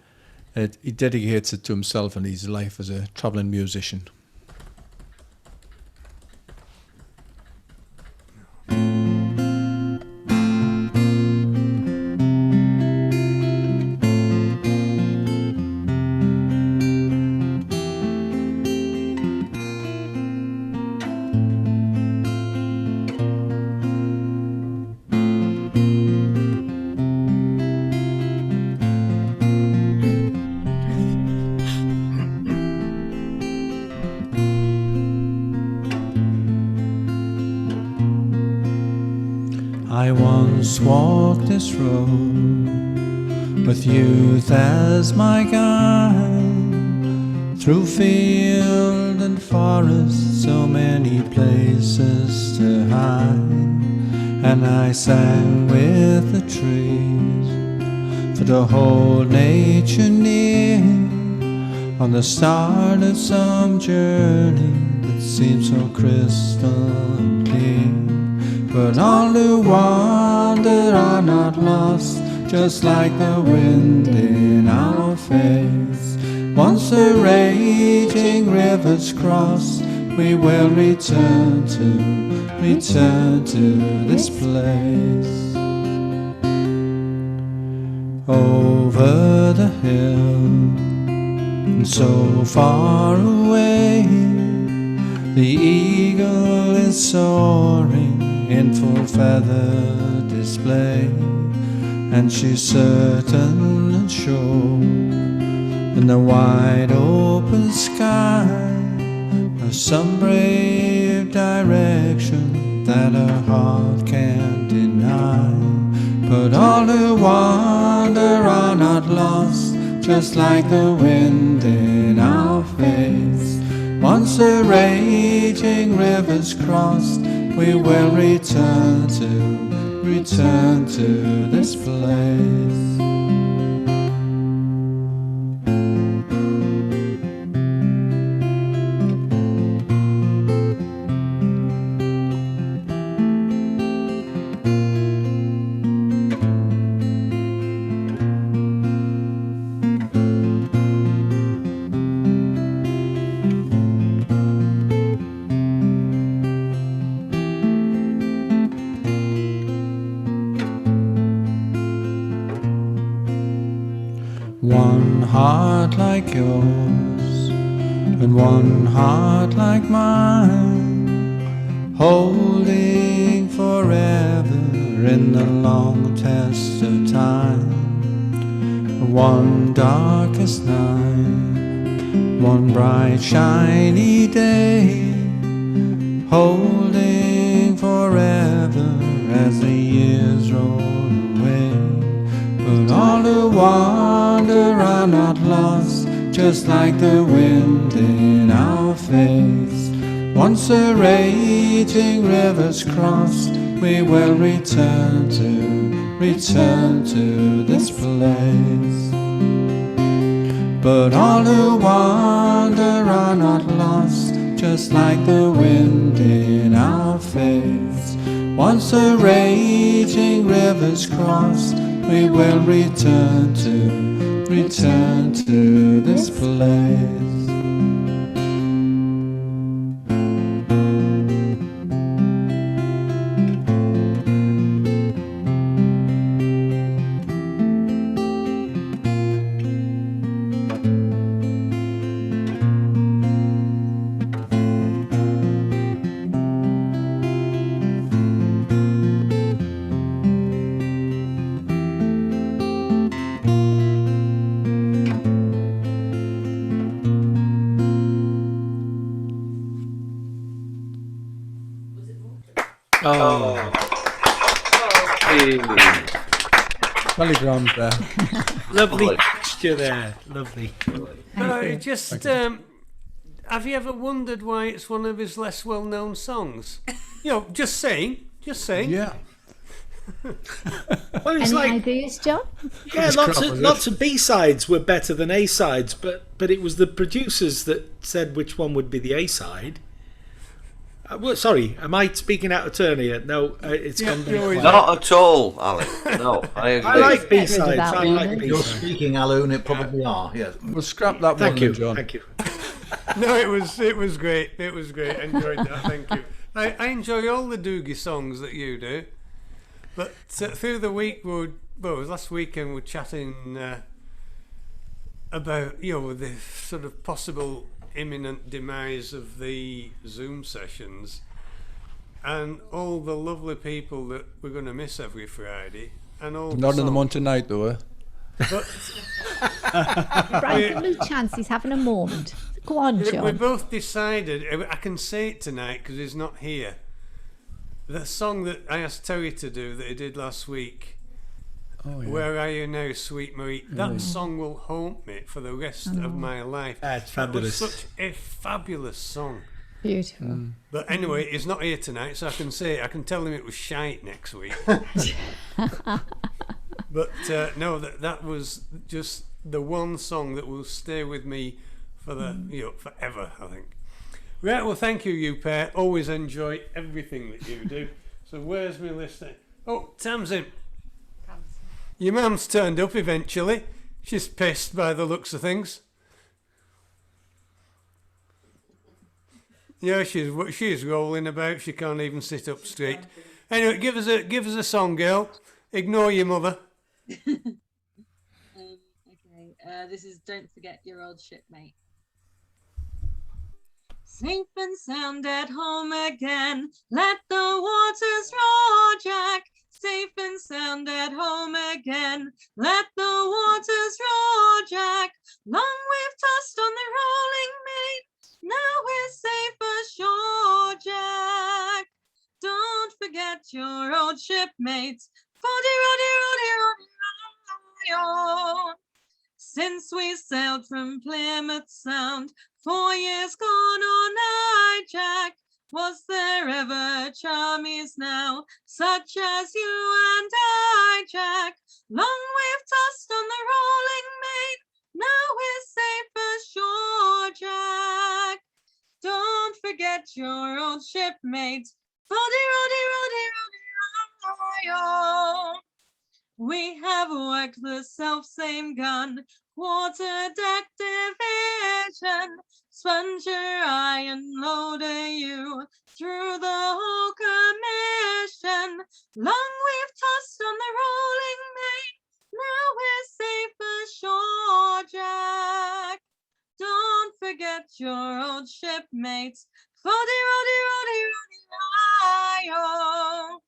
He dedicates it to himself and his life as a travelling musician. I once walked this road with youth as my guide, through field and forest, so many places to hide. And I sang with the trees, for to hold nature near, on the start of some journey that seems so crystal and clear. But all who wander are not lost, just like the wind in our face. Once the raging rivers cross, we will return to this place. Over the hill and so far away, the eagle is soaring in full feather display, and she's certain and sure in the wide open sky of some brave direction that her heart can't deny. But all who wander are not lost, just like the wind in our face. Once the raging rivers crossed, we will return to this place. One heart like yours and one heart like mine, holding forever in the long test of time. One darkest night, one bright shiny day, holding forever as the years roll away. But all who wander are not lost, just like the wind in our face. Once the raging rivers crossed, we will return to this place. But all who wander are not lost, just like the wind in our face. Once the raging rivers crossed, we will return to this place. Well grand there. Lovely texture there. Lovely. Just have you ever wondered why it's one of his less well-known songs? You know, just saying. Yeah. Well, it's Any like ideas, John? yeah, lots of B-sides were better than A-sides, but it was the producers that said which one would be the A-side. Well, sorry, am I speaking out of turn here? No, it's gone down. Not at all, Ali. No, I agree. I like B-sides. I like You're B-sides. speaking, Alun, it probably are, yes. We'll scrap that Thank one, you, then, John. thank you. No, it was great. It was great. I enjoyed that. Thank you. I enjoy all the Doogie songs that you do, but through the week it was last weekend we're chatting about the sort of possible imminent demise of the Zoom sessions and all the lovely people that we're going to miss every Friday and all Not in them on tonight though, eh? But Brian, give him a chance. He's having a moment. Go on, we John. both decided, I can say it tonight because he's not here, the song that I asked Terry to do that he did last week. Oh, yeah. Where Are You Now, Sweet Marie? That Mm. song will haunt me for the rest of my life. It's That was fabulous. such a fabulous song. Beautiful. But anyway, he's not here tonight, so I can tell him it was shite next week. But no, that was just the one song that will stay with me for forever, I think. Right, well, thank you pair. Always enjoy everything that you do. So where's my list then? Oh, Tamsin. Your mum's turned up eventually. She's pissed by the looks of things. Yeah, she's rolling about. She can't even sit up straight. Anyway, give us a song, girl. Ignore your mother. Okay, this is Don't Forget Your Old Shipmate. Safe and sound at home again, let the waters roar, Jack. Safe and sound at home again, let the waters roar, Jack. Long we've tossed on the rolling main, now we're safe ashore, Jack. Don't forget your old shipmates, foddy-roddy-roddy-roddy-roddy-roddy. Since we sailed from Plymouth Sound, 4 years gone or nigh, Jack, was there ever charmies now, such as you and I, Jack? Long we've tossed on the rolling main, now we're safe ashore, Jack. Don't forget your old shipmates, foddy-roddy-roddy-roddy-roddy. We have worked the self-same gun, quarter-deck division, sponger iron loader you through the whole commission. Long we've tossed on the rolling main, now we're safe ashore, Jack. Don't forget your old shipmates, foddy-roddy-roddy-roddy-roddy.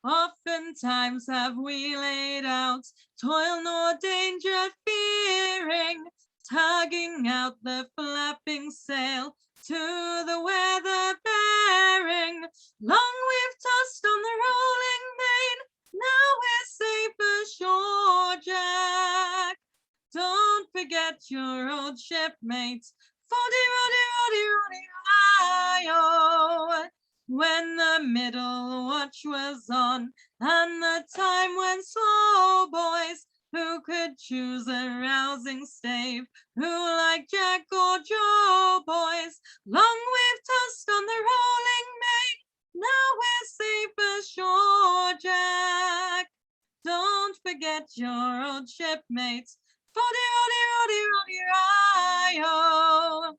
Oftentimes have we laid out, toil nor danger fearing, tugging out the flapping sail to the weather bearing. Long we've tossed on the rolling main, now we're safe ashore, Jack. Don't forget your old shipmates, foddy-roddy-roddy-roddy-roddy. When the middle watch was on, and the time went slow, boys, who could choose a rousing stave, who like Jack or Joe, boys? Long we've tossed on the rolling main, now we're safe ashore, Jack. Don't forget your old shipmates, foddy-roddy-roddy-roddy-roddy.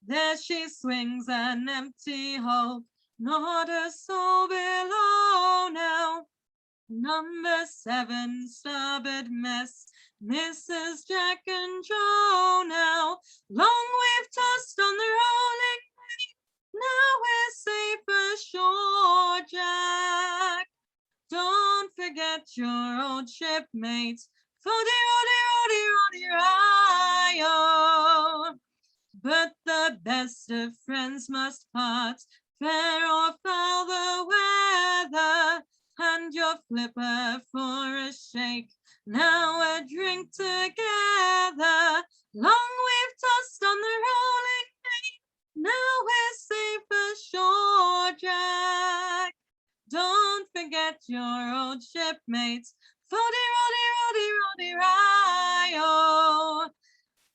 There she swings an empty hull, not a soul below now. Number 7, starboard mess, Mrs. Jack and Joe now. Long we've tossed on the rolling main, now we're safe ashore, Jack. Don't forget your old shipmates, foddy-roddy-roddy-roddy-roddy. But the best of friends must part, fair or foul the weather, and your flipper for a shake, now a drink together. Long we've tossed on the rolling main, now we're safe ashore, Jack. Don't forget your old shipmates, foddy-roddy-roddy-roddy-roddy.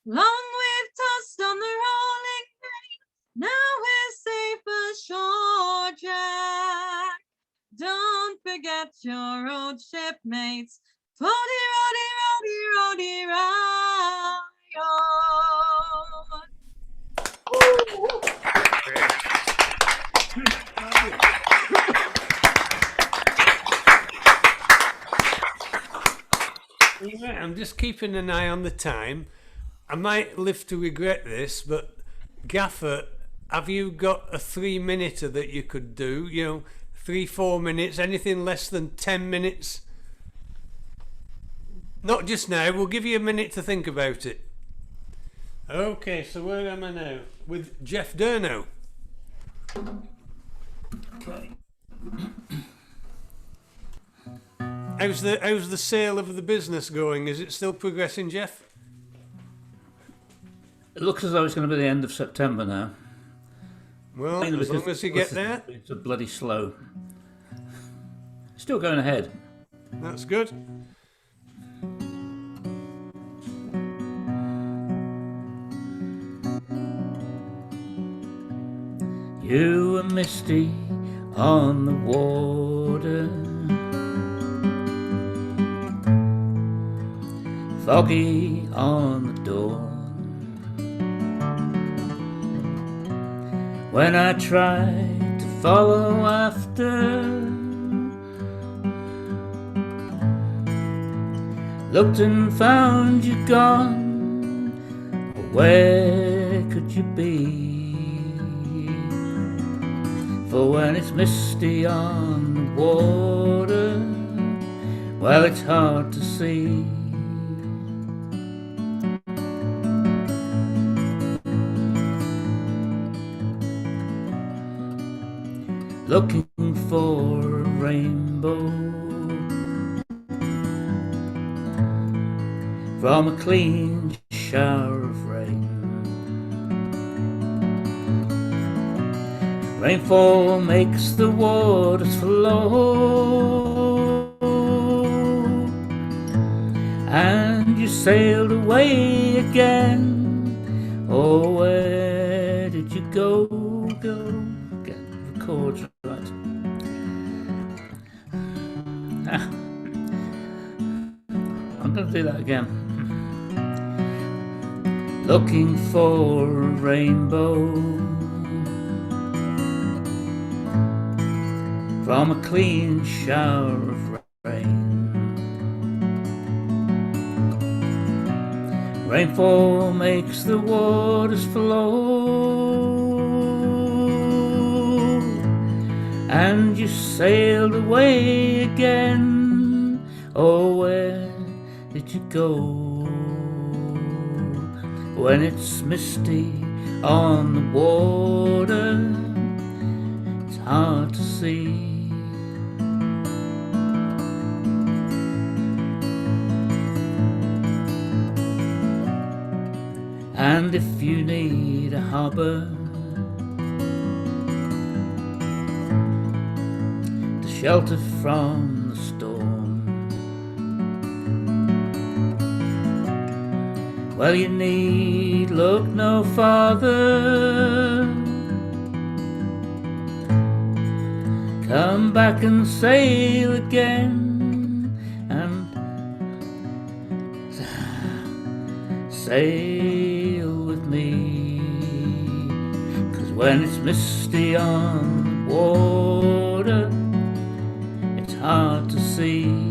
Long we've tossed on the rolling main, now we're safe ashore, Jack. Don't forget your old shipmates, Yeah, I'm just keeping an eye on the time. I might live to regret this, but Gaffer, have you got a 3-minuter that you could do? 3-4 minutes, anything less than 10 minutes? Not just now, we'll give you a minute to think about it. Okay, so where am I now? With Jeff Durno. Okay. How's the sale of the business going? Is it still progressing, Jeff? It looks as though it's going to be the end of September now. Well, Mainly as long because as you get there. It's a bloody slow. Still going ahead. That's good. You were misty on the water, foggy on the dawn. When I tried to follow after, looked and found you gone. Where could you be? For when it's misty on the water, well, it's hard to see. Looking for a rainbow from a clean shower of rain. Rainfall makes the waters flow, and you sailed away again. Oh, where did you go? Get the chords right. I'm going to do that again. Looking for a rainbow from a clean shower of rain. Rainfall makes the waters flow, and you sailed away again. Oh, where did you go? When it's misty on the water, it's hard to see. And if you need a harbour to shelter from the storm, well, you need look no farther. Come back and sail again, and sail with me, 'cause when it's misty on the water, it's hard to see.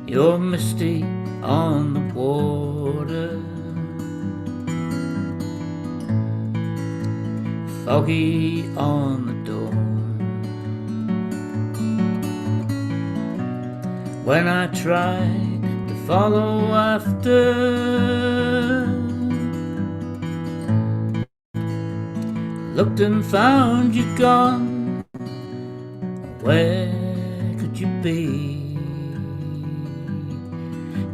You're misty on the water, foggy on the dawn. When I tried to follow after, looked and found you gone. Where could you be?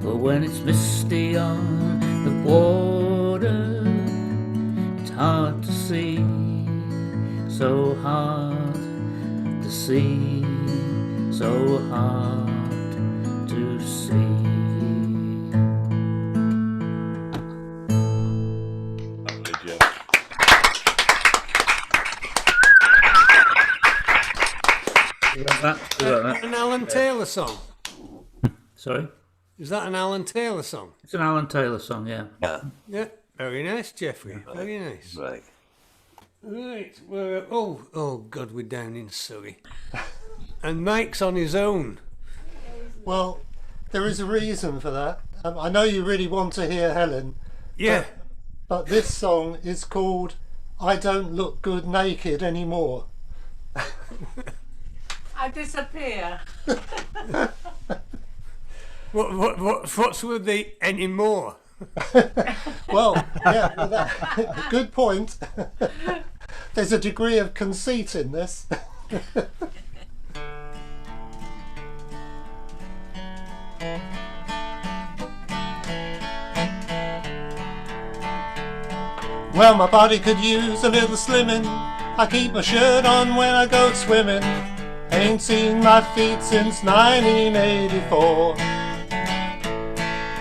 For when it's misty on the water, it's hard to see, so hard to see, so hard to see. An Alan Taylor song. Sorry? Is that an Alan Taylor song? It's an Alan Taylor song, yeah. Yeah, very nice, Jeffrey. Very nice. Right. Right. Oh God, we're down in Surrey, and Mike's on his own. Well, there is a reason for that. I know you really want to hear Helen. Yeah. But this song is called "I Don't Look Good Naked Anymore." I disappear. What's with the anymore? Well, yeah, good point. There's a degree of conceit in this. Well, my body could use a little slimming. I keep my shirt on when I go swimming. Ain't seen my feet since 1984.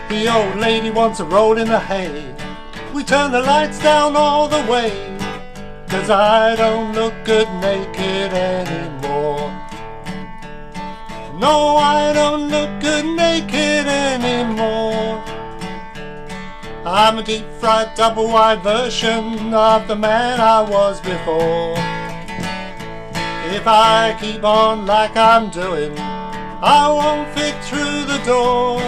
The old lady wants a roll in the hay. We turn the lights down all the way, 'cause I don't look good naked anymore. No, I don't look good naked anymore. I'm a deep-fried, double-wide version of the man I was before. If I keep on like I'm doing, I won't fit through the door,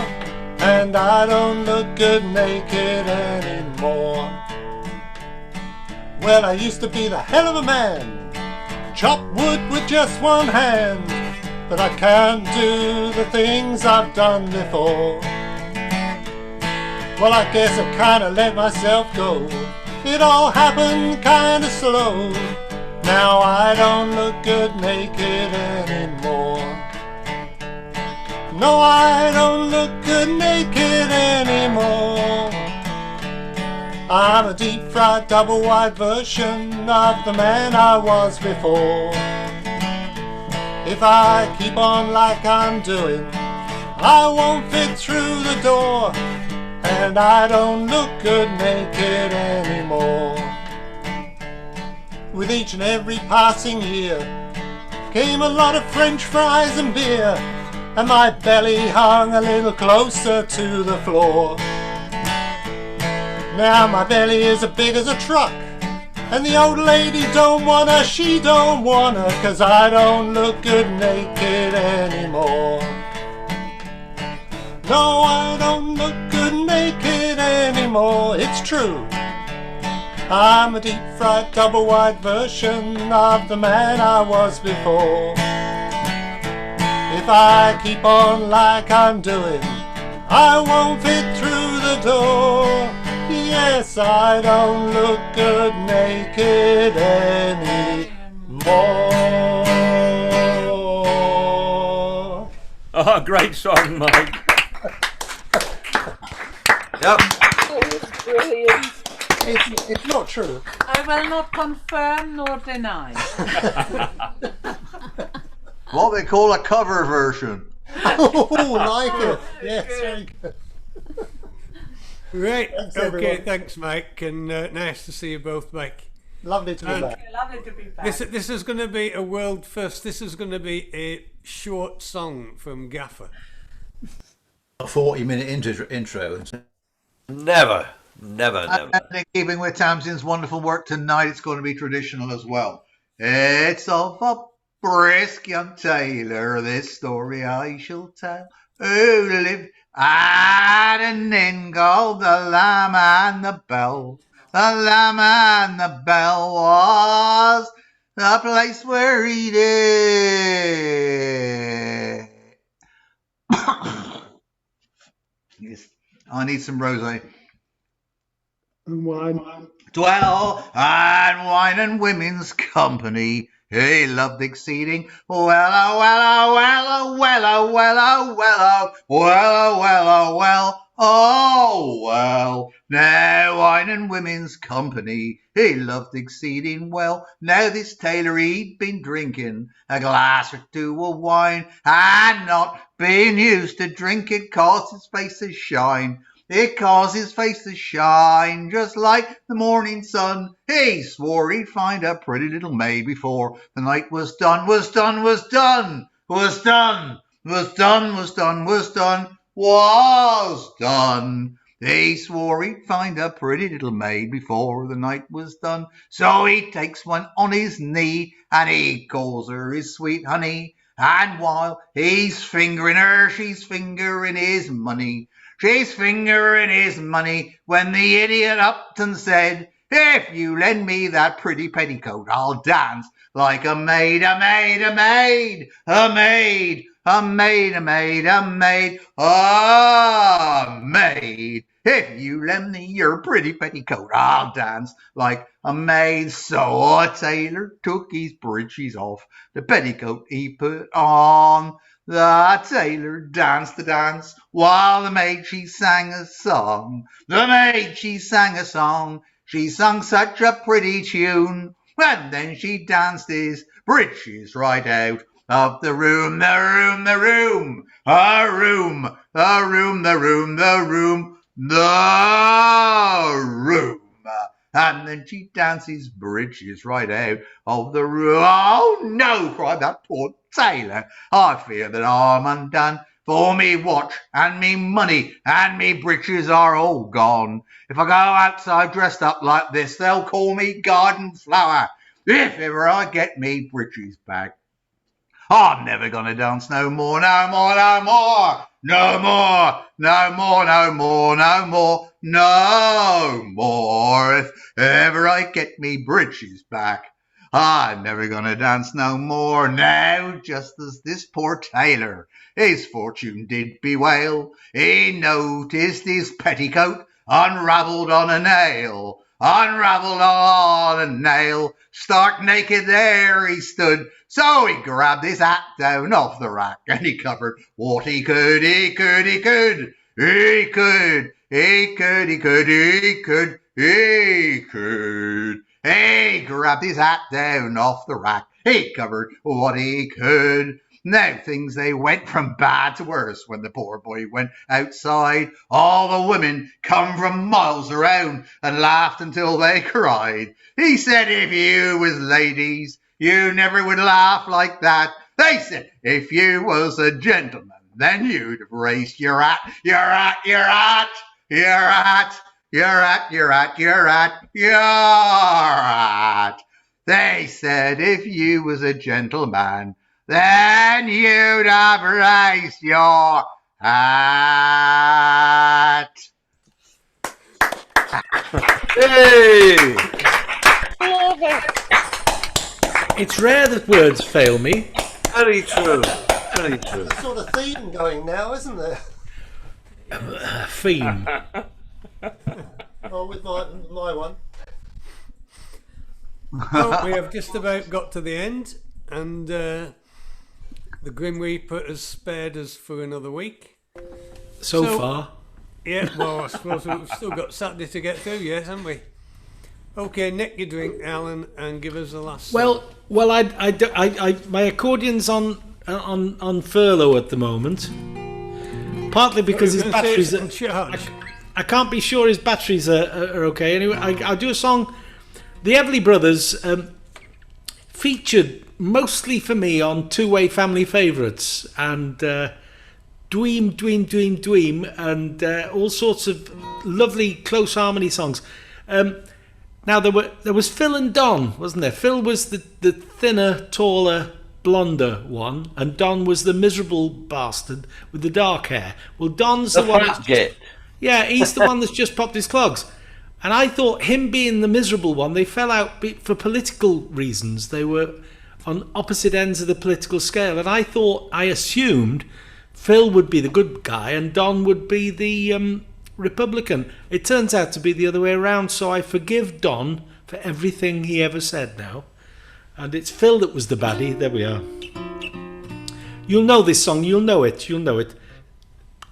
and I don't look good naked anymore. Well, I used to be the hell of a man, chop wood with just one hand, but I can't do the things I've done before. Well, I guess I kinda let myself go. It all happened kinda slow. Now I don't look good naked anymore. No, I don't look good naked anymore. I'm a deep-fried, double-wide version of the man I was before. If I keep on like I'm doing, I won't fit through the door, and I don't look good naked anymore. With each and every passing year came a lot of French fries and beer, and my belly hung a little closer to the floor. Now my belly is as big as a truck, and the old lady don't wanna, she don't wanna, 'cause I don't look good naked anymore. No, I don't look good naked anymore, it's true. I'm a deep-fried, double-wide version of the man I was before. If I keep on like I'm doing, I won't fit through the door. Yes, I don't look good naked anymore. Oh, great song, Mike. Yep. Brilliant. It's not true. I will not confirm nor deny. What we call a cover version. Oh, like it. Yes, very good. Right. Thanks, Okay. everyone. Thanks, Mike, and nice to see you both back. Lovely to be And back. Lovely to be back. This is going to be a world first. This is going to be a short song from Gaffer. A 40-minute intro. Never. And in keeping with Tamsin's wonderful work tonight, it's going to be traditional as well. It's of a brisk young tailor, this story I shall tell, who lived at an inn called the Lamb and the Bell. The Lamb and the Bell was the place where he did. Yes, I need some rosé. And wine. Dwell and wine and women's company he loved exceeding. Well, oh, well, oh, well, oh, well, oh, well, oh, well, oh, well, oh, well, oh, well, oh, well. Now wine and women's company he loved exceeding well. Now this tailor he'd been drinking a glass or two of wine, and not being used to drink it caused his face to shine. It caused his face to shine just like the morning sun. He swore he'd find a pretty little maid before the night was done. Was done, was done, was done, was done, was done, was done, was done. He swore he'd find a pretty little maid before the night was done. So he takes one on his knee and he calls her his sweet honey. And while he's fingering her, she's fingering his money. She's fingering his money when the idiot upped and said, if you lend me that pretty petticoat, I'll dance like a maid, a maid, a maid, a maid, a maid, a maid, a maid, a maid. If you lend me your pretty petticoat, I'll dance like a maid. So a tailor took his breeches off, the petticoat he put on. The tailor danced the dance while the maid she sang a song. The maid she sang a song, she sung such a pretty tune. And then she danced his breeches right out of the room, the room, the room, a room, the room, the room, the room. The room. And then she dances breeches right out of the room. Oh no, cried that poor tailor, I fear that I'm undone, for me watch and me money and me breeches are all gone. If I go outside dressed up like this, they'll call me garden flower. If ever I get me breeches back, I'm never gonna dance no more, no more, no more, no more, no more, no more, no more, no more. If ever I get me breeches back, I'm never gonna dance no more. Now, just as this poor tailor his fortune did bewail, he noticed his petticoat unravelled on a nail, unravelled on a nail. Stark naked there he stood, so he grabbed his hat down off the rack and he covered what he could, he could, he could, he could, he could, he could, he could, he could. He grabbed his hat down off the rack, he covered what he could. Now things they went from bad to worse when the poor boy went outside. All the women come from miles around and laughed until they cried. He said, if you was ladies, you never would laugh like that. They said, if you was a gentleman, then you'd have raised your hat, your hat, your hat, your hat, your hat, your hat, your hat, your hat. They said, if you was a gentleman, then you'd have raised your hat. Hey! Love it. It's rare that words fail me. Very true. Very true. There's sort of theme going now, isn't there? Theme. Oh, with my one. Well, we have just about got to the end, and the Grim Reaper has spared us for another week. So far. Yeah, well, I suppose we've still got Saturday to get through, yes, haven't we? Okay, neck your drink, Alan, and give us the last song. Well, my accordion's on furlough at the moment. Partly because his batteries are. I can't be sure his batteries are okay. Anyway, I'll do a song. The Everly Brothers featured mostly for me on Two-Way Family Favourites and Dweem, Dweem, Dweem, Dweem, and all sorts of lovely close harmony songs. Now there was Phil and Don, wasn't there? Phil was the thinner, taller, blonder one, and Don was the miserable bastard with the dark hair. Well, Don's the one. Yeah, he's the one that's just popped his clogs. And I thought him being the miserable one, they fell out for political reasons. They were on opposite ends of the political scale. And I assumed Phil would be the good guy and Don would be the Republican. It turns out to be the other way around. So I forgive Don for everything he ever said now. And it's Phil that was the baddie. There we are. You'll know this song. You'll know it. You'll know it.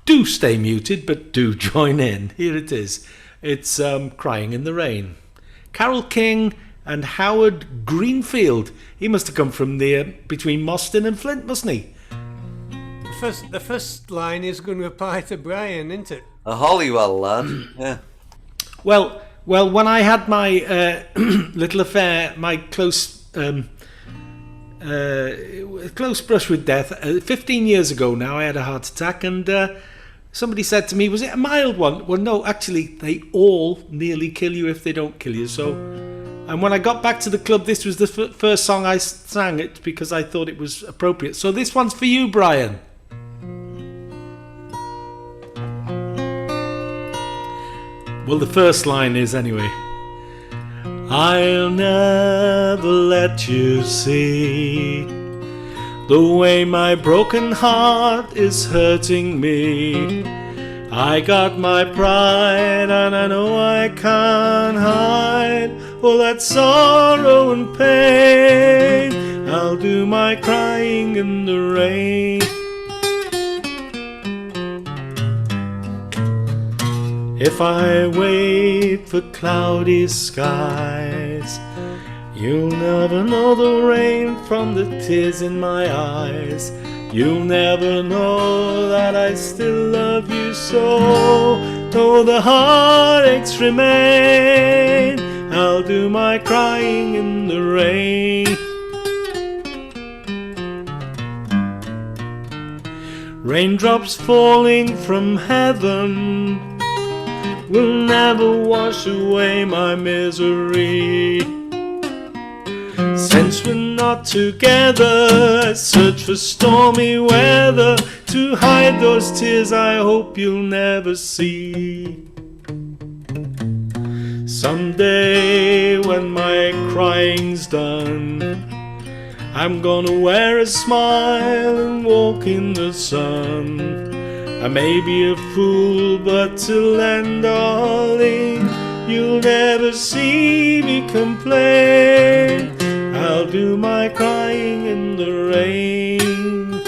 Do stay muted, but do join in. Here it is. It's Crying in the Rain. Carole King and Howard Greenfield. He must have come from between Moston and Flint, mustn't he? The first line is going to apply to Brian, isn't it? A Hollywell lad. Yeah. Well, when I had my little affair, my close brush with death, 15 years ago now, I had a heart attack, and somebody said to me, was it a mild one? Well, no, actually, they all nearly kill you if they don't kill you. So, and when I got back to the club, this was the first song I sang it because I thought it was appropriate. So this one's for you, Brian. Well, the first line is anyway. I'll never let you see the way my broken heart is hurting me. I got my pride and I know I can't hide all that sorrow and pain. I'll do my crying in the rain. If I wait for cloudy skies, you'll never know the rain from the tears in my eyes. You'll never know that I still love you so. Though the heartaches remain, I'll do my crying in the rain. Raindrops falling from heaven will never wash away my misery. Since we're not together, I search for stormy weather to hide those tears I hope you'll never see. Someday when my crying's done, I'm gonna wear a smile and walk in the sun. I may be a fool, but till then, darling, you'll never see me complain. I'll do my crying in the rain.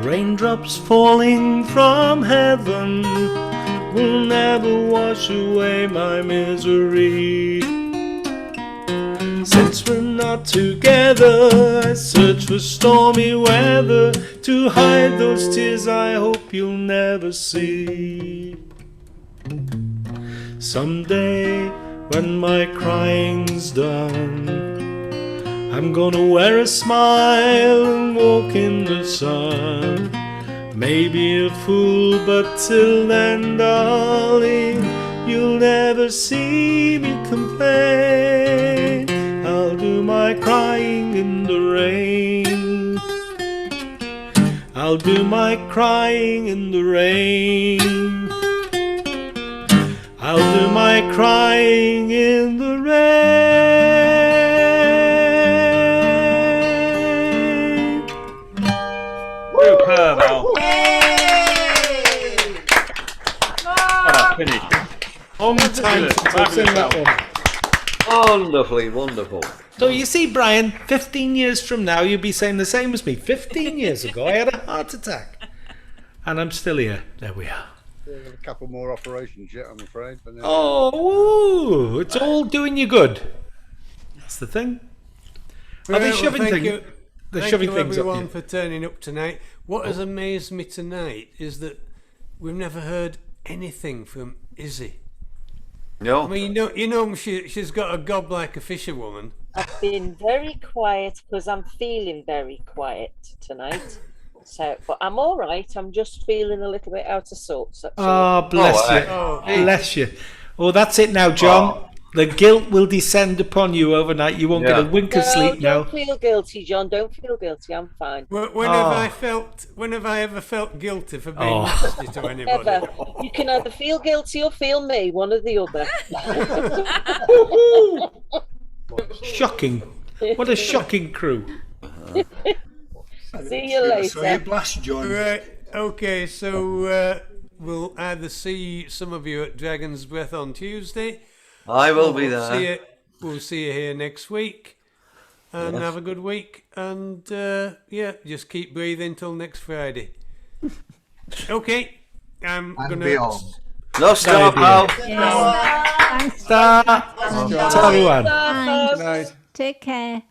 Raindrops falling from heaven will never wash away my misery. Since we're not together, I search for stormy weather to hide those tears I hope you'll never see. Someday when my crying's done, I'm gonna wear a smile and walk in the sun. Maybe a fool, but till then, darling, you'll never see me complain. I'll do my crying in the rain. I'll do my crying in the rain. I'll do my crying in the rain. Superb, Al. What a finish. Long time since I've seen that one. Wonderfully wonderful. So you see, Brian, 15 years from now, you'll be saying the same as me. 15 years ago, I had a heart attack. And I'm still here. There we are. There's a couple more operations yet, I'm afraid. But Oh, it's all doing you good. That's the thing. Are they shoving thank things? you. They're Thank shoving you things up everyone you. for turning up tonight. What has amazed me tonight is that we've never heard anything from Izzy. No. I mean, you know, she's got a gob like a fisherwoman. I've been very quiet because I'm feeling very quiet tonight. So, but I'm all right. I'm just feeling a little bit out of sorts. That's all. Oh, bless you. Bless you. Oh, that's it now, John. The guilt will descend upon you overnight. You won't get a wink of sleep now. Don't feel guilty, John. Don't feel guilty. I'm fine. When have I ever felt guilty for being nasty to anybody? Never. You can either feel guilty or feel me, one or the other. Shocking. What a shocking crew. See you later. Blast, John. Right. Okay. So we'll either see some of you at Dragon's Breath on Tuesday. I will be there. We'll see you here next week, and Yes. have a good week. And just keep breathing till next Friday. Okay. I'm And gonna. beyond. No stop, pal. Thanks. Stop. Thanks, Everyone. Thanks. Take care.